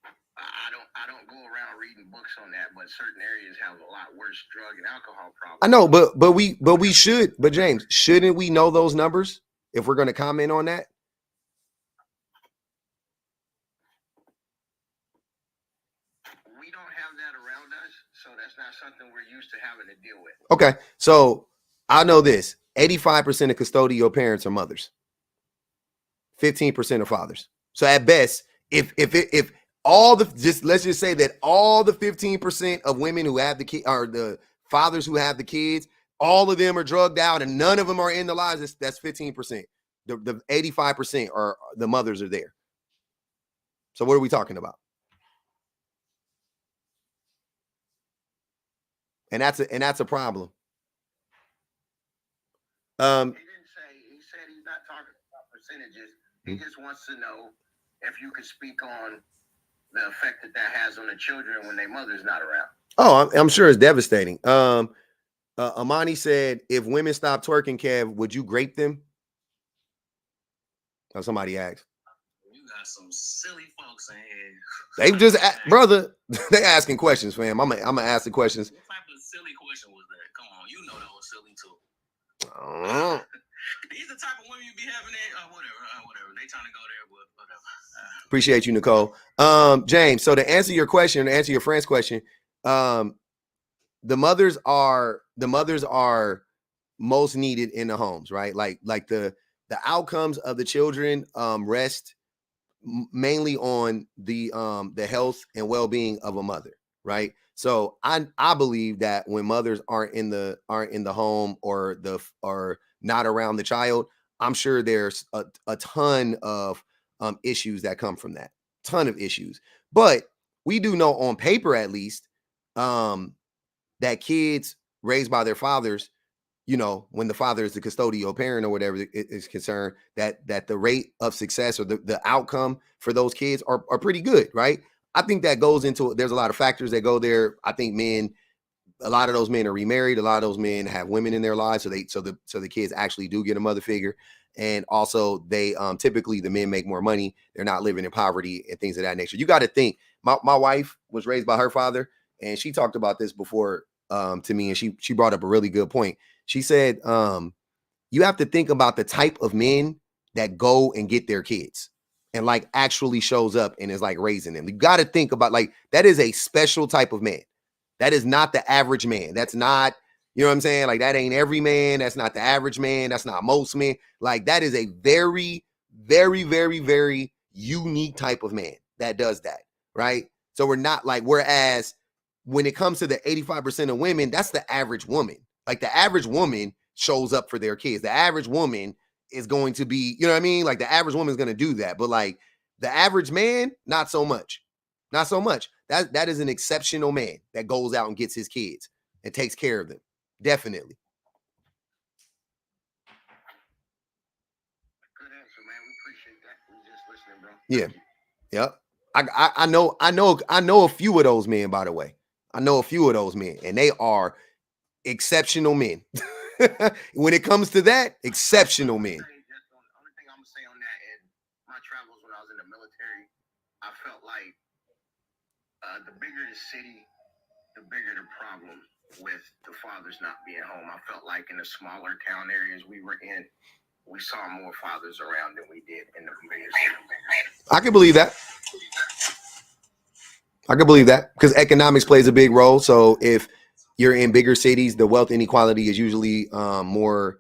I don't go around reading books on that, but certain areas have a lot worse drug and alcohol problems. I know, but we should. But James, shouldn't we know those numbers if we're going to comment on that? We don't have that around us, so that's not something we're used to having to deal with. Okay, so I know this: 85% of custodial parents are mothers, 15% are fathers. So at best, if all the let's just say that all the 15% of women who have the kid or the fathers who have the kids, all of them are drugged out and none of them are in the lives. That's 15%. The 85% are the mothers are there. So what are we talking about? And that's a problem. He didn't say. He said he's not talking about percentages. He just wants to know if you could speak on the effect that has on the children when their mother's not around. Oh, I'm sure it's devastating. Amani said, if women stop twerking, Kev, would you grape them? Oh, somebody asked. You got some silly folks in here. They just, brother, they asking questions, fam. I'm gonna ask the questions. What type of silly question was that? Come on, you know that was silly too. These the type of women you be having there. Whatever. They trying to go there, but whatever. Appreciate you, Nicole. James, so to answer your question, to answer your friend's question, the mothers are most needed in the homes, right? Like the outcomes of the children rest mainly on the health and well-being of a mother, right? So I believe that when mothers aren't in the home or not around the child, I'm sure there's a ton of issues that come from that. Ton of issues. But we do know on paper at least that kids raised by their fathers, you know, when the father is the custodial parent or whatever is concerned, that the rate of success or the outcome for those kids are pretty good, right? I think that goes into, there's a lot of factors that go there. I think a lot of those men are remarried. A lot of those men have women in their lives. So the kids actually do get a mother figure. And also they typically the men make more money. They're not living in poverty and things of that nature. You got to think, my wife was raised by her father, and she talked about this before to me, and she brought up a really good point. She said, you have to think about the type of men that go and get their kids and like actually shows up and is like raising them. You got to think about, like, that is a special type of man. That is not the average man. That's not, you know what I'm saying? Like, that ain't every man. That's not the average man. That's not most men. Like, that is a very, very, very, very unique type of man that does that, right? So we're not like, whereas when it comes to the 85% of women, that's the average woman. Like, the average woman shows up for their kids. The average woman is going to be, you know what I mean? Like, the average woman is going to do that. But like the average man, not so much. Not so much. That is an exceptional man that goes out and gets his kids and takes care of them. Definitely. Good answer, man. We appreciate that. We just listening, bro. Yeah. Yep. I know a few of those men, by the way. I know a few of those men, and they are exceptional men. When it comes to that, exceptional men. The only thing I'm gonna say on that, in my travels when I was in the military, I felt like the bigger the city, the bigger the problem with the fathers not being home. I felt like in the smaller town areas we were in, we saw more fathers around than we did in the bigger cities. I can believe that. I can believe that because economics plays a big role. So if you're in bigger cities, the wealth inequality is usually more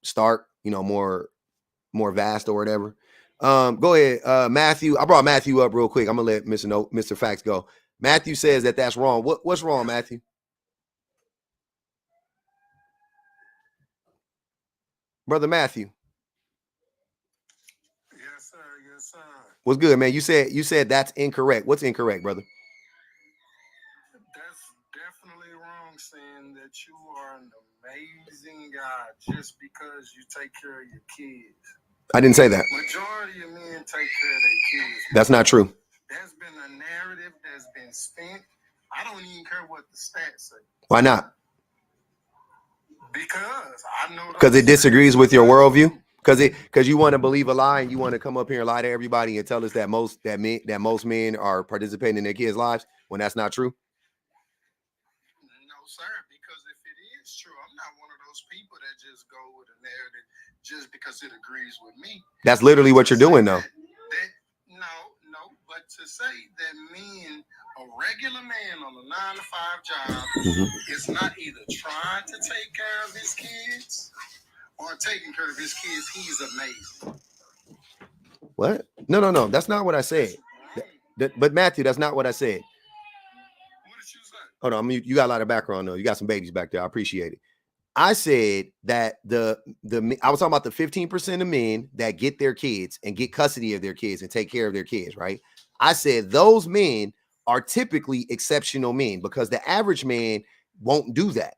stark, you know, more vast or whatever. Go ahead, Matthew. I brought Matthew up real quick. I'm gonna let Mr. Facts go. Matthew says that's wrong. What's wrong, Matthew? Brother Matthew. Yes, sir. Yes, sir. What's good, man? You said that's incorrect. What's incorrect, brother? That's definitely wrong, saying that you are an amazing God just because you take care of your kids. I didn't say that. Majority of men take care of their kids. That's not true. That's been a narrative that's been spent. I don't even care what the stats say. Why not? Because I know. Because it disagrees with your worldview. Because you want to believe a lie and you want to come up here and lie to everybody and tell us that most men are participating in their kids' lives when that's not true. No, sir. Because if it is true, I'm not one of those people that just go with a narrative just because it agrees with me. That's literally what you're doing, though. No. But to say that men, a regular man on a 9-to-5 job, is not either trying to take care of his kids or taking care of his kids, he's amazing. What? No. That's not what I said. But Matthew, that's not what I said. What did you say? Hold on, you got a lot of background though. You got some babies back there. I appreciate it. I said that I was talking about the 15% of men that get their kids and get custody of their kids and take care of their kids, right? I said those men are typically exceptional men because the average man won't do that.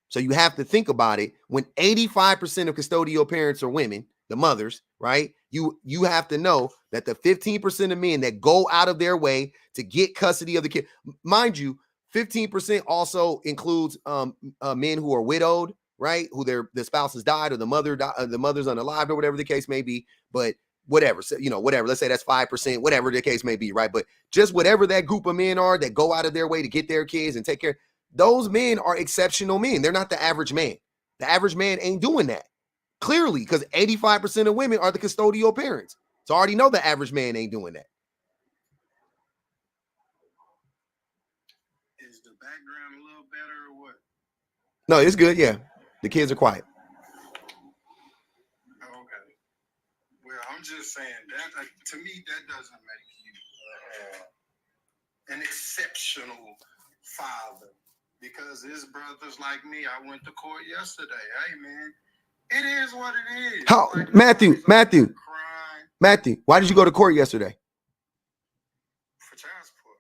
So you have to think about it. When 85% of custodial parents are women, the mothers, right? You have to know that the 15% of men that go out of their way to get custody of the kid, mind you, 15% also includes men who are widowed, right? Who their spouse has died or the mother's unalived or whatever the case may be. But whatever, so, whatever. Let's say that's 5%, whatever the case may be, right? But just whatever that group of men are that go out of their way to get their kids and take care. Those men are exceptional men. They're not the average man. The average man ain't doing that. Clearly, because 85% of women are the custodial parents. So I already know the average man ain't doing that. Is the background a little better or what? No, it's good. Yeah. The kids are quiet. Okay. Well, I'm just saying that to me, that doesn't make you an exceptional father. Because his brothers like me, I went to court yesterday. Hey, man, it is what it is. How, like, Matthew, why did you go to court yesterday? For child support.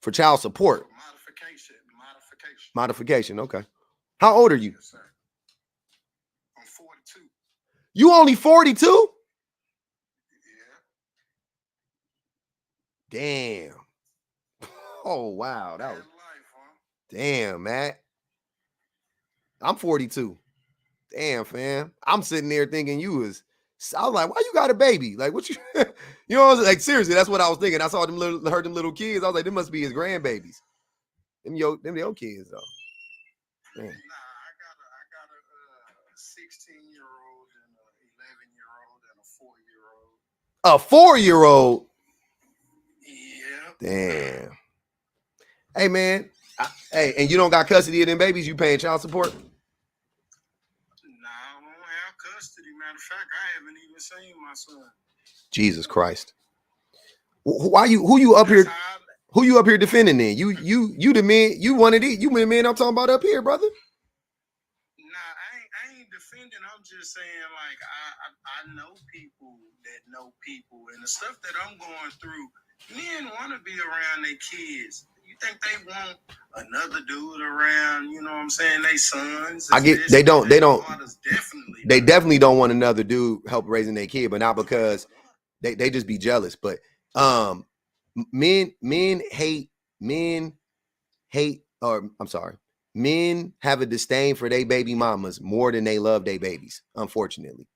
For child support? Modification. Okay. How old are you? Yes, sir. I'm 42. You only 42? Yeah. Damn. Oh, wow. That was... Damn, Matt. I'm 42. Damn, fam. I'm sitting there thinking I was like, why you got a baby? Like, what you, you know, like, seriously, that's what I was thinking. I saw heard them little kids. I was like, they must be his grandbabies. Them your kids, though. Man. Nah, I got a 16-year-old and a 11-year-old and a 4-year-old. A 4-year-old? Yeah. Damn. Hey, man. And you don't got custody of them babies? You paying child support? Nah, I don't have custody. Matter of fact, I haven't even seen my son. Jesus Christ. Who you up here defending then? You the man, you one of these, you the man I'm talking about up here, brother. Nah, I ain't defending. I'm just saying, like, I know people that know people, and the stuff that I'm going through, men want to be around their kids. You think they want another dude around, you know what I'm saying? They sons. They definitely don't want another dude help raising their kid, but not because they just be jealous. But men have a disdain for their baby mamas more than they love their babies, unfortunately.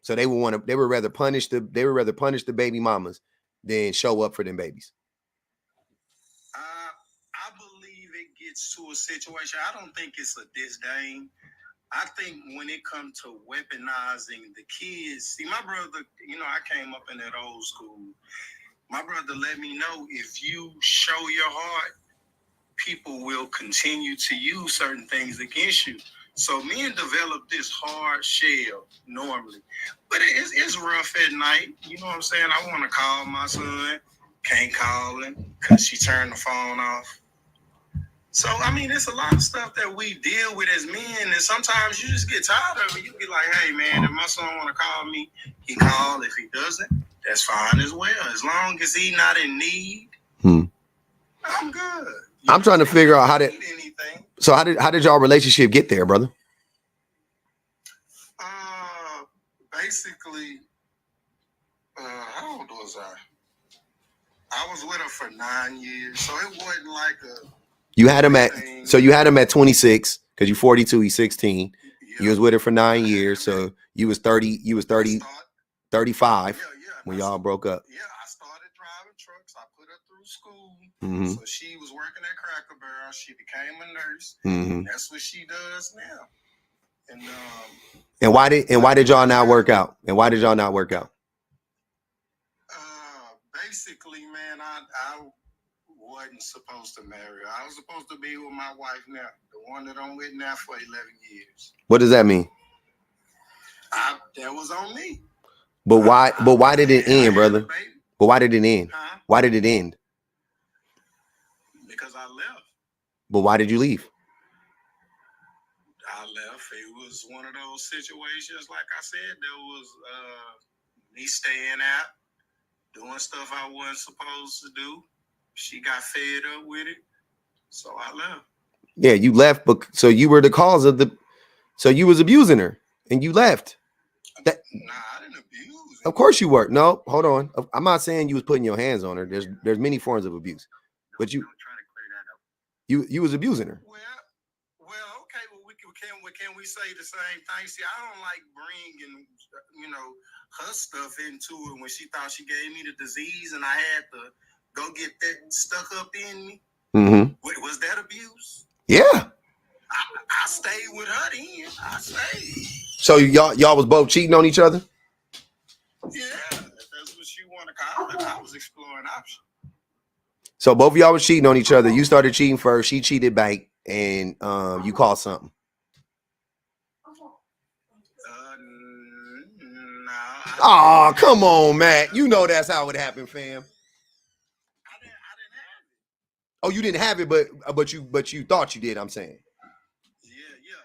So they would rather punish the baby mamas than show up for them babies. I believe it gets to a situation. I don't think it's a disdain. I think when it comes to weaponizing the kids, see, my brother, I came up in that old school. My brother let me know if you show your heart, people will continue to use certain things against you. So men develop this hard shell normally. But it's rough at night. You know what I'm saying? I want to call my son. Can't call him because she turned the phone off. So, I mean, there's a lot of stuff that we deal with as men, and sometimes you just get tired of it. You be like, hey, man, if my son want to call me, he call. If he doesn't, that's fine as well. As long as he not in need, I'm good. I'm trying to figure out how that. So how did y'all relationship get there, brother? Basically, how old was I? I was with her for 9 years, so it wasn't like a. You had him at 26 because you're 42. He's 16. Yeah. You was with her for 9 years, so you was 30. You was 30, 35 when y'all broke up. Yeah, I started driving trucks. I put her through school, so she was working at Cracker Barrel. She became a nurse. That's what she does now. And why did y'all not work out? And why did y'all not work out? Basically, man, I wasn't supposed to marry her. I was supposed to be with my wife now, the one that I'm with now for 11 years. What does that mean? That was on me. But why did it end, brother? But why did it end? Huh? Why did it end? Because I left. But why did you leave? I left. It was one of those situations, like I said, there was me staying out, doing stuff I wasn't supposed to do. She got fed up with it, so I left. Yeah, you left, but so you were the cause of so you was abusing her, and you left. Nah, I didn't abuse her. Of course you were. No, hold on. I'm not saying you was putting your hands on her. There's many forms of abuse, but you was abusing her. Well, okay. Well, can we say the same thing? See, I don't like bringing, her stuff into it when she thought she gave me the disease and I had to go get that stuck up in me. Was that abuse? Yeah. I stayed with her then. I stayed. So y'all was both cheating on each other? Yeah, if that's what you want to call it. I was exploring options. So both of y'all was cheating on each other. You started cheating first. She cheated back, and you called something. No. Oh, come on, Matt. You know that's how it happened, fam. I didn't have it. Oh, you didn't have it, but you thought you did. I'm saying. Yeah.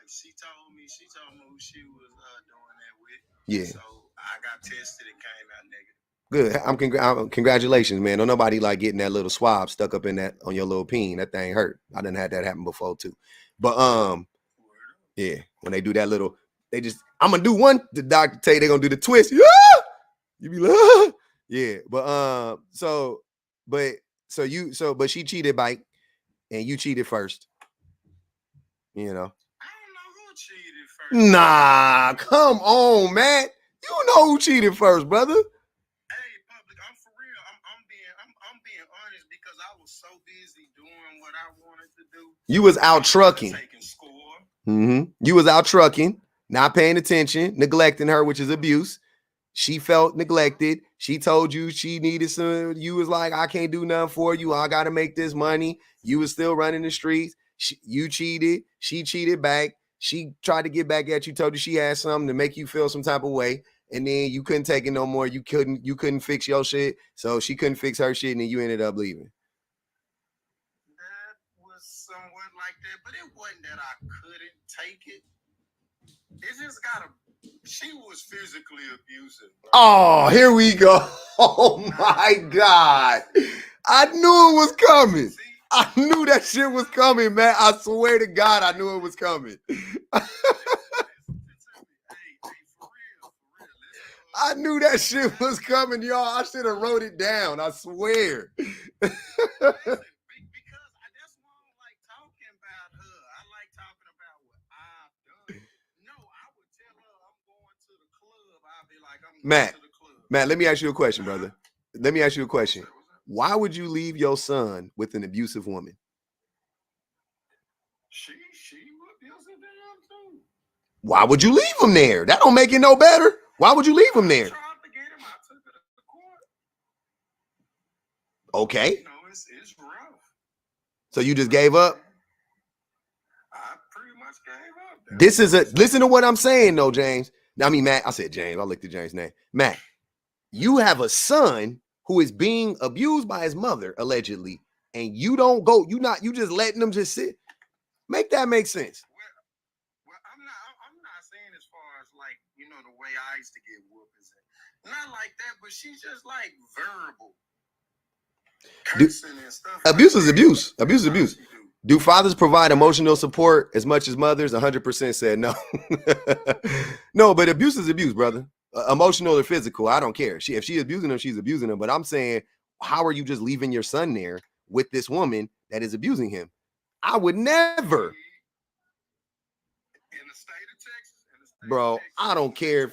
She told me who she was doing that with. Yeah. So I got tested and came out negative. Good. Congratulations, man. Don't nobody like getting that little swab stuck up in that on your little peen. That thing hurt. I done had that happen before too. But yeah, when they do that little, I'm gonna do one. The doctor tell you they're gonna do the twist. Yeah, you be like, yeah. But but she cheated back, and you cheated first. I don't know who cheated first. Nah, come on, Matt. You know who cheated first, brother. Hey, public, I'm for real. I'm being honest because I was so busy doing what I wanted to do. You was out trucking. Taking score. You was out trucking, not paying attention, neglecting her, which is abuse. She felt neglected. She told you she needed some. You was like, I can't do nothing for you. I got to make this money. You was still running the streets. You cheated. She cheated back. She tried to get back at you, told you she had something to make you feel some type of way. And then you couldn't take it no more. You couldn't fix your shit. So she couldn't fix her shit. And then you ended up leaving. That was somewhat like that, but it wasn't that I couldn't take it. It just she was physically abusive. Bro. Oh, here we go. Oh my God. I knew it was coming. I knew that shit was coming, man. I swear to God, I knew it was coming. I knew that shit was coming, y'all. I should have wrote it down. I swear. Because that's why I don't like talking about her. I like talking about what I've done. No, I would tell her I'm going to the club. I'd be like, I'm going to the club. Matt, let me ask you a question, brother. Let me ask you a question. Why would you leave your son with an abusive woman? She abusive him too. Why would you leave him there? That don't make it no better. Why would you leave him there? I tried to get him. I took it to court. Okay. It's rough. So you just gave up? I pretty much gave up. Listen to what I'm saying though, James. I mean, Matt, I said James. I looked at James' name. Matt, you have a son who is being abused by his mother, allegedly, and you don't go, you just letting them just sit. Make that make sense. Well, I'm not saying as far as like, the way I used to get whoopings. Not like that, but she's just like verbal. Cursing and stuff. Abuse is abuse. Abuse is abuse. Do fathers provide emotional support as much as mothers? 100% said no. No, but abuse is abuse, brother. Emotional or physical, I don't care. If she's abusing him, she's abusing him. But I'm saying, how are you just leaving your son there with this woman that is abusing him? I would never. In the state of Texas, bro, I don't care.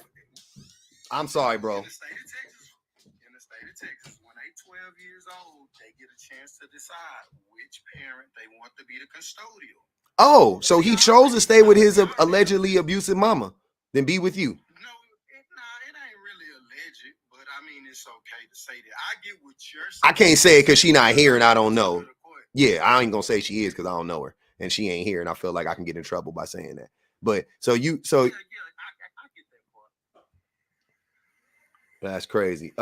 I'm sorry, bro. In the state of Texas, when they 12 years old, they get a chance to decide which parent they want to be the custodial. Oh, so he chose to stay with his allegedly abusive mama than be with you. No, it ain't really alleged, but I mean, it's okay to say that. I get what you're saying. I can't say it because she not here and I don't know. Yeah, I ain't gonna say she is because I don't know her and she ain't here and I feel like I can get in trouble by saying that. But so I get that part. That's crazy.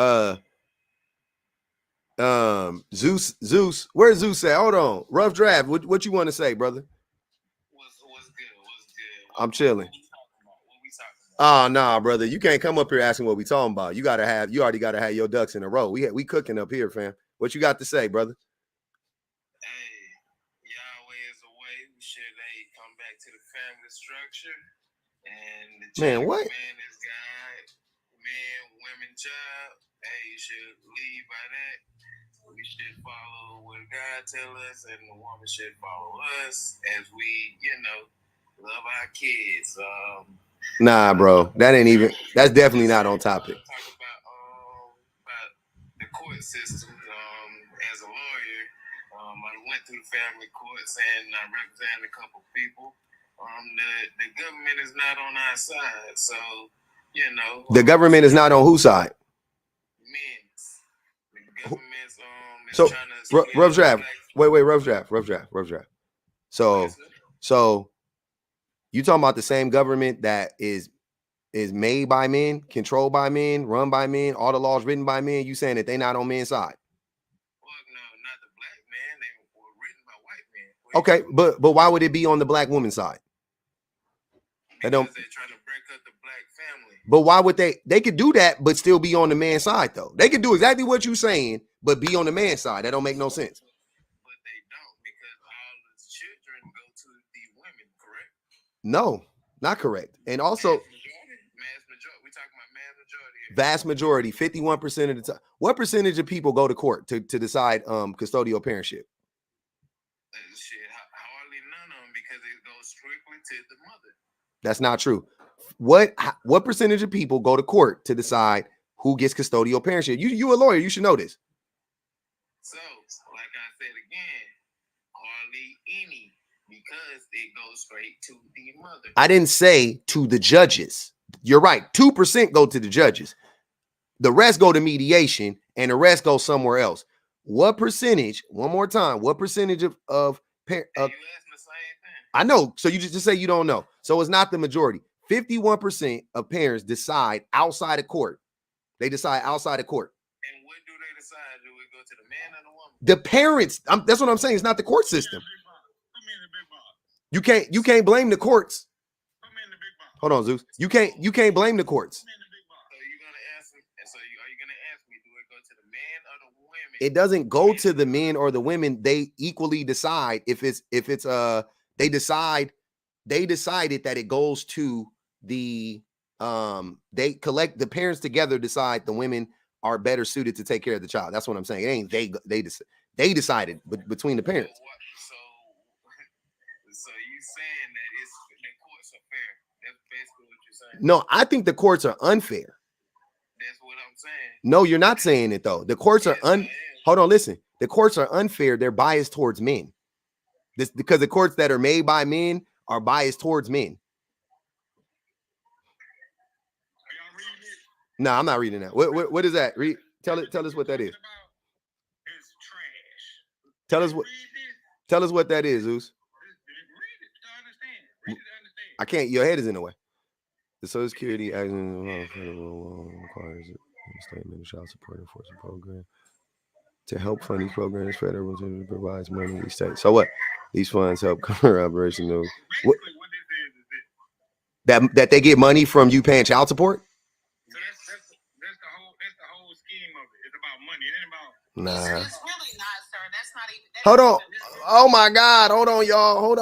Zeus, where's Zeus at? Hold on. Rough draft. What you want to say, brother? What's good? I'm chilling. What we talking about? Oh, nah, brother. You can't come up here asking what we talking about. You already gotta have your ducks in a row. We cooking up here, fam. What you got to say, brother? Hey, Yahweh is a way. We should come back to the family structure. And the Man, what? Man is God. Man, women, job. Hey, you should lead by that. We should follow what God tells us, and the woman should follow us as we, love our kids. Nah, bro. That's definitely not on topic. Talk about the court system. As a lawyer, I went through family courts and I represented a couple people. The government is not on our side, so the government is not on whose side? Men's. The government's so trying to rough draft. Wait, rough draft. So you talking about the same government that is made by men, controlled by men, run by men, all the laws written by men? You saying that they not on men's side? Well, no, not the black man. They were written by white men. Okay, but why would it be on the black woman's side? Because they're trying to break up the black family. But why would they could do that, but still be on the man's side though? They could do exactly what you're saying, but be on the man's side. That don't make no sense. But they don't, because all the children go to the women, correct? No, not correct. And also, mass majority. We talking about mass majority here. Vast majority, 51% of the time. What percentage of people go to court to decide custodial parentship? Shit, hardly none of them, because it goes strictly to the mother. That's not true. What percentage of people go to court to decide who gets custodial parentship? You a lawyer, you should know this. So, like I said again, hardly any, because it goes straight to the mother. I didn't say to the judges. You're right. 2% go to the judges. The rest go to mediation and the rest go somewhere else. What percentage, one more time, what percentage of you asked the same thing. I know. So you just say you don't know. So it's not the majority. 51% of parents decide outside of court. They decide outside of court. And what do they decide? Do it go to the man or the woman? The parents. That's what I'm saying. It's not the court system. You can't blame the courts. Hold on, Zeus. You can't blame the courts. So you're gonna ask me? Are you gonna ask me? Do it go to the man or the women? It doesn't go to the men or the women. They equally decide if it's they decided that it goes to the the parents together decide the women are better suited to take care of the child. That's what I'm saying. It ain't they decided between the parents. So you saying that the courts are fair? That's basically what you're saying. No, I think the courts are unfair. That's what I'm saying. No, you're not saying it though. The courts are hold on, listen. The courts are unfair. They're biased towards men. This because the courts that are made by men are biased towards men. No, I'm not reading that. What is that? Tell us what that is. It's trash. Tell us what that is, Zeus. Read it to understand. I can't. Your head is in the way. The Social Security action requires a statement of child support enforcement program. To help fund these programs, federal provides money to state. So what? These funds help cover operational. What that they get money from you paying child support? So that's the whole scheme of it. It's about money. It ain't about. Nah. It's really not, sir. That's not even. Hold on. Oh my God. Hold on, y'all. Hold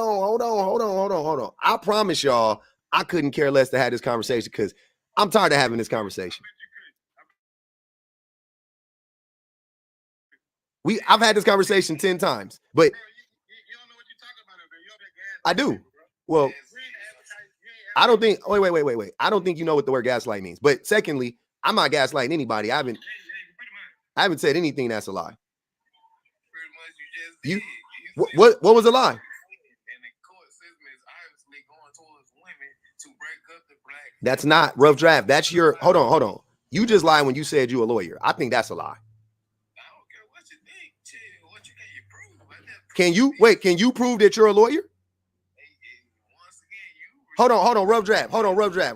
on. I promise y'all, I couldn't care less to have this conversation because I'm tired of having this conversation. I've had this conversation 10 times, but I do. Well, I don't think, wait. I don't think you know what the word gaslight means. But secondly, I'm not gaslighting anybody. I haven't said anything that's a lie. You what was a lie? That's not rough draft. That's your hold on. You just lied when you said you a lawyer. I think that's a lie. Can you prove that you're a lawyer? Hold on, rough draft.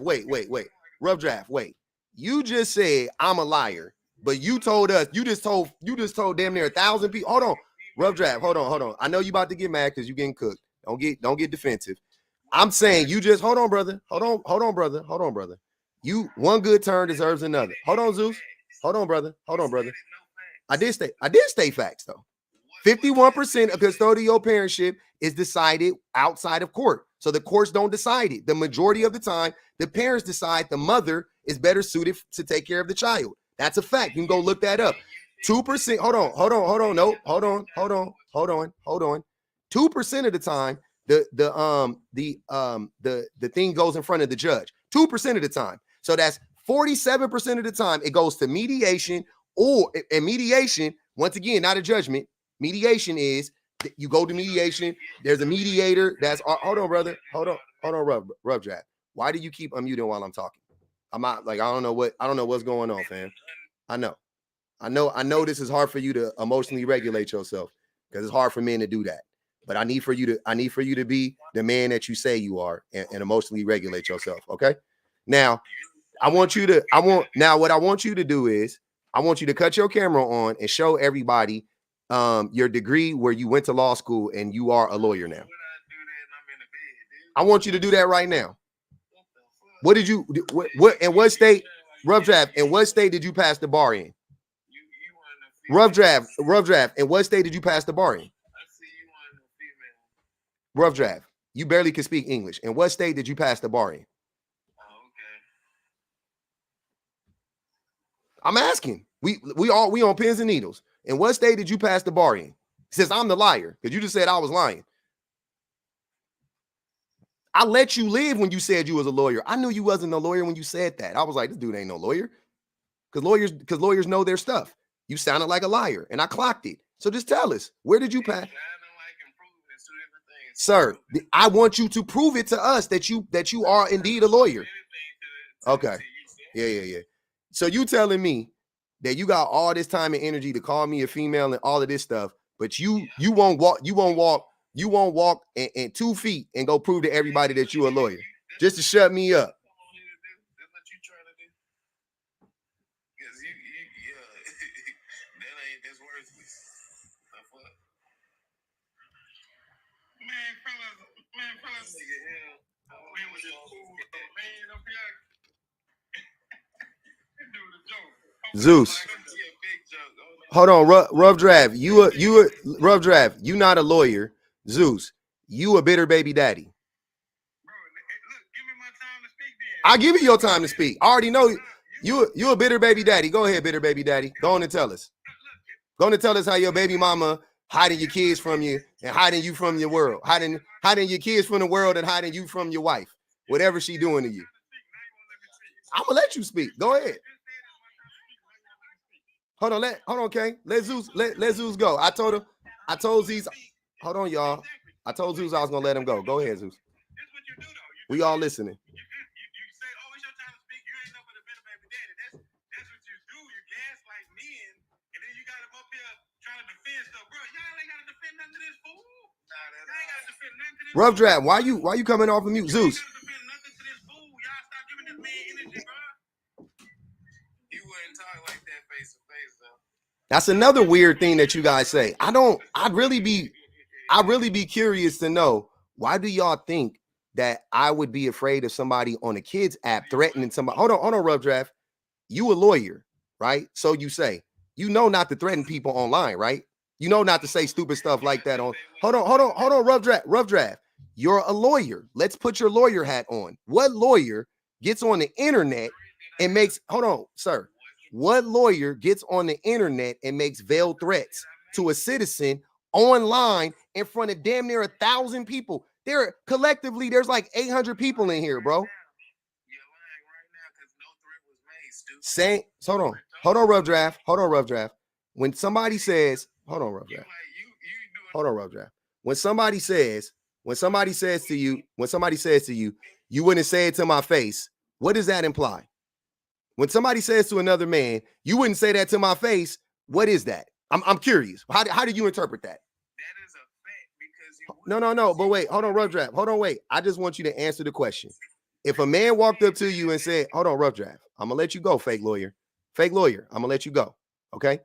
Wait. Rough draft, wait. You just said I'm a liar, but you told us, you just told damn near 1,000 people. Hold on. Rough draft, hold on. I know you about to get mad because you getting cooked. Don't get defensive. I'm saying you just hold on, brother. Hold on, brother. You one good turn deserves another. Hold on, Zeus. Hold on, brother. I did state facts though. 51% of custodial parentship is decided outside of court. So the courts don't decide it. The majority of the time, the parents decide the mother is better suited to take care of the child. That's a fact. You can go look that up. 2%. Hold on. No, hold on. 2% of the time, the thing goes in front of the judge. 2% of the time. So that's 47% of the time it goes to mediation, and mediation, once again, not a judgment. Mediation is you go to mediation. There's a mediator. That's hold on, brother. Hold on, rough draft. Why do you keep unmuting while I'm talking? I'm not like I don't know what's going on, fam. I know this is hard for you to emotionally regulate yourself because it's hard for men to do that. But I need for you to be the man that you say you are and emotionally regulate yourself. Okay. Now, what I want you to do is I want you to cut your camera on and show everybody your degree where you went to law school and you are a lawyer now. I want you to do that right now. What did you in what state, rough draft, in what state did you pass the bar in? Rough draft, in what state did you pass the bar in? Rough draft, you barely can speak English. In what state did you pass the bar in? I'm asking. We on pins and needles. In what state did you pass the bar in? Since I'm the liar, because you just said I was lying. I let you live when you said you was a lawyer. I knew you wasn't a lawyer when you said that. I was like, this dude ain't no lawyer. Because lawyers know their stuff. You sounded like a liar, and I clocked it. So just tell us, where did you pass? Sir, I want you to prove it to us that you are indeed a lawyer. Okay. Yeah. So you telling me that you got all this time and energy to call me a female and all of this stuff, but you won't walk in 2 feet and go prove to everybody that you a lawyer just to shut me up. Zeus. Hold on, rough draft. You rough draft. You not a lawyer, Zeus. You a bitter baby daddy. I'll give you your time to speak. I already know you a bitter baby daddy. Go ahead, bitter baby daddy. Go on and tell us. Go on and tell us how your baby mama hiding your kids from you and hiding you from your world. Hiding your kids from the world and hiding you from your wife. Whatever she doing to you. I'm gonna let you speak. Go ahead. Hold on, okay. Let Zeus go. I told Zeus. Hold on, y'all. I told Zeus I was gonna let him go. Go ahead, Zeus. We all listening. Rough draft. Why you coming off of mute, Zeus? That's another weird thing that you guys say. I'd really be curious to know, why do y'all think that I would be afraid of somebody on a kids app threatening somebody? Hold on, rough draft. You a lawyer, right? So you say, not to threaten people online, right? You know not to say stupid stuff like that on. Hold on, rough draft. You're a lawyer. Let's put your lawyer hat on. What lawyer gets on the internet and makes, hold on, sir. What lawyer gets on the internet and makes veiled threats to a citizen online in front of damn near 1,000 people? Collectively, there's like 800 people in here, bro. Saying, hold on, rough draft. When somebody says, hold on, rough draft. When somebody says to you, you wouldn't say it to my face, what does that imply? When somebody says to another man, you wouldn't say that to my face, what is that? I'm curious. How do you interpret that? That is a fact because No. But wait, hold on, rough draft. Wait. I just want you to answer the question. If a man walked up to you and said, hold on, rough draft, I'm gonna let you go, fake lawyer, I'm gonna let you go. Okay.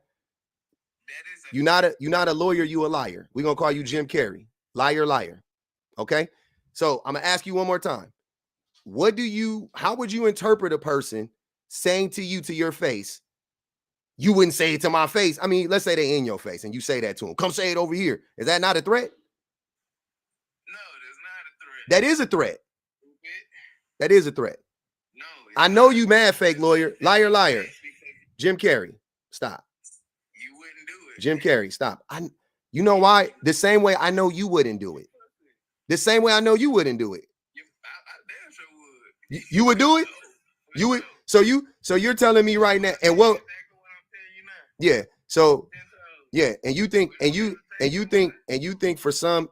You're not a lawyer, you a liar. We're gonna call you Jim Carrey. Liar. Okay. So I'm gonna ask you one more time. How would you interpret a person saying to you to your face, you wouldn't say it to my face? I mean, let's say they in your face and you say that to them. Come say it over here. Is that not a threat? No, that's not a threat. That is a threat. That is a threat. No, I know you mad, fake lawyer. Liar. Jim Carrey, stop. You wouldn't do it. Jim Carrey, stop. You know why? The same way I know you wouldn't do it. The same way I know you wouldn't do it. I damn sure would. You would do it? You would. So you're telling me right now, and what? Yeah. So yeah, and you think for some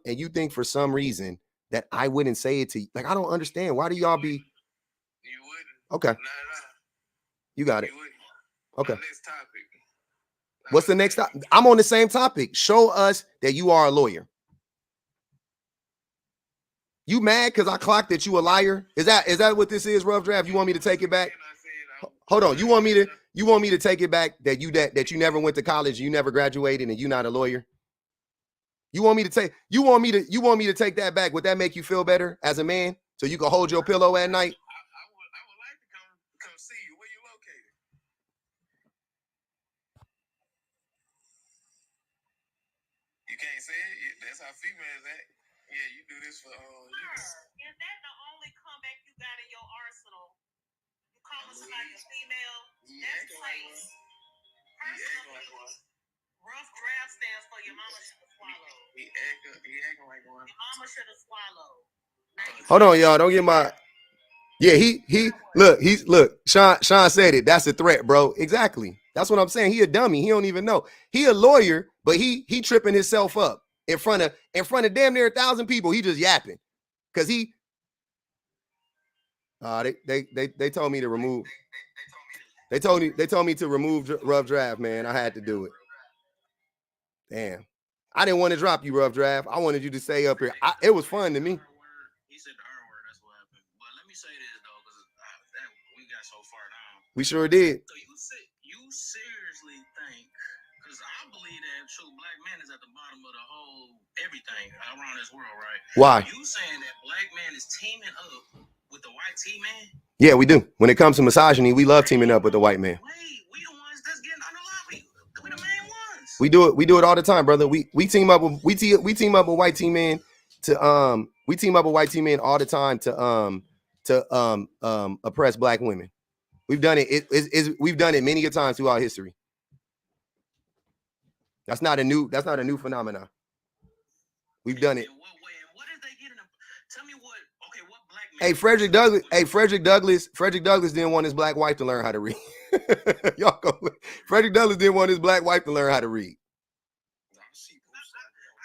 reason that I wouldn't say it to you. Like, I don't understand. Why do y'all be? You wouldn't. Okay. You got it. Okay. Next topic. What's the next topic? I'm on the same topic. Show us that you are a lawyer. You mad because I clocked that you a liar? Is that what this is, rough draft? You want me to take it back? Hold on. You want me to take it back that you never went to college, you never graduated, and you're not a lawyer? You want me to take take that back? Would that make you feel better as a man? So you can hold your pillow at night? I would like to come see you. Where you located? You can't say it. That's how females act. Yeah, you do this for years. Is that the only comeback you got in your arsenal? You calling somebody a female? That's place. Personally, rough draft stands for your mama should have swallowed. He acting like one. Your mama should have swallowed. Hold on, y'all. Don't get my. Yeah, look. Sean said it. That's a threat, bro. Exactly. That's what I'm saying. He a dummy. He don't even know. He a lawyer, but he tripping himself up in front of damn near 1,000 people. He just yapping because he. They told me to remove. They told me to remove rough draft, man. I had to do it. Damn. I didn't want to drop you, rough draft. I wanted you to stay up here. It was fun to me. He said the R word. That's what happened. But let me say this though, because we got so far down. We sure did. So you seriously think? Because I believe that true black man is at the bottom of the whole everything around this world, right? Why? You saying that black man is teaming up with the white T-man? Yeah, we do. When it comes to misogyny, we love teaming up with the white man. Wait, we the ones that's getting under lobby. We the main ones. We do it all the time, brother. We team up with we team up with white team men to we team up with white team men all the time to oppress black women. We've done it. We've done it many a times throughout history. That's not a new phenomenon. We've done it. In what way? And what is they getting? Tell me what. Okay, what black man? Hey, Frederick Douglass didn't want his black wife to learn how to read. Y'all go. Frederick Douglass didn't want his black wife to learn how to read. I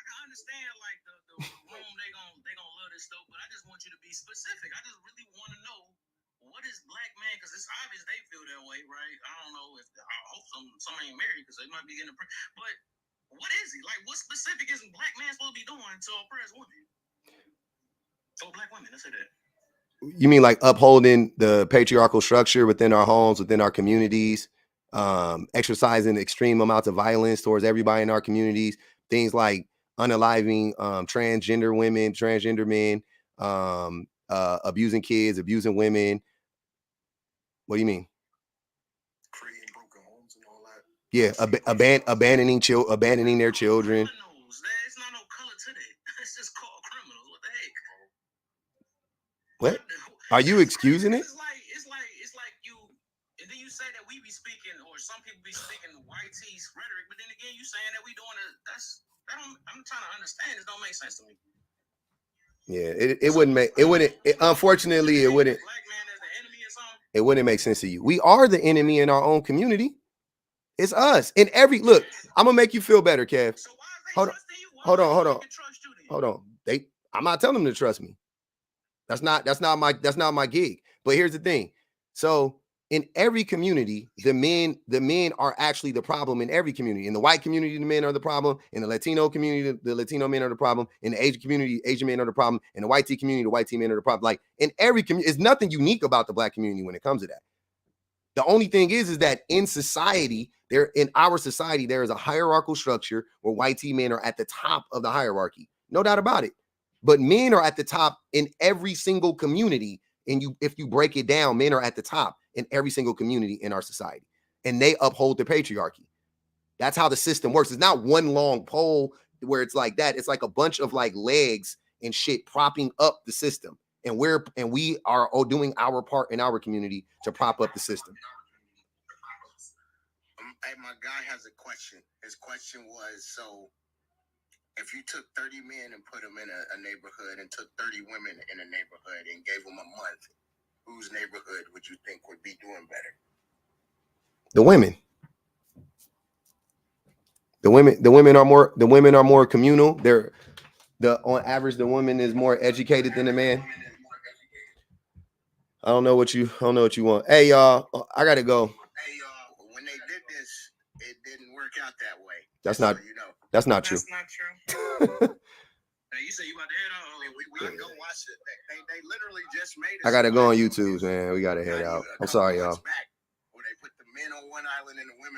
can understand like the room they gonna love this stuff, but I just want you to be specific. I just really want to know what is black man, because it's obvious they feel that way, right? I don't know if I hope some ain't married because they might be getting but what is he like? What specific is black man supposed to be doing to oppress women? Oh, black women. Let's say that. You mean like upholding the patriarchal structure within our homes, within our communities, exercising extreme amounts of violence towards everybody in our communities, things like unaliving transgender women, transgender men, abusing kids, abusing women. What do you mean? Creating broken homes and all that. Yeah, abandoning their children. There's not no color to that. It's just called criminals. What the heck? What? Are you excusing it? It's like you, and then you say that we be speaking, or some people be speaking white tees rhetoric, but then again, you saying that we doing it. I'm trying to understand. It don't make sense to me. Yeah, it wouldn't make it wouldn't. Unfortunately, it wouldn't. Black man as the enemy or something. It wouldn't make sense to you. We are the enemy in our own community. It's us. In every look, I'm gonna make you feel better, Kev. So why are they trusting you? Hold on. Trust you then? Hold on. I'm not telling them to trust me. That's not my gig. But here's the thing. So in every community, the men are actually the problem in every community. In the white community, the men are the problem. In the Latino community, the Latino men are the problem. In the Asian community, Asian men are the problem. In the white tea community, the white tea men are the problem. Like in every community, it's nothing unique about the black community when it comes to that. The only thing is that in society, in our society, there is a hierarchical structure where white tea men are at the top of the hierarchy. No doubt about it. But men are at the top in every single community. And if you break it down, men are at the top in every single community in our society. And they uphold the patriarchy. That's how the system works. It's not one long pole where it's like that. It's like a bunch of like legs and shit propping up the system. And we are all doing our part in our community to prop up the system. Hey, my guy has a question. His question was, so if you took 30 men and put them in a neighborhood and took 30 women in a neighborhood and gave them a month, whose neighborhood would you think would be doing better? The women. The women are more communal. On average, the woman is more educated than the man. I don't know what you want. Hey, y'all, I gotta go. Hey, y'all, when they did this, it didn't work out that way. That's not true. That's not true. Hey, you say you about to head out? We can go watch it. They literally just made it. I gotta go on YouTube, man. We gotta head out. I'm sorry, y'all. Where they put the men on one island and the women